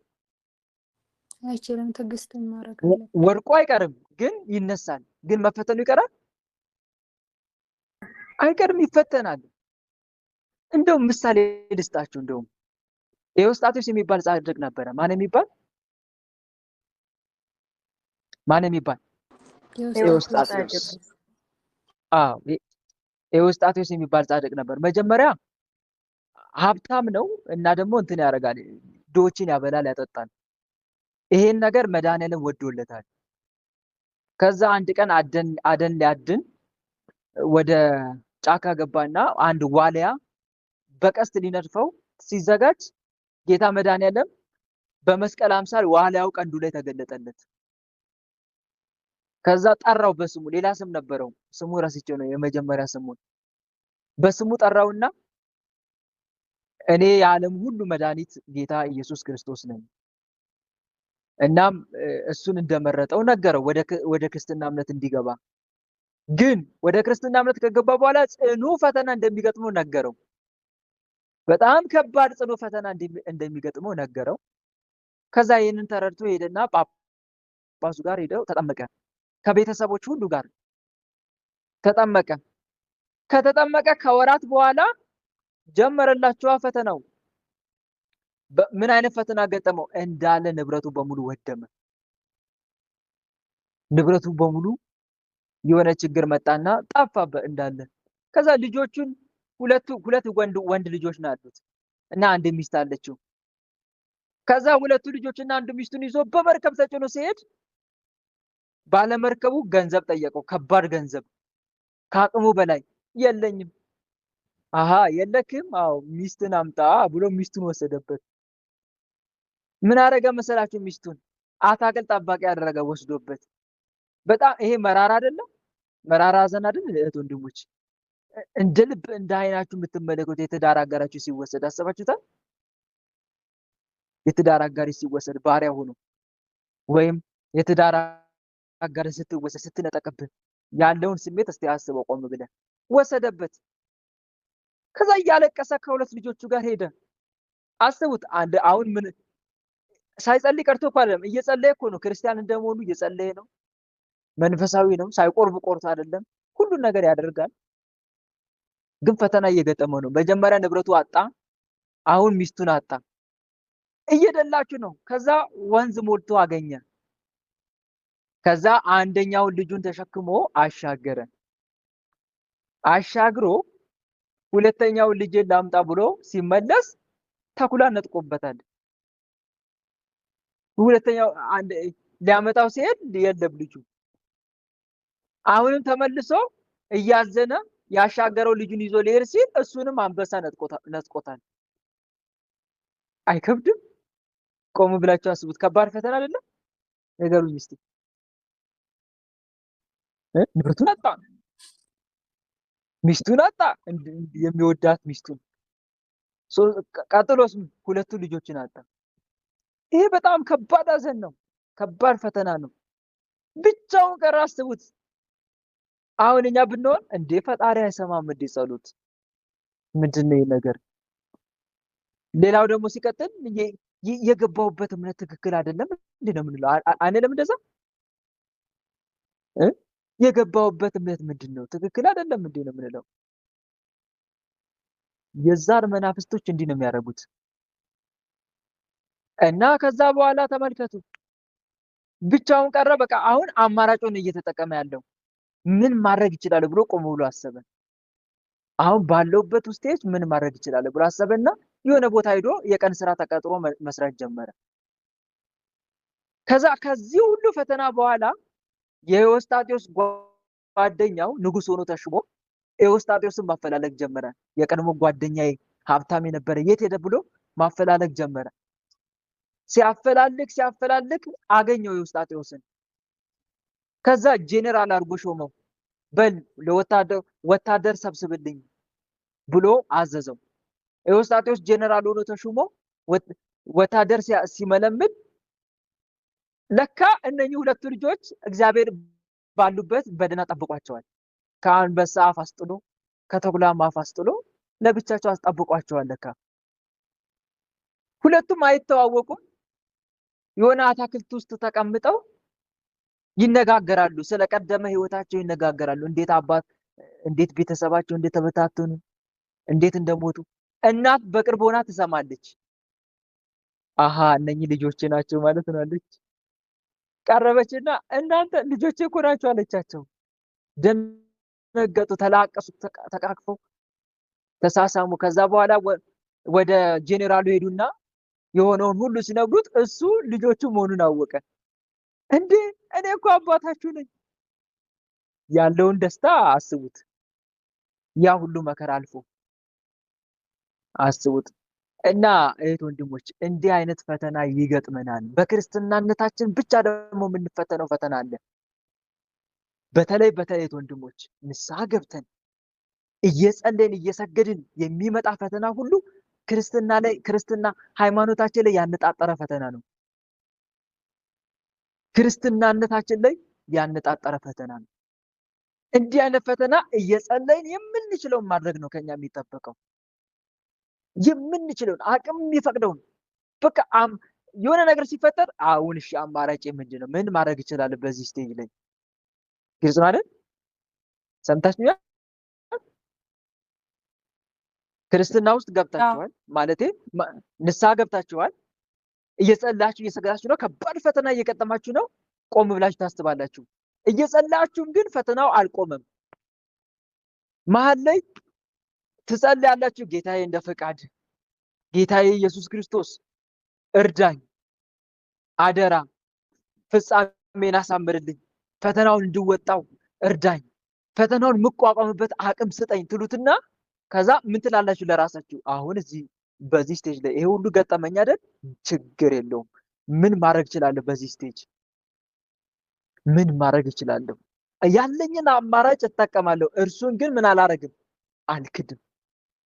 አይችልም። ትዕግስትን ማድረግ ወድቆ አይቀርም፣ ግን ይነሳል። ግን መፈተኑ ይቀራል? አይቀርም፣ ይፈተናል። እንደውም ምሳሌ ልስጣችሁ። እንደውም ኤዎስጣቴዎስ የሚባል ጻድቅ ነበረ። ማን የሚባል? ኤዎስጣቴዎስ። አዎ ኤዎስጣቴዎስ የሚባል ጻድቅ ነበር። መጀመሪያ ሀብታም ነው እና ደግሞ እንትን ያደርጋል፣ ድሆችን ያበላል፣ ያጠጣል። ይሄን ነገር መድኃኒዓለም ወዶለታል። ከዛ አንድ ቀን አደን ሊያድን ወደ ጫካ ገባና አንድ ዋልያ በቀስት ሊነድፈው ሲዘጋጅ ጌታ መድኃኒዓለም በመስቀል አምሳል ዋልያው ቀንዱ ላይ ተገለጠለት። ከዛ ጠራው በስሙ፣ ሌላ ስም ነበረው፣ ስሙ ረስቼው ነው የመጀመሪያ ስሙን። በስሙ ጠራውና እኔ የዓለም ሁሉ መድኃኒት ጌታ ኢየሱስ ክርስቶስ ነኝ፣ እናም እሱን እንደመረጠው ነገረው ወደ ክርስትና እምነት እንዲገባ። ግን ወደ ክርስትና እምነት ከገባ በኋላ ጽኑ ፈተና እንደሚገጥመው ነገረው። በጣም ከባድ ጽኑ ፈተና እንደሚገጥመው ነገረው። ከዛ ይህንን ተረድቶ ሄደና ጳጳሱ ጋር ሄደው ተጠመቀ። ከቤተሰቦች ሁሉ ጋር ተጠመቀ። ከተጠመቀ ከወራት በኋላ ጀመረላቸዋ ፈተናው። ምን አይነት ፈተና ገጠመው? እንዳለ ንብረቱ በሙሉ ወደመ። ንብረቱ በሙሉ የሆነ ችግር መጣና ጠፋበት እንዳለ። ከዛ ልጆቹን ሁለት ወንድ ልጆች ናሉት እና አንድ ሚስት አለችው። ከዛ ሁለቱ ልጆችና አንድ ሚስቱን ይዞ በመርከብ ተጭኖ ሲሄድ ባለመርከቡ ገንዘብ ጠየቀው፣ ከባድ ገንዘብ ከአቅሙ በላይ። የለኝም። አሃ የለክም? አዎ ሚስትን አምጣ ብሎ ሚስቱን ወሰደበት። ምን አደረገ መሰላችሁ? ሚስቱን አታክልት ጠባቂ ያደረገ ወስዶበት። በጣም ይሄ መራራ አይደለም? መራራ ሐዘን አይደል? እህት ወንድሞች፣ እንደ ልብ እንደ አይናችሁ የምትመለከቱት የትዳር አጋራችሁ ሲወሰድ አስባችሁታል? የትዳር አጋሪ ሲወሰድ ባሪያ ሆኖ ወይም የትዳር አጋር ስትወሰድ ስትነጠቅብህ ያለውን ስሜት እስቲ አስበው ቆም ብለህ። ወሰደበት። ከዛ እያለቀሰ ከሁለት ልጆቹ ጋር ሄደ። አስቡት። አሁን ምን ሳይጸልይ ቀርቶ እኮ አይደለም፣ እየጸለየ እኮ ነው። ክርስቲያን እንደመሆኑ እየጸለየ ነው። መንፈሳዊ ነው። ሳይቆርብ ቆርቶ አይደለም፣ ሁሉን ነገር ያደርጋል። ግን ፈተና እየገጠመው ነው። መጀመሪያ ንብረቱ አጣ፣ አሁን ሚስቱን አጣ። እየደላችሁ ነው። ከዛ ወንዝ ሞልቶ አገኘ። ከዛ አንደኛውን ልጁን ተሸክሞ አሻገረ። አሻግሮ ሁለተኛውን ልጅን ላምጣ ብሎ ሲመለስ ተኩላ ነጥቆበታል። ሁለተኛው ሊያመጣው ሲሄድ የለም ልጁ። አሁንም ተመልሶ እያዘነ ያሻገረው ልጁን ይዞ ሊሄድ ሲል እሱንም አንበሳ ነጥቆታል። አይከብድም? ቆም ብላችሁ አስቡት። ከባድ ፈተና አይደለም? ንገሩኝ እስቲ። ንብረቱን አጣ፣ ሚስቱን አጣ፣ የሚወዳት ሚስቱን። ቀጥሎስ ሁለቱ ልጆችን አጣ። ይሄ በጣም ከባድ ሐዘን ነው፣ ከባድ ፈተና ነው። ብቻውን ቀረ። አስቡት። አሁን እኛ ብንሆን እንዴ ፈጣሪ አይሰማም እንዴ ጸሎት? ምንድነው ይሄ ነገር? ሌላው ደግሞ ሲቀጥል የገባውበት እምነት ትክክል አይደለም እንዴ ነው የምንለው። አንልም እንደዛ? የገባውበት እምነት ምንድነው? ትክክል አይደለም እንዴ ነው የምንለው። የዛር መናፍስቶች እንዲህ ነው የሚያደርጉት። እና ከዛ በኋላ ተመልከቱ፣ ብቻውን ቀረ። በቃ አሁን አማራጩን እየተጠቀመ ያለው ምን ማድረግ ይችላል ብሎ ቆም ብሎ አሰበ። አሁን ባለውበት ውስጤት ምን ማድረግ ይችላል ብሎ አሰበና የሆነ ቦታ ሄዶ የቀን ስራ ተቀጥሮ መስራት ጀመረ። ከዚህ ሁሉ ፈተና በኋላ የኤዎስጣቴዎስ ጓደኛው ንጉስ ሆኖ ተሽሞ ኤዎስጣቴዎስን ማፈላለግ ጀመረ። የቀድሞ ጓደኛዬ ሀብታም የነበረ የት ሄደ ብሎ ማፈላለግ ጀመረ። ሲያፈላልግ አገኘው ኤዎስጣቴዎስን። ከዛ ጄኔራል አድርጎ ሾመው። በል ወታደር ሰብስብልኝ ብሎ አዘዘው። ኤዎስጣቴዎስ ጄኔራል ሆኖ ተሹሞ ወታደር ሲመለምል ለካ እነኚህ ሁለቱ ልጆች እግዚአብሔር ባሉበት በደህና ጠብቋቸዋል። ከአንበሳ አፍ አስጥሎ ከተኩላም አፍ አስጥሎ ለብቻቸው አስጠብቋቸዋል። ለካ ሁለቱም አይተዋወቁም። የሆነ አታክልት ውስጥ ተቀምጠው ይነጋገራሉ። ስለቀደመ ህይወታቸው ይነጋገራሉ። እንዴት ቤተሰባቸው እንደተበታተኑ፣ እንዴት እንደሞቱ። እናት በቅርብ ሆና ትሰማለች። አሃ እነኚህ ልጆቼ ናቸው ማለት ነው አለች። ቀረበችና እናንተ ልጆቼ እኮ ናቸው አለቻቸው። ደነገጡ፣ ተላቀሱ፣ ተቃቅፈው ተሳሳሙ። ከዛ በኋላ ወደ ጄኔራሉ ሄዱና የሆነውን ሁሉ ሲነግሩት እሱ ልጆቹ መሆኑን አወቀ። እንዴ እኔ እኮ አባታችሁ ነኝ። ያለውን ደስታ አስቡት። ያ ሁሉ መከራ አልፎ አስቡት። እና እህት ወንድሞች፣ እንዲህ አይነት ፈተና ይገጥመናል። በክርስትናነታችን ብቻ ደግሞ የምንፈተነው ፈተና አለ። በተለይ እህት ወንድሞች ንስሐ ገብተን እየጸለይን እየሰገድን የሚመጣ ፈተና ሁሉ ክርስትና ሃይማኖታችን ላይ ያነጣጠረ ፈተና ነው። ክርስትናነታችን ላይ ያነጣጠረ ፈተና ነው። እንዲህ አይነት ፈተና እየጸለይን የምንችለውን ማድረግ ነው ከኛ የሚጠበቀው። የምንችለውን አቅም የሚፈቅደውን በቃ የሆነ ነገር ሲፈጠር አሁን እሺ አማራጭ ምንድን ነው? ምን ማድረግ ይችላል? በዚህ ስቴጅ ላይ ግልጽ ነው አይደል? ሰምታችሁኛል? ክርስትና ውስጥ ገብታችኋል ማለቴ ንስሐ ገብታችኋል። እየጸላችሁ እየሰገዳችሁ ነው። ከባድ ፈተና እየገጠማችሁ ነው። ቆም ብላችሁ ታስባላችሁ። እየጸላችሁም ግን ፈተናው አልቆመም። መሀል ላይ ትጸልያላችሁ። ጌታዬ እንደ ፈቃድ፣ ጌታዬ ኢየሱስ ክርስቶስ እርዳኝ፣ አደራ ፍጻሜን አሳምርልኝ፣ ፈተናውን እንድወጣው እርዳኝ፣ ፈተናውን የምቋቋምበት አቅም ስጠኝ ትሉትና ከዛ ምን ትላላችሁ ለራሳችሁ? አሁን በዚህ ስቴጅ ላይ ይሄ ሁሉ ገጠመኝ አይደል? ችግር የለውም። ምን ማድረግ እችላለሁ? በዚህ ስቴጅ ምን ማድረግ እችላለሁ? ያለኝን አማራጭ እጠቀማለሁ። እርሱን ግን ምን አላረግም? አልክድም።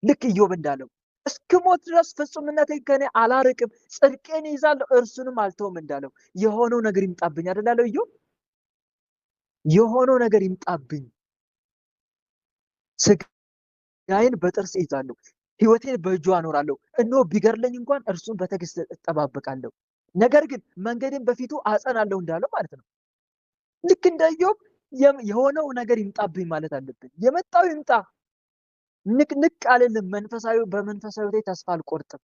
ልክ ኢዮብ እንዳለው እስክሞት ድረስ ፍጹምነቴን ከኔ አላርቅም፣ ጽድቄን ይዛለሁ፣ እርሱንም አልተውም እንዳለው የሆነው ነገር ይምጣብኝ አይደል ያለው ኢዮብ? የሆነው ነገር ይምጣብኝ፣ ስጋዬን በጥርስ ይዛለሁ፣ ህይወቴን በእጁ አኖራለሁ። እነሆ ቢገድለኝ እንኳን እርሱን በትዕግስት እጠባበቃለሁ፣ ነገር ግን መንገዴን በፊቱ አጸናለሁ እንዳለው ማለት ነው። ልክ እንደ ኢዮብ የሆነው ነገር ይምጣብኝ ማለት አለብን። የመጣው ይምጣ፣ ንቅ አልልም። በመንፈሳዊ ላይ ተስፋ አልቆርጥም።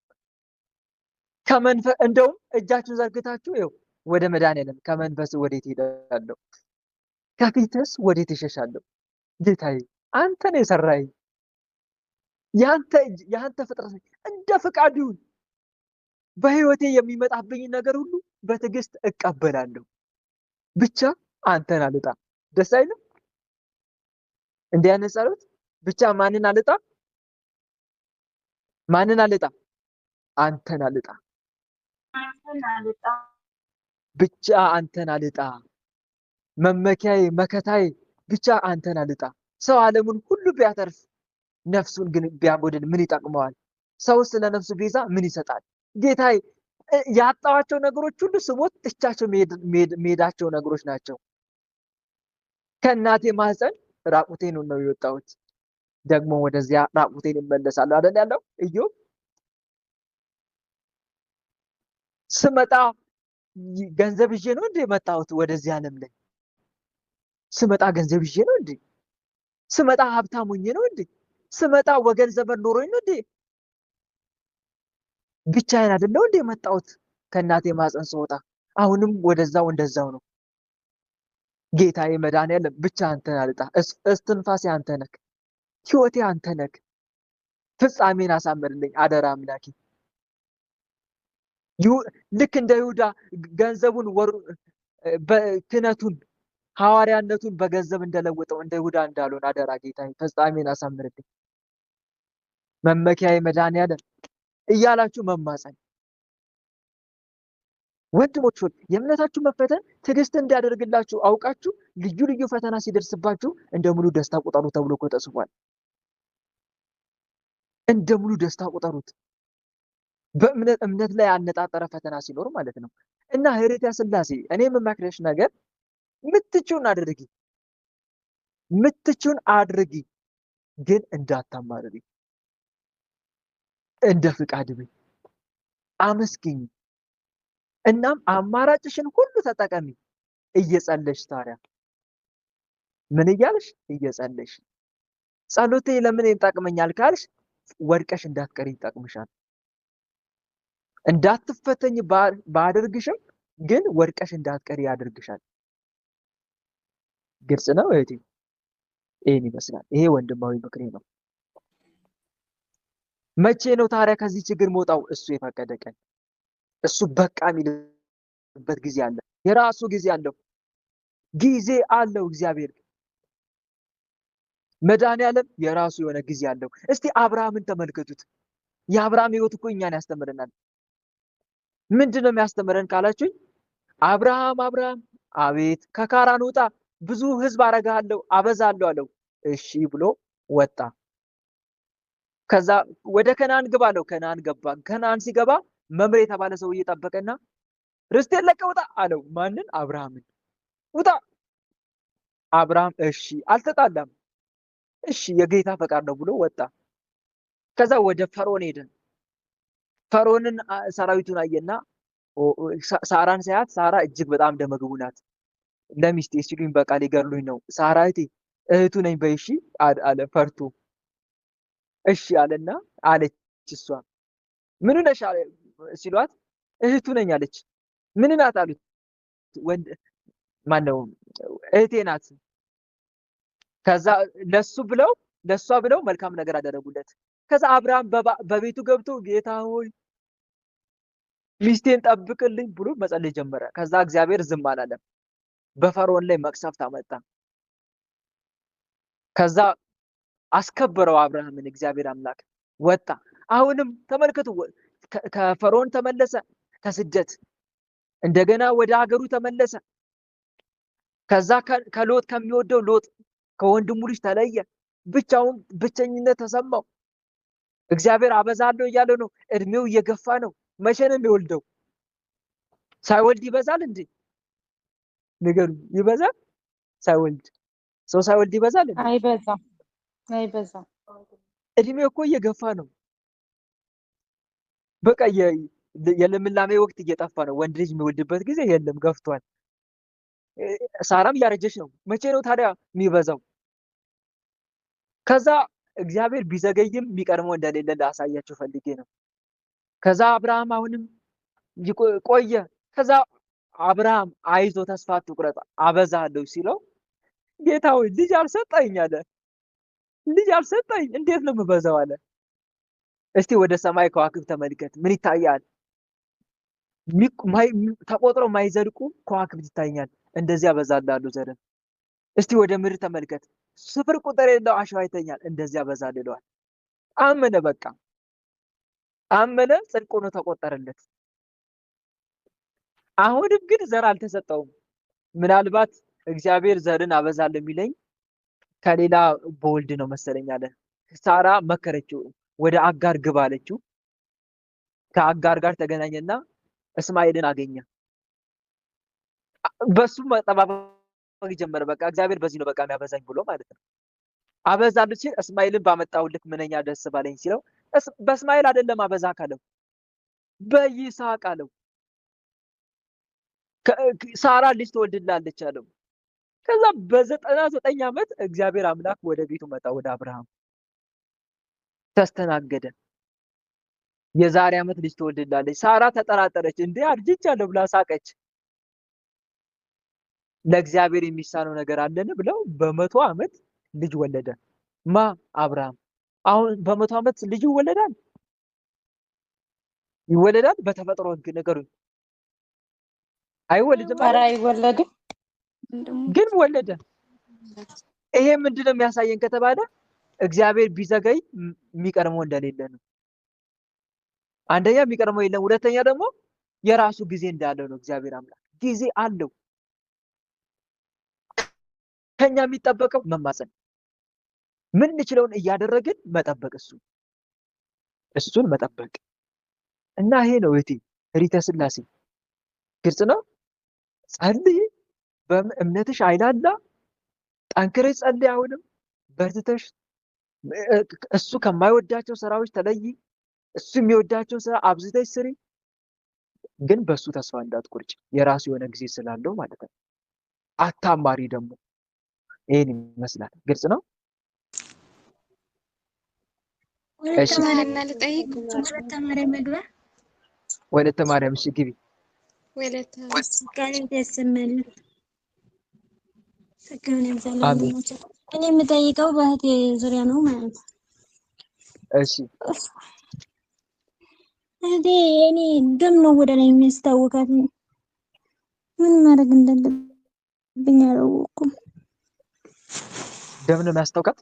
እንደውም እጃችሁን ዘርግታችሁ ይኸው ወደ መድኃኒዓለም ከመንፈስ ወዴት ሄዳለሁ? ከፊትስ ወዴት እሸሻለሁ? ጌታዬ አንተ ነው የሰራኸኝ፣ ያንተ እጅ ያንተ ፍጥረት ነኝ። እንደ ፈቃድ ይሁን። በህይወቴ የሚመጣብኝ ነገር ሁሉ በትዕግስት እቀበላለሁ። ብቻ አንተን አልጣ። ደስ አይልም? እንዲህ አይነት ጸሎት ብቻ ማንን አልጣ? ማንን አልጣ? አንተን አልጣ። ብቻ አንተን አልጣ። መመኪያዬ መከታዬ ብቻ አንተን አልጣ። ሰው ዓለሙን ሁሉ ቢያተርፍ ነፍሱን ግን ቢያጎድል ምን ይጠቅመዋል? ሰው ስለ ነፍሱ ቤዛ ምን ይሰጣል? ጌታዬ ያጣዋቸው ነገሮች ሁሉ ስሞት ጥቻቸው መሄዳቸው ነገሮች ናቸው። ከእናቴ ማህፀን ራቁቴን ነው የወጣሁት፣ ደግሞ ወደዚያ ራቁቴን እመለሳለሁ አይደል ያለው ኢዮብ። ስመጣ ገንዘብ ይዤ ነው እንዴ መጣሁት ወደዚህ ዓለም ላይ? ስመጣ ገንዘብ ይዤ ነው እንዴ? ስመጣ ሀብታም ሆኜ ነው እንዴ? ስመጣ ወገን ዘመድ ኖሮኝ ነው እንዴ? ብቻዬን አይደለው እንዴ መጣሁት? ከእናቴ ማህፀን ስወጣ አሁንም ወደዛው እንደዛው ነው። ጌታዬ መድኃኒዓለም ብቻ አንተን አልጣ። እስትንፋሴ አንተ ነህ፣ ህይወቴ አንተ ነህ። ፍጻሜን አሳምርልኝ አደራ አምላኬ። ልክ እንደ ይሁዳ ገንዘቡን ክህነቱን ሐዋርያነቱን በገንዘብ እንደለወጠው እንደ ይሁዳ እንዳልሆን አደራ ጌታዬ፣ ፍጻሜን አሳምርልኝ። መመኪያዬ መድኃኒዓለም እያላችሁ መማፀን። ወንድሞች ሆይ የእምነታችሁ መፈተን ትዕግስት እንዲያደርግላችሁ አውቃችሁ ልዩ ልዩ ፈተና ሲደርስባችሁ እንደ ሙሉ ደስታ ቁጠሩ ተብሎ እኮ ተጽፏል። እንደ ሙሉ ደስታ ቁጠሩት። በእምነት ላይ ያነጣጠረ ፈተና ሲኖር ማለት ነው። እና ኅሬተ ሥላሴ እኔ የምመክርሽ ነገር ምትችውን አድርጊ፣ ምትችውን አድርጊ፣ ግን እንዳታማርሪ። እንደ ፍቃድ በይ፣ አመስግኝ። እናም አማራጭሽን ሁሉ ተጠቀሚ። እየጸለሽ ታዲያ ምን እያልሽ እየጸለሽ ጸሎቴ ለምን ይጠቅመኛል ካልሽ ወድቀሽ እንዳትቀሪ ይጠቅምሻል። እንዳትፈተኝ ባደርግሽም ግን ወድቀሽ እንዳትቀሪ ያደርግሻል። ግልጽ ነው እህቴ? ይሄን ይመስላል። ይሄ ወንድማዊ ምክሬ ነው። መቼ ነው ታዲያ ከዚህ ችግር መውጣው? እሱ የፈቀደ ቀን፣ እሱ በቃ የሚልበት ጊዜ አለ። የራሱ ጊዜ አለው። ጊዜ አለው እግዚአብሔር። መድኃኒዓለም የራሱ የሆነ ጊዜ አለው። እስቲ አብርሃምን ተመልከቱት። የአብርሃም ህይወት እኮ እኛን ያስተምረናል። ምንድን ነው የሚያስተምረን ካላችሁኝ፣ አብርሃም አቤት ከካራን ውጣ፣ ብዙ ህዝብ አረጋለሁ አበዛለሁ አለው። እሺ ብሎ ወጣ። ከዛ ወደ ከነዓን ግባ አለው። ከነዓን ገባ። ከነዓን ሲገባ መምሬ የተባለ ሰው እየጠበቀና ርስቴን ለቀህ ውጣ አለው። ማንን? አብርሃምን። ውጣ። አብርሃም እሺ አልተጣላም። እሺ የጌታ ፈቃድ ነው ብሎ ወጣ። ከዛ ወደ ፈርዖን ሄደ። ፈርዖንን ሰራዊቱን አየና ሳራን ሳያት፣ ሳራ እጅግ በጣም ደመግቡ ናት። ለሚስቴ ሲሉኝ በቃ ሊገድሉኝ ነው፣ ሳራ እህቱ ነኝ በይ እሺ አለ ፈርቶ። እሺ አለና አለች እሷ። ምን ነሽ ሲሏት እህቱ ነኝ አለች። ምን ናት አሉት። ወንድ ማነው? እህቴ ናት። ከዛ ለሷ ብለው መልካም ነገር አደረጉለት። ከዛ አብርሃም በቤቱ ገብቶ ጌታ ሆይ ሚስቴን ጠብቅልኝ ብሎ መጸለይ ጀመረ። ከዛ እግዚአብሔር ዝም አላለም። በፈርዖን ላይ መቅሰፍት አመጣ። ከዛ አስከበረው አብርሃምን እግዚአብሔር አምላክ። ወጣ። አሁንም ተመልከቱ፣ ከፈርዖን ተመለሰ ከስደት፣ እንደገና ወደ ሀገሩ ተመለሰ። ከዛ ከሎጥ ከሚወደው ሎጥ ከወንድሙ ልጅ ተለየ። ብቻውን ብቸኝነት ተሰማው። እግዚአብሔር አበዛለሁ እያለ ነው። እድሜው እየገፋ ነው። መቼ ነው የሚወልደው? ሳይወልድ ይበዛል እንዴ? ንገሩ። ይበዛል? ሳይወልድ ሰው ሳይወልድ ይበዛል እንዴ? አይበዛም፣ አይበዛም። እድሜው እኮ እየገፋ ነው። በቃ የልምላሜ ወቅት እየጠፋ ነው። ወንድ ልጅ የሚወልድበት ጊዜ የለም፣ ገፍቷል። ሳራም እያረጀች ነው። መቼ ነው ታዲያ የሚበዛው? ከዛ እግዚአብሔር ቢዘገይም የሚቀድመው እንደሌለ ላሳያቸው ፈልጌ ነው። ከዛ አብርሃም አሁንም ቆየ። ከዛ አብርሃም አይዞ ተስፋ አትቁረጥ አበዛለሁ ሲለው ጌታ ሆይ ልጅ አልሰጠኝ አለ። ልጅ አልሰጠኝ እንዴት ነው የምበዛው አለ። እስቲ ወደ ሰማይ ከዋክብት ተመልከት፣ ምን ይታያል? ተቆጥሮ የማይዘልቁ ከዋክብት ይታያል። እንደዚህ አበዛልሃለሁ ዘርን። እስቲ ወደ ምድር ተመልከት፣ ስፍር ቁጥር የሌለው አሸዋ ይተኛል። እንደዚህ አበዛልህ ይለዋል። አመነ፣ በቃ አመነ፣ ጽድቅ ሆኖ ተቆጠረለት። አሁንም ግን ዘር አልተሰጠውም። ምናልባት እግዚአብሔር ዘርን አበዛለሁ የሚለኝ ከሌላ በወልድ ነው መሰለኝ አለ። ሳራ መከረችው፣ ወደ አጋር ግባ አለችው። ከአጋር ጋር ተገናኘና እስማኤልን አገኘ። በሱ መጠባበቅ ጀመረ። በቃ እግዚአብሔር በዚህ ነው በቃ የሚያበዛኝ ብሎ ማለት ነው። አበዛለሁ ሲል እስማኤልን ባመጣሁልህ ምንኛ ደስ ባለኝ ሲለው በእስማኤል አይደለም አበዛ ካለው በይስሐቅ አለው። ሳራ ልጅ ትወልድላለች አለው። ከዛ በ99 ዓመት እግዚአብሔር አምላክ ወደ ቤቱ መጣ፣ ወደ አብርሃም ተስተናገደ። የዛሬ ዓመት ልጅ ትወልድላለች። ሳራ ተጠራጠረች፣ እንዴ አርጅቻለሁ ብላ ሳቀች። ለእግዚአብሔር የሚሳነው ነገር አለን ብለው በ100 ዓመት ልጅ ወለደ። አብርሃም። አሁን በ100 ዓመት ልጅ ይወለዳል? በተፈጥሮ ህግ ነገሩን አይወለድም ኧረ አይወለድም። ግን ወለደ። ይሄ ምንድነው የሚያሳየን ከተባለ እግዚአብሔር ቢዘገይ የሚቀርመው እንደሌለ ነው። አንደኛ የሚቀርመው የለም፣ ሁለተኛ ደግሞ የራሱ ጊዜ እንዳለው ነው። እግዚአብሔር አምላክ ጊዜ አለው። ከኛ የሚጠበቀው መማፀን፣ ምንችለውን እያደረግን መጠበቅ፣ እሱን መጠበቅ እና ይሄ ነው እህቴ ሪተ ስላሴ። ግልጽ ነው። ጸልይ፣ በእምነትሽ አይላላ፣ ጠንክረሽ ጸልይ። አሁንም በርትተሽ እሱ ከማይወዳቸው ስራዎች ተለይ፣ እሱ የሚወዳቸው ስራ አብዝተሽ ስሪ። ግን በሱ ተስፋ እንዳትቆርጭ፣ የራሱ የሆነ ጊዜ ስላለው ማለት ነው። አታማሪ ደግሞ። ይሄን ይመስላል። ግልጽ ነው። እሺ ወለተ ማርያም መግባ ወለተ ማርያም እሺ ግቢ። ወለተ ቃል ያሰማል ሰከነ ዘላለም ነው። እኔ የምጠይቀው በእህቴ ዙሪያ ነው ማለት ነው። እሺ እህቴ እኔ ደም ነው ወደ ላይ የሚያስታውቃት፣ ምን ማድረግ እንዳለብኝ አላወኩም። ደም ነው የሚያስታውቃት?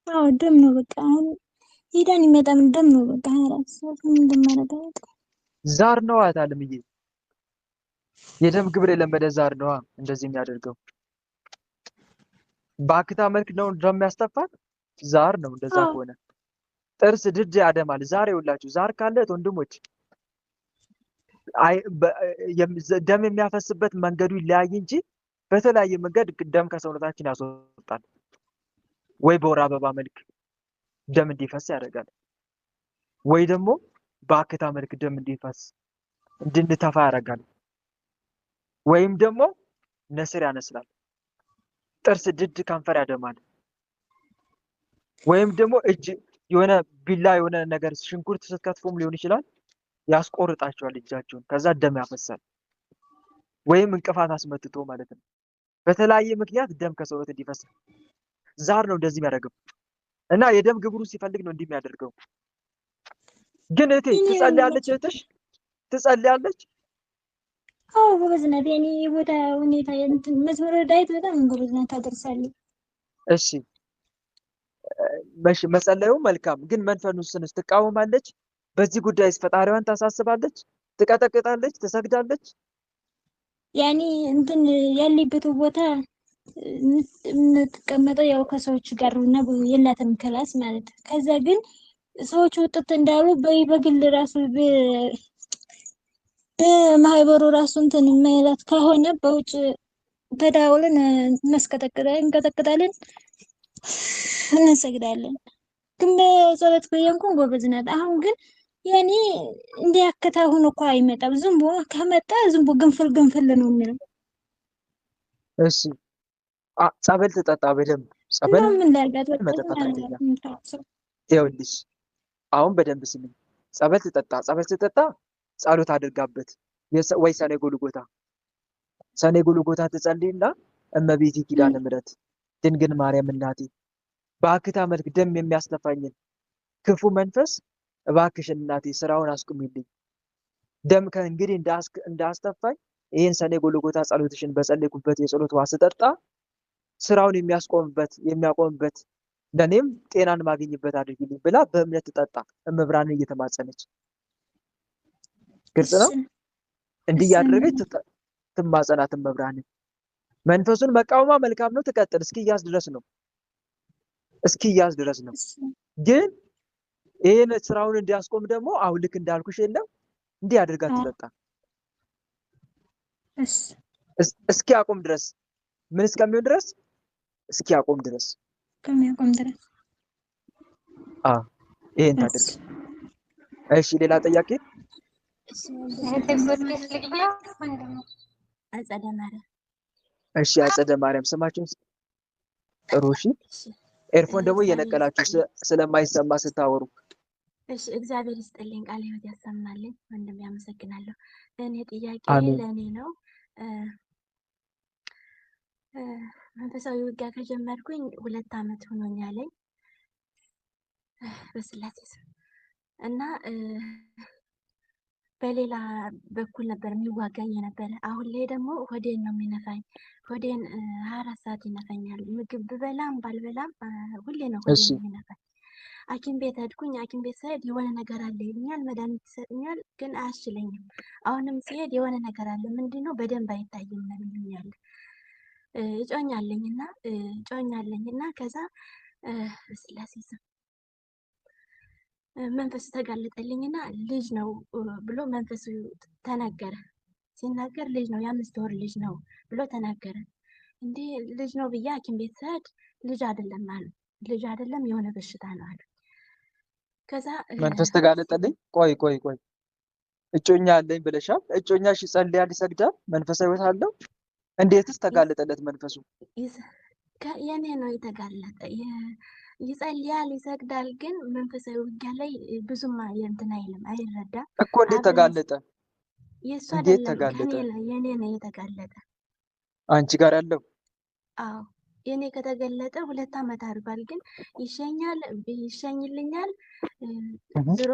አዎ ደም ነው በቃ። አሁን ሄዳን ይመጣም ደም ነው በቃ። ምን እንደማደርግ ዛር ነው አታልምዬ። የደም ግብር የለመደ ዛር ነው እንደዚህ የሚያደርገው። በአክታ መልክ ነው ደም ያስተፋል። ዛር ነው እንደዛ ከሆነ ጥርስ ድድ ያደማል። ዛር ይውላችሁ፣ ዛር ካለ ወንድሞች ደም የሚያፈስበት መንገዱ ይለያይ እንጂ በተለያየ መንገድ ደም ከሰውነታችን ያስወጣል። ወይ በወር አበባ መልክ ደም እንዲፈስ ያደርጋል፣ ወይ ደግሞ በአክታ መልክ ደም እንዲፈስ እንድንተፋ ያደርጋል፣ ወይም ደግሞ ነስር ያነስላል። ጥርስ ድድ ከንፈር ያደማል፣ ወይም ደግሞ እጅ የሆነ ቢላ የሆነ ነገር ሽንኩርት ስትከትፉም ሊሆን ይችላል ያስቆርጣቸዋል እጃቸውን፣ ከዛ ደም ያፈሳል። ወይም እንቅፋት አስመትቶ ማለት ነው። በተለያየ ምክንያት ደም ከሰውነት እንዲፈስ ዛር ነው እንደዚህ የሚያደርገው እና የደም ግብሩ ሲፈልግ ነው እንዲህ የሚያደርገው። ግን እህቴ ትጸልያለች፣ እህትሽ ትጸልያለች? አዎ ጎበዝ ናት። የኔ ቦታ ሁኔታ መዝሙረ ዳዊት በጣም ጎበዝ ናት፣ ታደርሳለች። እሺ መጸለዩ መልካም፣ ግን መንፈሱን ትቃወማለች? በዚህ ጉዳይስ ፈጣሪዋን ታሳስባለች? ትቀጠቅጣለች? ትሰግዳለች? ያኔ እንትን ያለበት ቦታ የምትቀመጠው ያው ከሰዎች ጋር እና የላትም ክላስ ማለት። ከዛ ግን ሰዎች ውጥት እንዳሉ በግል ራሱ በማህበሩ ራሱ እንትን የማይላት ከሆነ በውጭ ተዳውለን እንቀጠቅጣለን፣ እንሰግዳለን። ግን በጸሎት በየንኩን ጎበዝ ናት። አሁን ግን ያኔ እንዲያከታ ሆኖ እኮ አይመጣም። ዝም ብሎ ከመጣ ዝም ብሎ ግንፍል ነው የሚለው። እሺ ጸበል ትጠጣ በደንብ ጸበል ምን ላድርጋት? መጠጣት አይደለም። ይኸውልሽ አሁን በደንብ ስሚኝ። ጸበል ትጠጣ ጸሎት አድርጋበት። ወይ ሰኔ ጎልጎታ ሰኔ ጎልጎታ ትጸልይና እመቤቴ ኪዳነ ምሕረት ድንግል ማርያም እናቴ በአክታ መልክ ደም የሚያስተፋኝን ክፉ መንፈስ እባክሽን እናቴ ስራውን አስቁሚልኝ። ደም ከእንግዲህ እንዳስተፋኝ ይህን ሰኔ ጎልጎታ ጸሎትሽን በጸለይኩበት የጸሎት ውሃ ስጠጣ ስራውን የሚያቆምበት ለእኔም ጤናን ማግኝበት አድርጊልኝ ብላ በእምነት ትጠጣ እመብርሃንን እየተማጸነች። ግልጽ ነው። እንዲህ እያደረገች ትማጸናት እመብርሃንን። መንፈሱን መቃወሟ መልካም ነው፣ ትቀጥል እስኪያዝ ድረስ ነው። እስኪያዝ ድረስ ነው። ግን ይሄን ስራውን እንዲያስቆም ደግሞ አሁን ልክ እንዳልኩሽ የለም እንዲህ አድርጋ ትጠጣ እስኪ አቆም ድረስ ምን እስከሚሆን ድረስ እስኪ አቆም ድረስ ከሚያቆም ድረስ ይሄን ታድርግ። እሺ ሌላ ጥያቄ? እሺ አጸደ ማርያም ስማችሁን ጥሩ። እሺ ኤርፎን ደግሞ እየነቀላችሁ ስለማይሰማ ስታወሩ። እሺ እግዚአብሔር ይስጥልኝ፣ ቃለ ሕይወት ያሰማልኝ። ወንድም ያመሰግናለሁ። እኔ ጥያቄ ለእኔ ነው። መንፈሳዊ ውጊያ ከጀመርኩኝ 2 ዓመት ሆኖኛል በስላሴ ስም እና በሌላ በኩል ነበር የሚዋጋኝ የነበረ። አሁን ላይ ደግሞ ሆዴን ነው የሚነፋኝ። ሆዴን 24 ሰዓት ይነፈኛል። ምግብ ብበላም ባልበላም ሁሌ ነው ሆዴን የሚነፋኝ። ሐኪም ቤት ሄድኩኝ። ሐኪም ቤት ስሄድ የሆነ ነገር አለ ይሉኛል፣ መድኃኒት ይሰጡኛል፣ ግን አያስችለኝም። አሁንም ሲሄድ የሆነ ነገር አለ፣ ምንድን ነው በደንብ አይታይም ነው ይሉኛል። እጮኛ አለኝና ከዛ ስላሴ ስም መንፈስ ተጋለጠልኝና ልጅ ነው ብሎ መንፈሱ ተናገረ። ሲናገር ልጅ ነው የ5 ወር ልጅ ነው ብሎ ተናገረ። እንዴ ልጅ ነው ብዬ ሐኪም ቤት ስሄድ ልጅ አይደለም አሉ። ልጅ አይደለም የሆነ በሽታ ነው አሉ። ከዛ መንፈስ ተጋለጠልኝ። ቆይ እጮኛ አለኝ ብለሻል። እጮኛሽ ይጸልያል፣ ይሰግዳል፣ መንፈሳዊ ሕይወት አለው። እንዴትስ ተጋለጠለት መንፈሱ? የኔ ነው የተጋለጠ። ይጸልያል፣ ይሰግዳል፣ ግን መንፈሳዊ ውጊያ ላይ ብዙም እንትን አይልም፣ አይረዳም እኮ። እንዴት ተጋለጠ? የእሱ አይደለም የኔ ነው የተጋለጠ። አንቺ ጋር ያለው? አዎ የኔ ከተገለጠ 2 ዓመት አድርጓል። ግን ይሸኝልኛል ዝሮ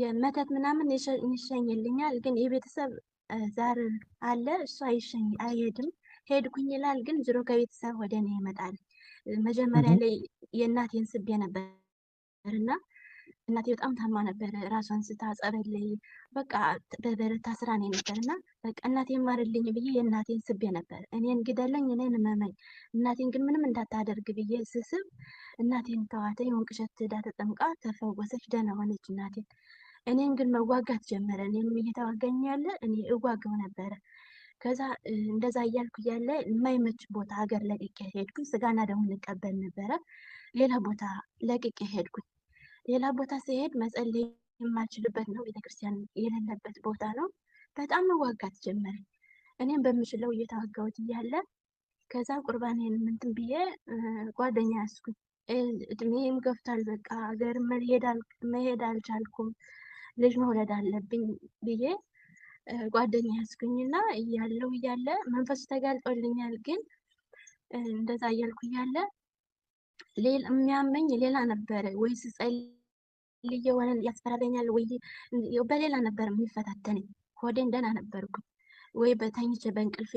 የመተት ምናምን ይሸኝልኛል። ግን የቤተሰብ ዛር አለ፣ እሱ አይሄድም። ሄድኩኝ ይላል፣ ግን ዝሮ ከቤተሰብ ወደ እኔ ይመጣል። መጀመሪያ ላይ የእናቴን ስቤ ነበርና እናቴ በጣም ታማ ነበር። ራሷን ስታ ጸበል ላይ በቃ በበረታ ስራ ነው ነበርና በቃ እናቴን ማርልኝ ብዬ የእናቴን ስቤ ነበር። እኔን ግደለኝ፣ እኔን መመኝ፣ እናቴን ግን ምንም እንዳታደርግ ብዬ ስስብ እናቴን ተዋተኝ። ወንቅሸት ሄዳ ተጠምቃ ተፈወሰች፣ ደህና ሆነች እናቴን። እኔን ግን መዋጋት ጀመረ። እኔም እየተዋጋኝ ያለ እኔ እዋጋው ነበረ። ከዛ እንደዛ እያልኩ እያለ የማይመች ቦታ ሀገር ለቅቄ ሄድኩኝ። ስጋና ደሙ እንቀበል ነበረ። ሌላ ቦታ ለቅቄ ሄድኩኝ። ሌላ ቦታ ሲሄድ መጸለይ የማልችልበት ነው፣ ቤተክርስቲያን የሌለበት ቦታ ነው። በጣም መዋጋት ጀመረ። እኔም በምችለው እየተዋጋሁት እያለ ከዛ ቁርባኔን ምንትን ብዬ ጓደኛ ያስኩኝ። እድሜም ገፍቷል፣ በቃ ሀገር መሄድ አልቻልኩም፣ ልጅ መውለድ አለብኝ ብዬ ጓደኛ ያስኩኝና እያለ መንፈሱ ተጋልጦልኛል። ግን እንደዛ እያልኩ እያለ የሚያመኝ ሌላ ነበረ። ወይ ስጸልይ የሆነ ያስፈራረኛል፣ ወይ በሌላ ነበር የሚፈታተነኝ። ሆዴን ደህና ነበርኩኝ። ወይ በተኝቼ በእንቅልፌ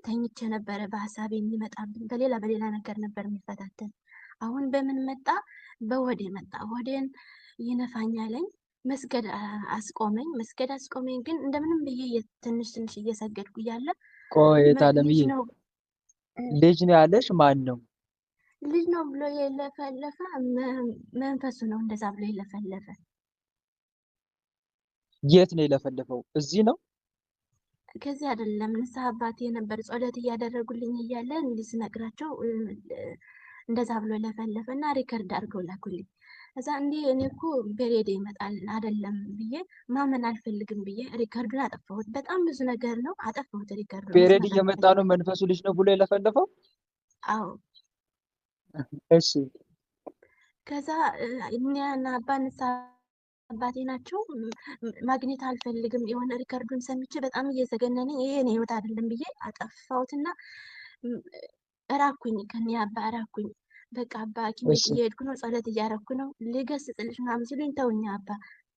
ተኝቼ ነበረ በሀሳቤ የሚመጣብኝ፣ በሌላ ነገር ነበር የሚፈታተን። አሁን በምን መጣ? በሆዴ መጣ። ሆዴን ይነፋኛለኝ። መስገድ አስቆመኝ። ግን እንደምንም ብዬ ትንሽ እየሰገድኩ እያለ ቆይ ታለምዬ ልጅ ነው ያለሽ? ማን ነው ልጅ ነው ብሎ የለፈለፈ? መንፈሱ ነው እንደዛ ብሎ የለፈለፈ። የት ነው የለፈለፈው? እዚህ ነው? ከዚህ አይደለም። ንስሐ አባቴ ነበር ጸሎት እያደረጉልኝ እያለ እንዲህ ስነግራቸው እንደዛ ብሎ ለፈለፈ እና ሪከርድ አድርገው ላኩልኝ። እዛ እንዲህ እኔ እኮ በሬድ ይመጣል አይደለም ብዬ ማመን አልፈልግም ብዬ ሪከርዱን አጠፋሁት። በጣም ብዙ ነገር ነው አጠፋሁት ሪከርዱን። በሬድ እየመጣ ነው መንፈሱ ልጅ ነው ብሎ የለፈለፈው? አዎ። እሺ። ከዛ እኛና አባ ንስሐ አባቴ ናቸው። ማግኘት አልፈልግም። የሆነ ሪከርዱን ሰምቼ በጣም እየዘገነነኝ ይሄ የኔ ህይወት አይደለም ብዬ አጠፋሁትና እራኩኝ፣ ከኔ አባ እራኩኝ። በቃ አባ ሐኪም ቤት እሺ እየሄድኩ ነው፣ ጸሎት እያረኩ ነው፣ ልገስጽልሽ ምናምን ሲሉኝ ተውኝ አባ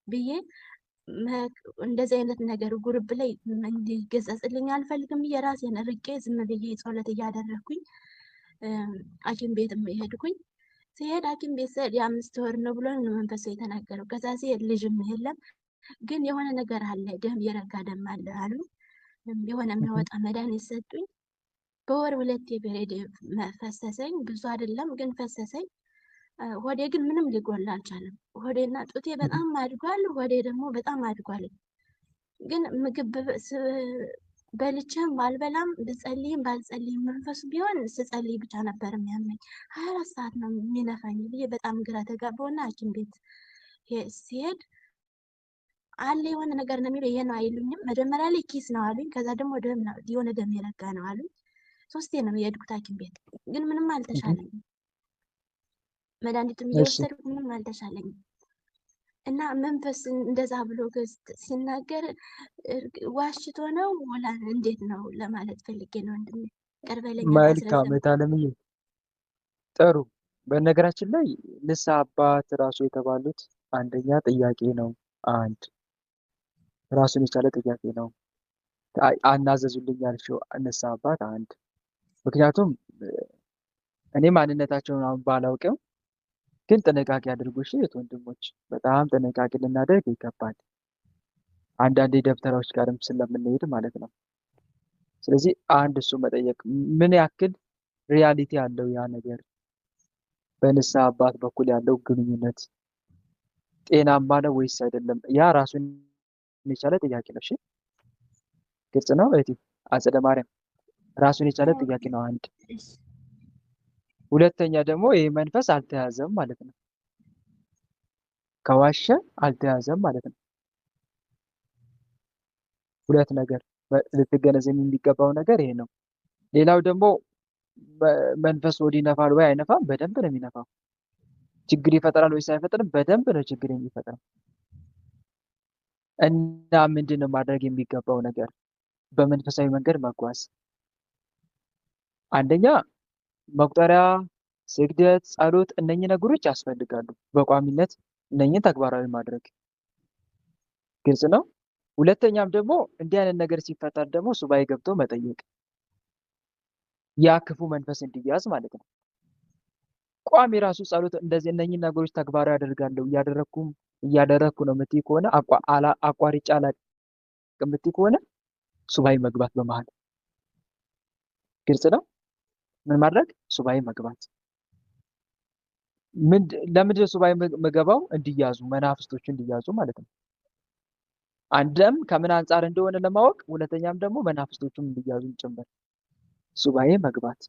ብዬ እንደዚህ አይነት ነገር ጉርብ ላይ እንዲገሰጽልኝ አልፈልግም ብዬ ራሴን ርቄ ዝም ብዬ ጸሎት እያደረኩኝ ሐኪም ቤትም ሄድኩኝ። ሲሄድ ሐኪም ቤት ስሄድ የ5 ወር ነው ብሎ ነው መንፈሱ የተናገረው። ከዛ ሲሄድ ልጅም የለም ግን የሆነ ነገር አለ፣ ደም የረጋ ደም አለ አሉ። የሆነ የሚወጣ መድኃኒት ሰጡኝ። በወር 2 የፔሬድ ፈሰሰኝ። ብዙ አይደለም ግን ፈሰሰኝ። ሆዴ ግን ምንም ሊጎላ አልቻለም። ሆዴና ጡቴ በጣም አድጓል፣ ሆዴ ደግሞ በጣም አድጓል። ግን ምግብ በልቼም ባልበላም ብጸልይም ባልጸልይም መንፈሱ ቢሆን ስጸልይ ብቻ ነበር የሚያመኝ። 24 ሰዓት ነው የሚነፋኝ ብዬ በጣም ግራ ተጋባሁና ሐኪም ቤት ሲሄድ አለ የሆነ ነገር ነው የሚለው። ይሄ ነው አይሉኝም። መጀመሪያ ላይ ኪስ ነው አሉኝ። ከዛ ደግሞ ደም ነው የሆነ ደም የረጋ ነው አሉኝ። 3 ነው የሄድኩት ሐኪም ቤት ግን ምንም አልተሻለኝም። መድኃኒትም እሺ እየወሰድኩ ምንም አልተሻለኝም። እና መንፈስ እንደዛ ብሎ ሲናገር ዋሽቶ ነው ወላ እንዴት ነው ለማለት ፈልጌ ነው። ወንድሜ ቀርበለኛ መልካም አስረዘም። እታለምዬ ጥሩ። በነገራችን ላይ ንስሐ አባት ራሱ የተባሉት አንደኛ ጥያቄ ነው። አንድ ራሱን የቻለ ጥያቄ ነው። አናዘዙልኝ ያልሽው ንስሐ አባት አንድ። ምክንያቱም እኔ ማንነታቸውን አሁን ባላውቅም ግን ጥንቃቄ አድርጉ እሺ ወንድሞች፣ በጣም ጥንቃቄ ልናደርግ ይገባል። አንዳንዴ ደብተራዎች ጋርም ስለምንሄድ ማለት ነው። ስለዚህ አንድ እሱ መጠየቅ ምን ያክል ሪያሊቲ ያለው ያ ነገር በንስሐ አባት በኩል ያለው ግንኙነት ጤናማ ነው ወይስ አይደለም? ያ ራሱን የቻለ ጥያቄ ነው። እሺ ግልጽ ነው እህቴ አጸደ ማርያም፣ ራሱን የቻለ ጥያቄ ነው አንድ። ሁለተኛ ደግሞ ይህ መንፈስ አልተያዘም ማለት ነው። ከዋሸ አልተያዘም ማለት ነው። ሁለት ነገር ልትገነዘብ የሚገባው ነገር ይሄ ነው። ሌላው ደግሞ መንፈስ ወዲህ ይነፋል ወይ አይነፋም? በደንብ ነው የሚነፋው። ችግር ይፈጥራል ወይስ አይፈጥርም? በደንብ ነው ችግር የሚፈጥረው። እና ምንድን ነው ማድረግ የሚገባው ነገር? በመንፈሳዊ መንገድ መጓዝ። አንደኛ መቁጠሪያ፣ ስግደት፣ ጸሎት እነኚህ ነገሮች ያስፈልጋሉ። በቋሚነት እነኚህን ተግባራዊ ማድረግ ግልጽ ነው። ሁለተኛም ደግሞ እንዲህ አይነት ነገር ሲፈጠር ደግሞ ሱባኤ ገብቶ መጠየቅ፣ ያ ክፉ መንፈስ እንዲያዝ ማለት ነው። ቋሚ ራሱ ጸሎት እንደዚህ እነኚህ ነገሮች ተግባራዊ አደርጋለሁ እያደረግኩ ነው የምትይ ከሆነ አቋርጬ አላውቅም የምትይ ከሆነ ሱባኤ መግባት በመሀል ግልጽ ነው። ምን ማድረግ? ሱባኤ መግባት። ለምንድን ሱባኤ መገባው? እንዲያዙ መናፍስቶቹ እንዲያዙ ማለት ነው። አንድም ከምን አንጻር እንደሆነ ለማወቅ፣ ሁለተኛም ደግሞ መናፍስቶቹም እንዲያዙ ጭምር ሱባኤ መግባት።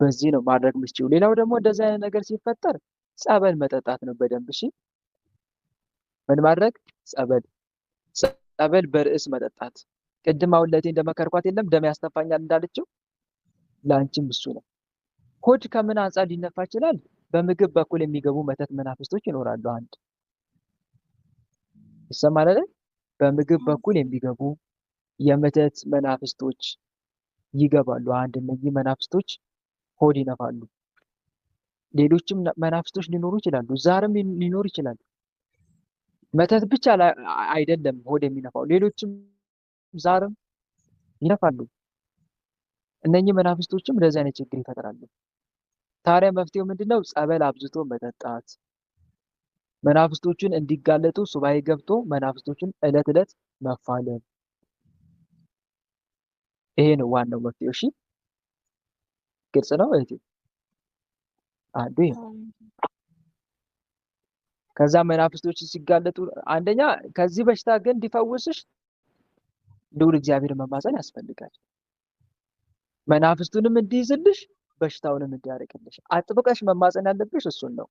በዚህ ነው ማድረግ የምትችይው። ሌላው ደግሞ እንደዚህ አይነት ነገር ሲፈጠር ጸበል መጠጣት ነው በደንብ እሺ። ምን ማድረግ? ጸበል በርዕስ መጠጣት። ቅድም አሁን ለእቴ እንደመከርኳት የለም ደም ያስተፋኛል እንዳለችው ለአንቺም እሱ ነው። ሆድ ከምን አንጻር ሊነፋ ይችላል? በምግብ በኩል የሚገቡ መተት መናፍስቶች ይኖራሉ። አንድ ይሰማል አይደል? በምግብ በኩል የሚገቡ የመተት መናፍስቶች ይገባሉ። አንድ እነዚህ መናፍስቶች ሆድ ይነፋሉ። ሌሎችም መናፍስቶች ሊኖሩ ይችላሉ። ዛርም ሊኖር ይችላል። መተት ብቻ አይደለም ሆድ የሚነፋው፣ ሌሎችም ዛርም ይነፋሉ። እነኚህ መናፍስቶችም እንደዚህ አይነት ችግር ይፈጥራሉ። ታዲያ መፍትሄው ምንድነው? ጸበል አብዝቶ መጠጣት፣ መናፍስቶቹን እንዲጋለጡ ሱባኤ ገብቶ መናፍስቶቹን እለት እለት መፋለም። ይሄ ነው ዋናው መፍትሄው። እሺ ግልጽ ነው እህቴ? አንዱ ይሄ ነው። ከዛ መናፍስቶች ሲጋለጡ አንደኛ ከዚህ በሽታ ግን እንዲፈውስሽ ልዑል እግዚአብሔር መማፀን ያስፈልጋል። መናፍስቱንም እንዲይዝልሽ በሽታውንም እንዲያርቅልሽ አጥብቀሽ መማፀን ያለብሽ እሱን ነው።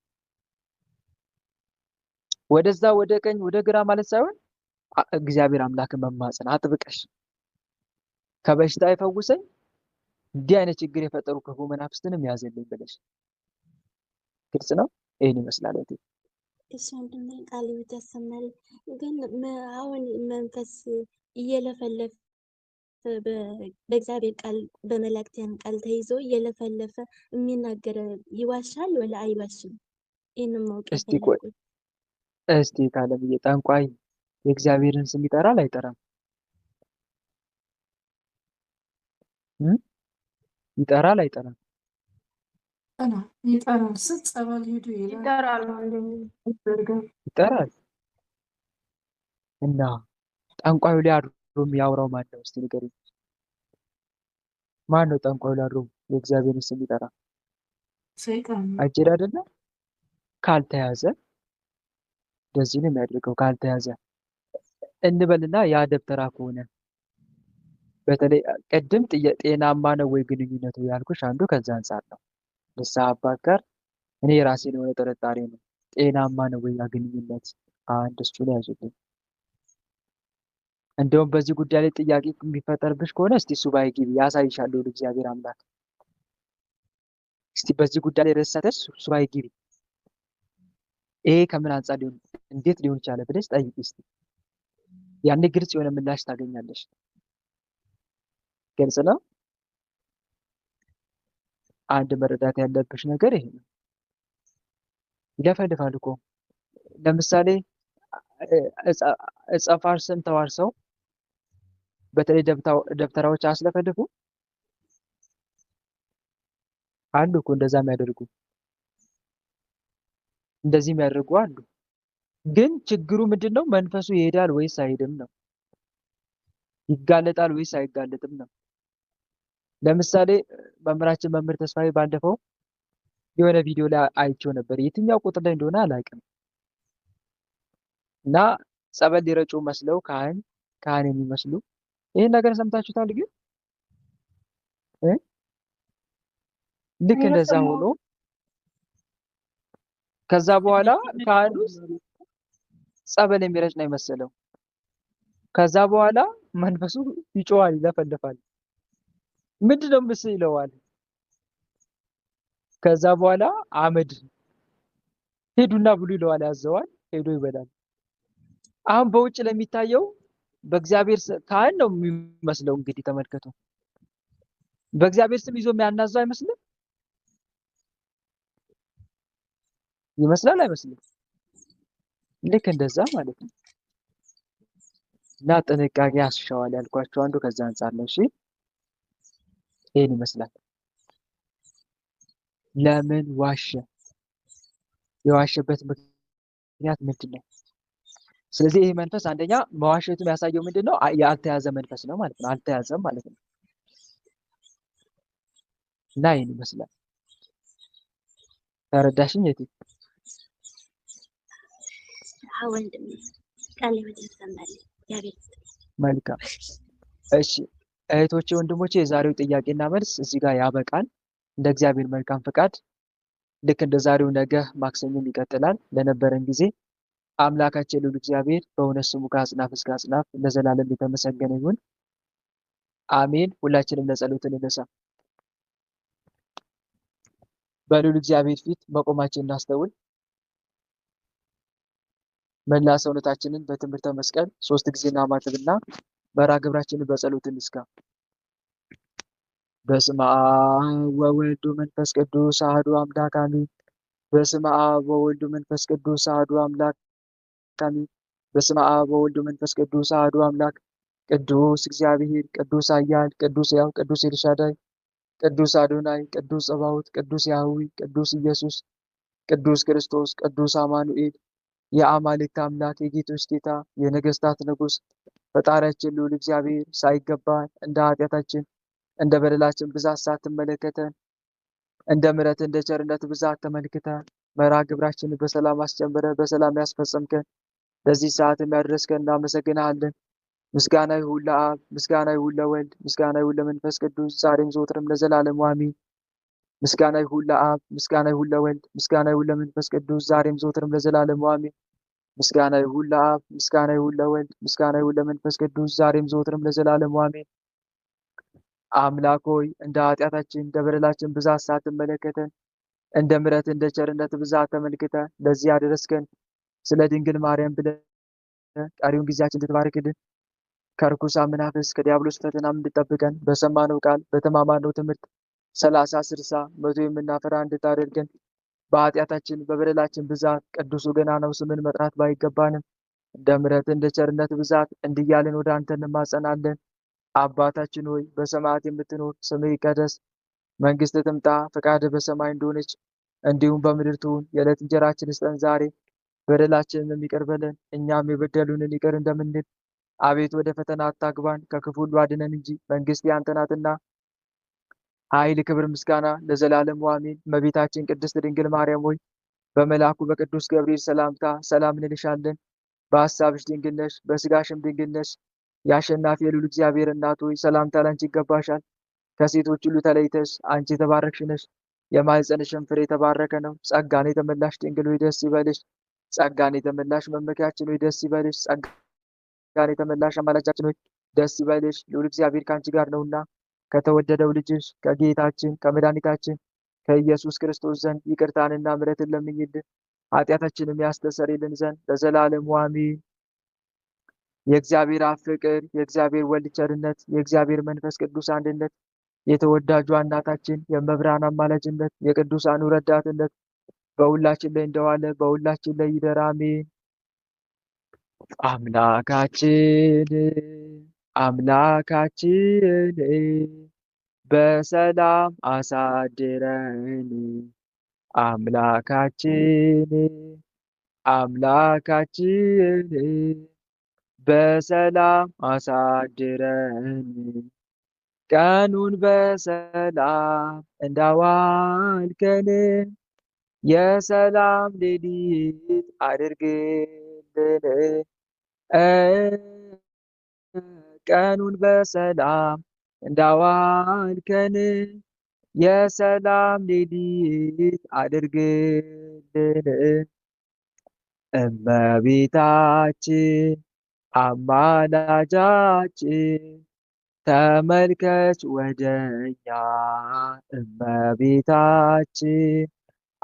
ወደዛ ወደ ቀኝ ወደ ግራ ማለት ሳይሆን እግዚአብሔር አምላክ መማፀን አጥብቀሽ ከበሽታ ይፈውሰኝ፣ እንዲህ አይነት ችግር የፈጠሩ ክፉ መናፍስትንም ያዘልኝ ብለሽ። ግልጽ ነው። ይሄን ይመስላል እህቴ። እሺ ወንድሜ ቃል ሕይወት ያሰማል። ግን አሁን መንፈስ እየለፈለፈ በእግዚአብሔር ቃል በመላእክቲያን ቃል ተይዞ እየለፈለፈ የሚናገር ይዋሻል ወላ አይዋሽም? ይህንን ማወቅ እስቲ ቆይ የፈለጉት። እስቲ ካለምዬ ጠንቋይ የእግዚአብሔርን ስም ይጠራል አይጠራም? ይጠራል አይጠራም? ይጠራል። ጸበል ሂዱ ይላል። ይጠራል ወንድሜ። ይጠራል። እና ጠንቋዩ ላይ አድሮ የሚያወራው ማን ነው? እስቲ ንገሩኝ። ማን ነው ጠንቋዩ ላይ አድሮ የእግዚአብሔርን ስም ይጠራ? ሰይጣን ነው። አጀድ አይደለም? ካልተያዘ እንደዚህ ነው የሚያደርገው። ካልተያዘ እንበልና ያ ደብተራ ከሆነ በተለይ ቅድም ጤናማ ነው ወይ ግንኙነቱ ያልኩሽ አንዱ ከዛ አንጻር ነው። ንስሐ አባት ጋር እኔ የራሴን የሆነ ጥርጣሬ ነው። ጤናማ ነው ወይ ያ ግንኙነት? አንድ እሱን ያዙልኝ። እንደውም በዚህ ጉዳይ ላይ ጥያቄ የሚፈጠርብሽ ከሆነ እስቲ ሱባኤ ግቢ፣ ያሳይሻለሁ እግዚአብሔር አምላክ። እስቲ በዚህ ጉዳይ ላይ ረሳተሽ ሱባኤ ግቢ። ይሄ ከምን አንጻር ሊሆን እንዴት ሊሆን ይቻለ ብለሽ ጠይቂ እስቲ። ያኔ ግልጽ የሆነ ምላሽ ታገኛለሽ። ግልጽ ነው። አንድ መረዳት ያለብሽ ነገር ይሄ ነው። ይለፈልፋል እኮ ለምሳሌ ዕፀ ፋርስን ተዋርሰው በተለይ ደብተራዎች አስለፈልፉ አሉ እኮ እንደዛ የሚያደርጉ እንደዚህ የሚያደርጉ አሉ። ግን ችግሩ ምንድነው? መንፈሱ ይሄዳል ወይስ አይሄድም ነው። ይጋለጣል ወይስ አይጋለጥም ነው። ለምሳሌ መምህራችን መምህር ተስፋዬ ባለፈው የሆነ ቪዲዮ ላይ አይቼው ነበር። የትኛው ቁጥር ላይ እንደሆነ አላውቅም። እና ጸበል ሊረጩ መስለው ካህን የሚመስሉ ይህን ነገር ሰምታችሁታል? ግን ልክ እንደዛ ሆኖ ከዛ በኋላ ካህኑ ጸበል የሚረጭ ነው የመሰለው። ከዛ በኋላ መንፈሱ ይጮዋል፣ ይለፈልፋል። ምንድነው ምስ ይለዋል። ከዛ በኋላ አመድ ሄዱና ብሉ ይለዋል፣ ያዘዋል፣ ሄዶ ይበላል። አሁን በውጭ ለሚታየው በእግዚአብሔር ካህን ነው የሚመስለው። እንግዲህ ተመልከቱ። በእግዚአብሔር ስም ይዞ የሚያናዘው አይመስልም? ይመስላል አይመስልም? ልክ እንደዛ ማለት ነው። እና ጥንቃቄ ያስሻዋል ያልኳቸው አንዱ ከዛ አንጻር ነው። እሺ ይሄን ይመስላል። ለምን ዋሸ? የዋሸበት ምክንያት ምንድን ነው? ስለዚህ ይሄ መንፈስ አንደኛ መዋሸቱ የሚያሳየው ምንድን ነው? ያልተያዘ መንፈስ ነው ማለት ነው። አልተያዘም ማለት ነው። እና ይሄን ይመስላል። ተረዳሽኝ? የት ወንድሜ ቃል ሕይወት ያሰማል። እግዚአብሔር መልካም። እሺ እህቶቼ፣ ወንድሞቼ የዛሬው ጥያቄና መልስ እዚህ ጋር ያበቃል። እንደ እግዚአብሔር መልካም ፈቃድ ልክ እንደ ዛሬው ነገ ማክሰኞም ይቀጥላል። ለነበረን ጊዜ አምላካችን ልዑል እግዚአብሔር በእውነት ስሙ ከአጽናፍ እስከ አጽናፍ ለዘላለም የተመሰገነ ይሁን። አሜን። ሁላችንም ለጸሎት እንነሳ። በልዑል እግዚአብሔር ፊት መቆማችን እናስተውል። መላ ሰውነታችንን በትምህርተ መስቀል 3 ጊዜ እናማትብና መርሐ ግብራችንን በጸሎት እንዝጋ። በስመ አብ ወወልድ ወመንፈስ ቅዱስ አሐዱ አምላክ አሜን። በስመ አብ ወወልድ ወመንፈስ ቅዱስ አሐዱ አምላክ አሜን። በስመ አብ ወወልድ ወመንፈስ ቅዱስ አሐዱ አምላክ። ቅዱስ እግዚአብሔር፣ ቅዱስ ኃያል፣ ቅዱስ ሕያው፣ ቅዱስ ኤልሻዳይ፣ ቅዱስ አዶናይ፣ ቅዱስ ጸባኦት፣ ቅዱስ ያህዌ፣ ቅዱስ ኢየሱስ፣ ቅዱስ ክርስቶስ፣ ቅዱስ አማኑኤል፣ የአማልክት አምላክ፣ የጌቶች ጌታ፣ የነገስታት ንጉሥ ፈጣሪያችን ልዑል እግዚአብሔር ሳይገባን እንደ ኃጢአታችን እንደ በደላችን ብዛት ሳትመለከተን እንደ ምሕረት እንደ ቸርነት ብዛት ተመልክተን መርሐ ግብራችንን በሰላም አስጀምረ በሰላም ያስፈጸምከን ለዚህ ሰዓት የሚያደረስከን እናመሰግንሃለን። ምስጋና ይሁን ለአብ፣ ምስጋና ይሁን ለወልድ፣ ምስጋና ይሁን ለመንፈስ ቅዱስ ዛሬም ዘወትርም ለዘላለሙ አሜን። ምስጋና ይሁን ለአብ፣ ምስጋና ይሁን ለወልድ፣ ምስጋና ይሁን ለመንፈስ ቅዱስ ዛሬም ዘወትርም ለዘላለሙ አሜን። ምስጋና ይሁን ለአብ፣ ምስጋና ይሁን ለወልድ፣ ምስጋና ይሁን ለመንፈስ ቅዱስ ዛሬም ዘወትርም ለዘላለሙ አሜን። አምላክ ሆይ እንደ ኃጢአታችን እንደ በደላችን ብዛት ሳትመለከተን እንደ ምሕረት እንደ ቸርነት ብዛት ተመልክተን ለዚህ ያደረስከን ስለ ድንግል ማርያም ብለህ ቀሪውን ጊዜያችን እንድትባርክልን ከርኩሳን መናፍስት ከዲያብሎስ ፈተናም እንድጠብቀን በሰማነው ቃል በተማማነው ትምህርት 30 60 መቶ የምናፈራ እንድታደርገን በኃጢአታችን በበደላችን ብዛት ቅዱሱ ገናናው ስምን መጥራት ባይገባንም እንደ ምሕረት እንደ ቸርነት ብዛት እንዲያልን ወደ አንተ እንማጸናለን። አባታችን ሆይ በሰማያት የምትኖር ስምህ ይቀደስ፣ መንግስትህ ትምጣ፣ ፈቃድህ በሰማይ እንደሆነች እንዲሁም በምድር ትሁን። የዕለት እንጀራችንን ስጠን ዛሬ፣ በደላችንን ይቅር በለን እኛም የበደሉንን ይቅር እንደምንል። አቤት ወደ ፈተና አታግባን ከክፉ ሁሉ አድነን እንጂ መንግስት ያንተ ናትና ኃይል፣ ክብር፣ ምስጋና ለዘላለሙ አሜን። እመቤታችን ቅድስት ድንግል ማርያም ሆይ በመልአኩ በቅዱስ ገብርኤል ሰላምታ ሰላም እንልሻለን። በሐሳብሽ ድንግል ነሽ፣ በስጋሽም ድንግል ነሽ። የአሸናፊ የልዑል እግዚአብሔር እናት ሆይ ሰላምታ ላንቺ ይገባሻል። ከሴቶች ሁሉ ተለይተሽ አንቺ የተባረክሽ ነሽ፣ የማኅፀንሽም ፍሬ የተባረከ ነው። ጸጋን የተመላሽ ድንግል ሆይ ደስ ይበልሽ። ጸጋን የተመላሽ መመኪያችን ሆይ ደስ ይበልሽ። ጸጋን የተመላሽ አማላጃችን ሆይ ደስ ይበልሽ። ልዑል እግዚአብሔር ከአንቺ ጋር ነውና ከተወደደው ልጅሽ ከጌታችን ከመድኃኒታችን ከኢየሱስ ክርስቶስ ዘንድ ይቅርታንና ምሕረትን ለምኝልን ኃጢአታችንም ያስተሰርይልን ዘንድ ለዘላለሙ አሜን። የእግዚአብሔር አብ ፍቅር፣ የእግዚአብሔር ወልድ ቸርነት፣ የእግዚአብሔር መንፈስ ቅዱስ አንድነት፣ የተወዳጇ እናታችን የመብርሃን አማላጅነት፣ የቅዱሳኑ ረዳትነት በሁላችን ላይ እንደዋለ በሁላችን ላይ ይደር አሜን። አምላካችን በሰላም አሳድረን። አምላካችን በሰላም አሳድረን። ቀኑን በሰላም እንዳዋልከን የሰላም ሌሊት አድርግልን። ቀኑን በሰላም እንዳዋልከን የሰላም ሌሊት አድርግልን። እመቤታችን አማላጃችን ተመልከች ወደኛ። እመቤታችን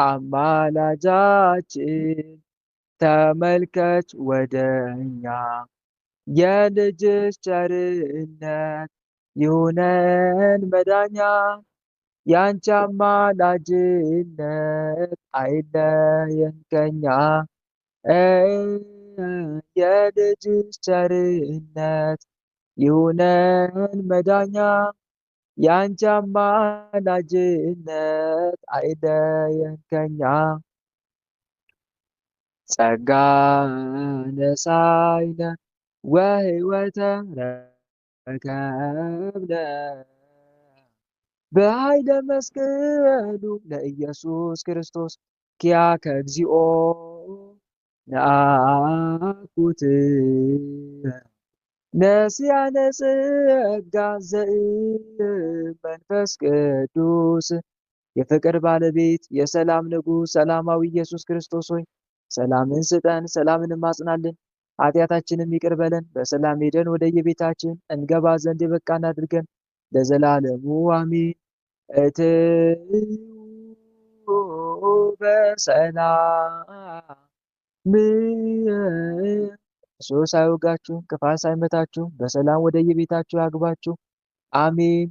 አማላጃችን ተመልከች ወደኛ። የልጅሽ ቸርነት ይሁነን መዳኛ፣ ያንቺ አማላጅነት አይለየን ከኛ። የልጅሽ ቸርነት ይሁነን መዳኛ፣ ያንቺ አማላጅነት አይለየን ከኛ። ጸጋ ነሣኢነ ወሕይወተ ረከብነ በኃይለ መስቀሉ ለኢየሱስ ክርስቶስ ኪያከ እግዚኦ ነአኩት ነሲያነ ጸጋ ዘእመንፈስ ቅዱስ። የፍቅር ባለቤት የሰላም ንጉሥ ሰላማዊ ኢየሱስ ክርስቶስ ሆይ ሰላምን ስጠን፣ ሰላምን ማጽናልን፣ ኃጢአታችንም ይቅር በለን፣ በሰላም ሄደን ወደ የቤታችን እንገባ ዘንድ የበቃን አድርገን ለዘላለሙ አሜን። እትዩ በሰላም እሾህ ሳይወጋችሁ ክፋት ሳይመታችሁ በሰላም ወደ የቤታችሁ ያግባችሁ። አሜን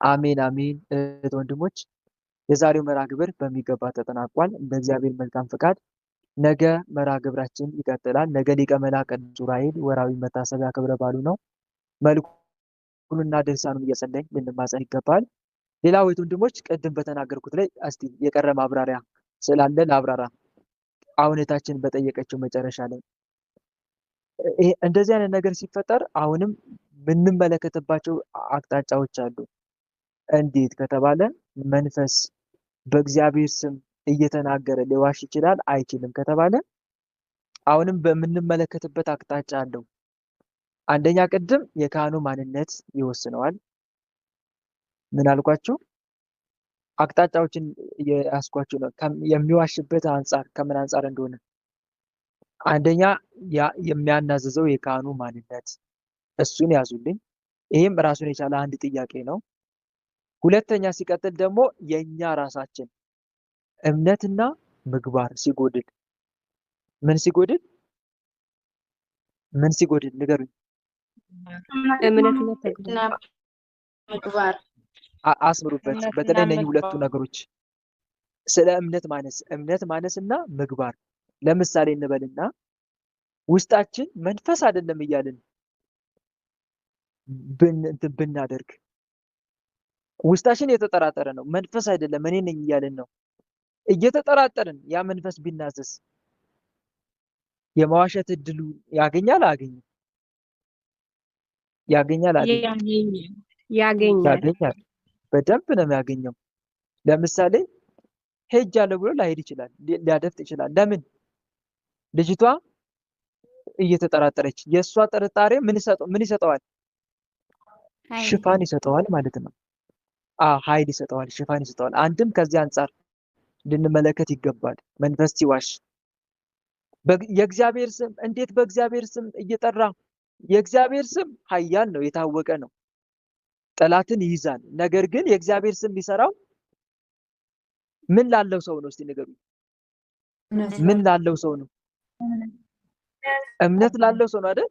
አሜን አሜን። እህት ወንድሞች፣ የዛሬው መርሃ ግብር በሚገባ ተጠናቋል። እንደ እግዚአብሔር መልካም ፈቃድ ነገ መርሃ ግብራችን ይቀጥላል። ነገ ሊቀ መላእክት ቅዱስ ዑራኤል ወርሃዊ መታሰቢያ ክብረ በዓሉ ነው። መልኩንና ድርሳኑን እየጸለይን ልንማጸን ይገባል። ሌላው እህት ወንድሞች፣ ቅድም በተናገርኩት ላይ እስቲ የቀረ ማብራሪያ ስላለ ለአብራራ። አሁን እህታችን በጠየቀችው መጨረሻ ላይ እንደዚህ አይነት ነገር ሲፈጠር አሁንም የምንመለከትባቸው አቅጣጫዎች አሉ። እንዴት ከተባለ መንፈስ በእግዚአብሔር ስም እየተናገረ ሊዋሽ ይችላል አይችልም ከተባለ አሁንም በምንመለከትበት አቅጣጫ አለው። አንደኛ ቅድም የካህኑ ማንነት ይወስነዋል። ምን አልኳችሁ? አቅጣጫዎችን ያስኳችሁ ነው የሚዋሽበት አንጻር ከምን አንጻር እንደሆነ። አንደኛ የሚያናዝዘው የካህኑ ማንነት፣ እሱን ያዙልኝ። ይህም ራሱን የቻለ አንድ ጥያቄ ነው። ሁለተኛ ሲቀጥል ደግሞ የኛ ራሳችን እምነትና ምግባር ሲጎድል ምን ሲጎድል ንገሩኝ። እምነትና ተግባር ምግባር አስምሩበት። እምነትና በተለይ እነኚህ ሁለቱ ምግባር ነገሮች ስለ እምነት ማነስና ምግባር ለምሳሌ እንበልና ውስጣችን መንፈስ አይደለም እያልን ብናደርግ ውስጣችን የተጠራጠረ ነው፣ መንፈስ አይደለም እኔ ነኝ እያልን ነው እየተጠራጠርን ያ መንፈስ ቢናዘዝ የመዋሸት እድሉ ያገኛል አያገኝም? ያገኛል አያገኝም? ያገኛል። በደንብ ነው የሚያገኘው። ለምሳሌ ሄጃለሁ ብሎ ላይሄድ ይችላል፣ ሊያደፍጥ ይችላል። ለምን? ልጅቷ እየተጠራጠረች የእሷ ጥርጣሬ ምን ይሰጠዋል? ሽፋን ይሰጠዋል ማለት ነው። ኃይል ይሰጠዋል፣ ሽፋን ይሰጠዋል። አንድም ከዚህ አንጻር ልንመለከት ይገባል። መንፈስ ሲዋሽ የእግዚአብሔር ስም እንዴት በእግዚአብሔር ስም እየጠራ የእግዚአብሔር ስም ኃያል ነው፣ የታወቀ ነው፣ ጠላትን ይይዛል። ነገር ግን የእግዚአብሔር ስም ሊሰራው ምን ላለው ሰው ነው? እስቲ ንገሩኝ። ምን ላለው ሰው ነው? እምነት ላለው ሰው ነው አይደል?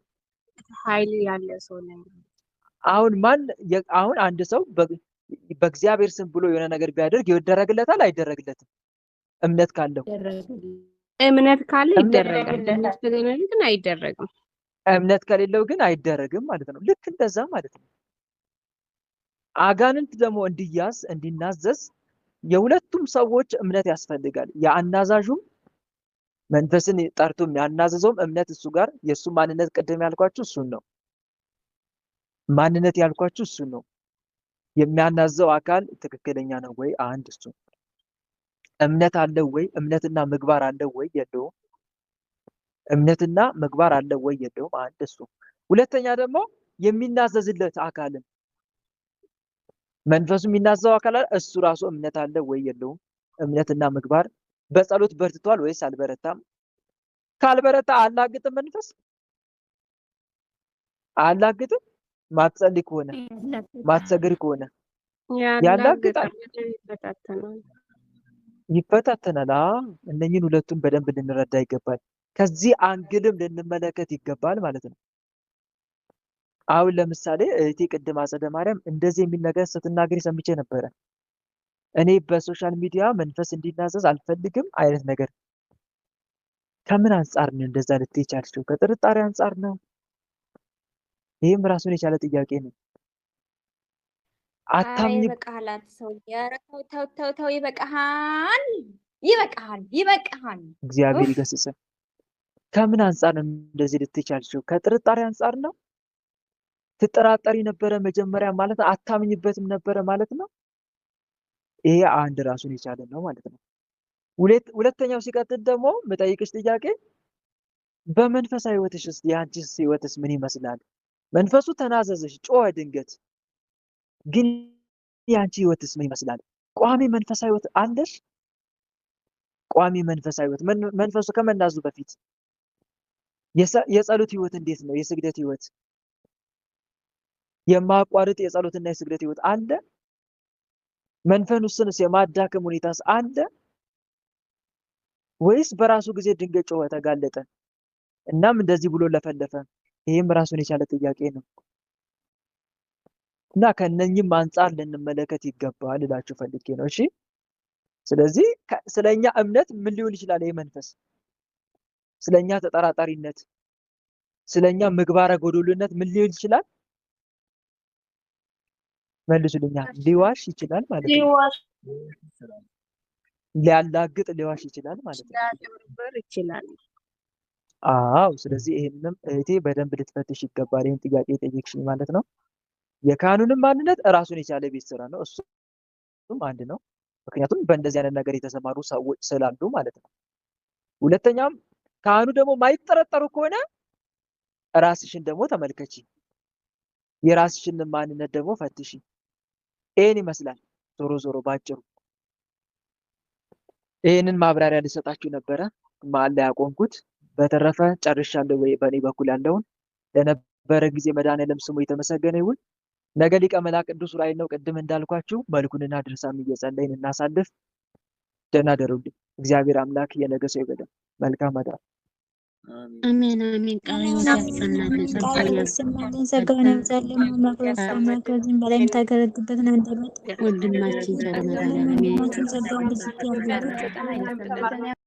ኃይል ያለ ሰው ነው። አሁን አንድ ሰው በእግዚአብሔር ስም ብሎ የሆነ ነገር ቢያደርግ ይደረግለታል አይደረግለትም? እምነት ካለው እምነት ካለ ይደረጋል። እምነት ከሌለው ግን አይደረግም። እምነት ከሌለው ግን አይደረግም ማለት ነው። ልክ እንደዛ ማለት ነው። አጋንንት ደግሞ እንዲናዘዝ የሁለቱም ሰዎች እምነት ያስፈልጋል። የአናዛዡም መንፈስን ጠርቶ የሚያናዘዘውም እምነት እሱ ጋር የእሱ ማንነት ቅድም ያልኳችሁ እሱን ነው። ማንነት ያልኳችሁ እሱን ነው። የሚያናዘው አካል ትክክለኛ ነው ወይ? አንድ እሱ እምነት አለው ወይ? እምነትና ምግባር አለው ወይ? የለውም። እምነትና ምግባር አለው ወይ? የለውም። አንድ እሱ። ሁለተኛ ደግሞ የሚናዘዝለት አካልን መንፈሱ የሚናዘው አካል እሱ ራሱ እምነት አለው ወይ? የለውም። እምነትና ምግባር በጸሎት በርትቷል ወይስ አልበረታም? ካልበረታ አላግጥም፣ መንፈስ አላግጥም። ማትጸልይ ከሆነ ማትሰግር ከሆነ ያላግጣል፣ ይፈታተናል። እነኝህን ሁለቱን በደንብ ልንረዳ ይገባል። ከዚህ አንግልም ልንመለከት ይገባል ማለት ነው። አሁን ለምሳሌ እህቴ ቅድም አጸደ ማርያም እንደዚህ የሚል ነገር ስትናገር ሰምቼ ነበረ። እኔ በሶሻል ሚዲያ መንፈስ እንዲናዘዝ አልፈልግም አይነት ነገር። ከምን አንጻር ነው እንደዛ ልትይ ቻልሽው? ከጥርጣሬ አንጻር ነው? ይህም ራሱን የቻለ ጥያቄ ነው። አታምኝ። ይበቃሃል አንተ ሰውዬ! ኧረ ተው፣ ይበቃሃል፣ ይበቃሃል። እግዚአብሔር ይገስጽን። ከምን አንጻር ነው እንደዚህ ልትይ ቻልሽው? ከጥርጣሬ አንጻር ነው? ትጠራጠሪ ነበረ መጀመሪያ ማለት ነው? አታምኝበትም ነበረ ማለት ነው? ይሄ አንድ ራሱን የቻለ ነው ማለት ነው። ሁለተኛው ሲቀጥል ደግሞ የምጠይቅሽ ጥያቄ በመንፈሳዊ ህይወትሽ የአንቺስ ህይወትስ ምን ይመስላል? መንፈሱ ተናዘዘሽ፣ ጮኸ ድንገት፣ ግን የአንቺ ህይወትስ ምን ይመስላል? ቋሚ መንፈሳዊ ህይወት አለሽ? ቋሚ መንፈሳዊ ህይወት መንፈሱ ከመናዙ በፊት የጸሎት ህይወት እንዴት ነው? የስግደት ህይወት፣ የማቋረጥ የጸሎትና የስግደት ህይወት አለ? መንፈሱንስ የማዳከም ሁኔታስ አለ? ወይስ በራሱ ጊዜ ድንገት ጮኸ፣ ተጋለጠ፣ እናም እንደዚህ ብሎ ለፈለፈ? ይህም ራሱን የቻለ ጥያቄ ነው እና ከነኝም አንጻር ልንመለከት ይገባል እላችሁ ፈልጌ ነው። እሺ፣ ስለዚህ ስለኛ እምነት ምን ሊሆን ይችላል? ይሄ መንፈስ ስለኛ ተጠራጣሪነት፣ ስለኛ ምግባረ ጎዶልነት ምን ሊሆን ይችላል? መልሱልኛል። ሊዋሽ ይችላል ማለት ነው። ሊያላግጥ ሊዋሽ ይችላል ማለት ነው። ሊያጭበረብር ይችላል። አዎ። ስለዚህ ይሄንንም እህቴ በደንብ ልትፈትሽ ይገባል። ይህን ጥያቄ ጠየቅሽኝ ማለት ነው። የካህኑንም ማንነት እራሱን የቻለ ቤት ስራ ነው። እሱም አንድ ነው። ምክንያቱም በእንደዚህ አይነት ነገር የተሰማሩ ሰዎች ስላሉ ማለት ነው። ሁለተኛም ካህኑ ደግሞ ማይጠረጠሩ ከሆነ ራስሽን ደግሞ ተመልከቺ፣ የራስሽን ማንነት ደግሞ ፈትሺ። ይሄን ይመስላል ዞሮ ባጭሩ። ይሄንን ማብራሪያ ልሰጣችሁ ነበረ መሀል ላይ ያቆምኩት። በተረፈ ጨርሻለሁ ወይ በእኔ በኩል ያለውን። ለነበረ ጊዜ መድኃኔዓለም ስሙ የተመሰገነ ይሁን። ነገ ሊቀ መላእክት ቅዱስ ዑራኤል ነው። ቅድም እንዳልኳችሁ መልኩንና ድርሳም እየጸለይን እናሳልፍ። ደህና ደሩልኝ። እግዚአብሔር አምላክ የነገ ሰው ይበለን። መልካም አዳር። አሜን አሜን። ቃል ሕይወት ያጸናልን፣ ጸጋ ቃል ያሰማልን፣ ጸጋውን ያብዛልን። ማክበር ሰማክ ከዚህም በላይ የምታገለግበት ነው እንደመጥ ወንድማችን ቸር መድኃኒዓለም ወንድማችን ጸጋውን ብዝት ያርግልን።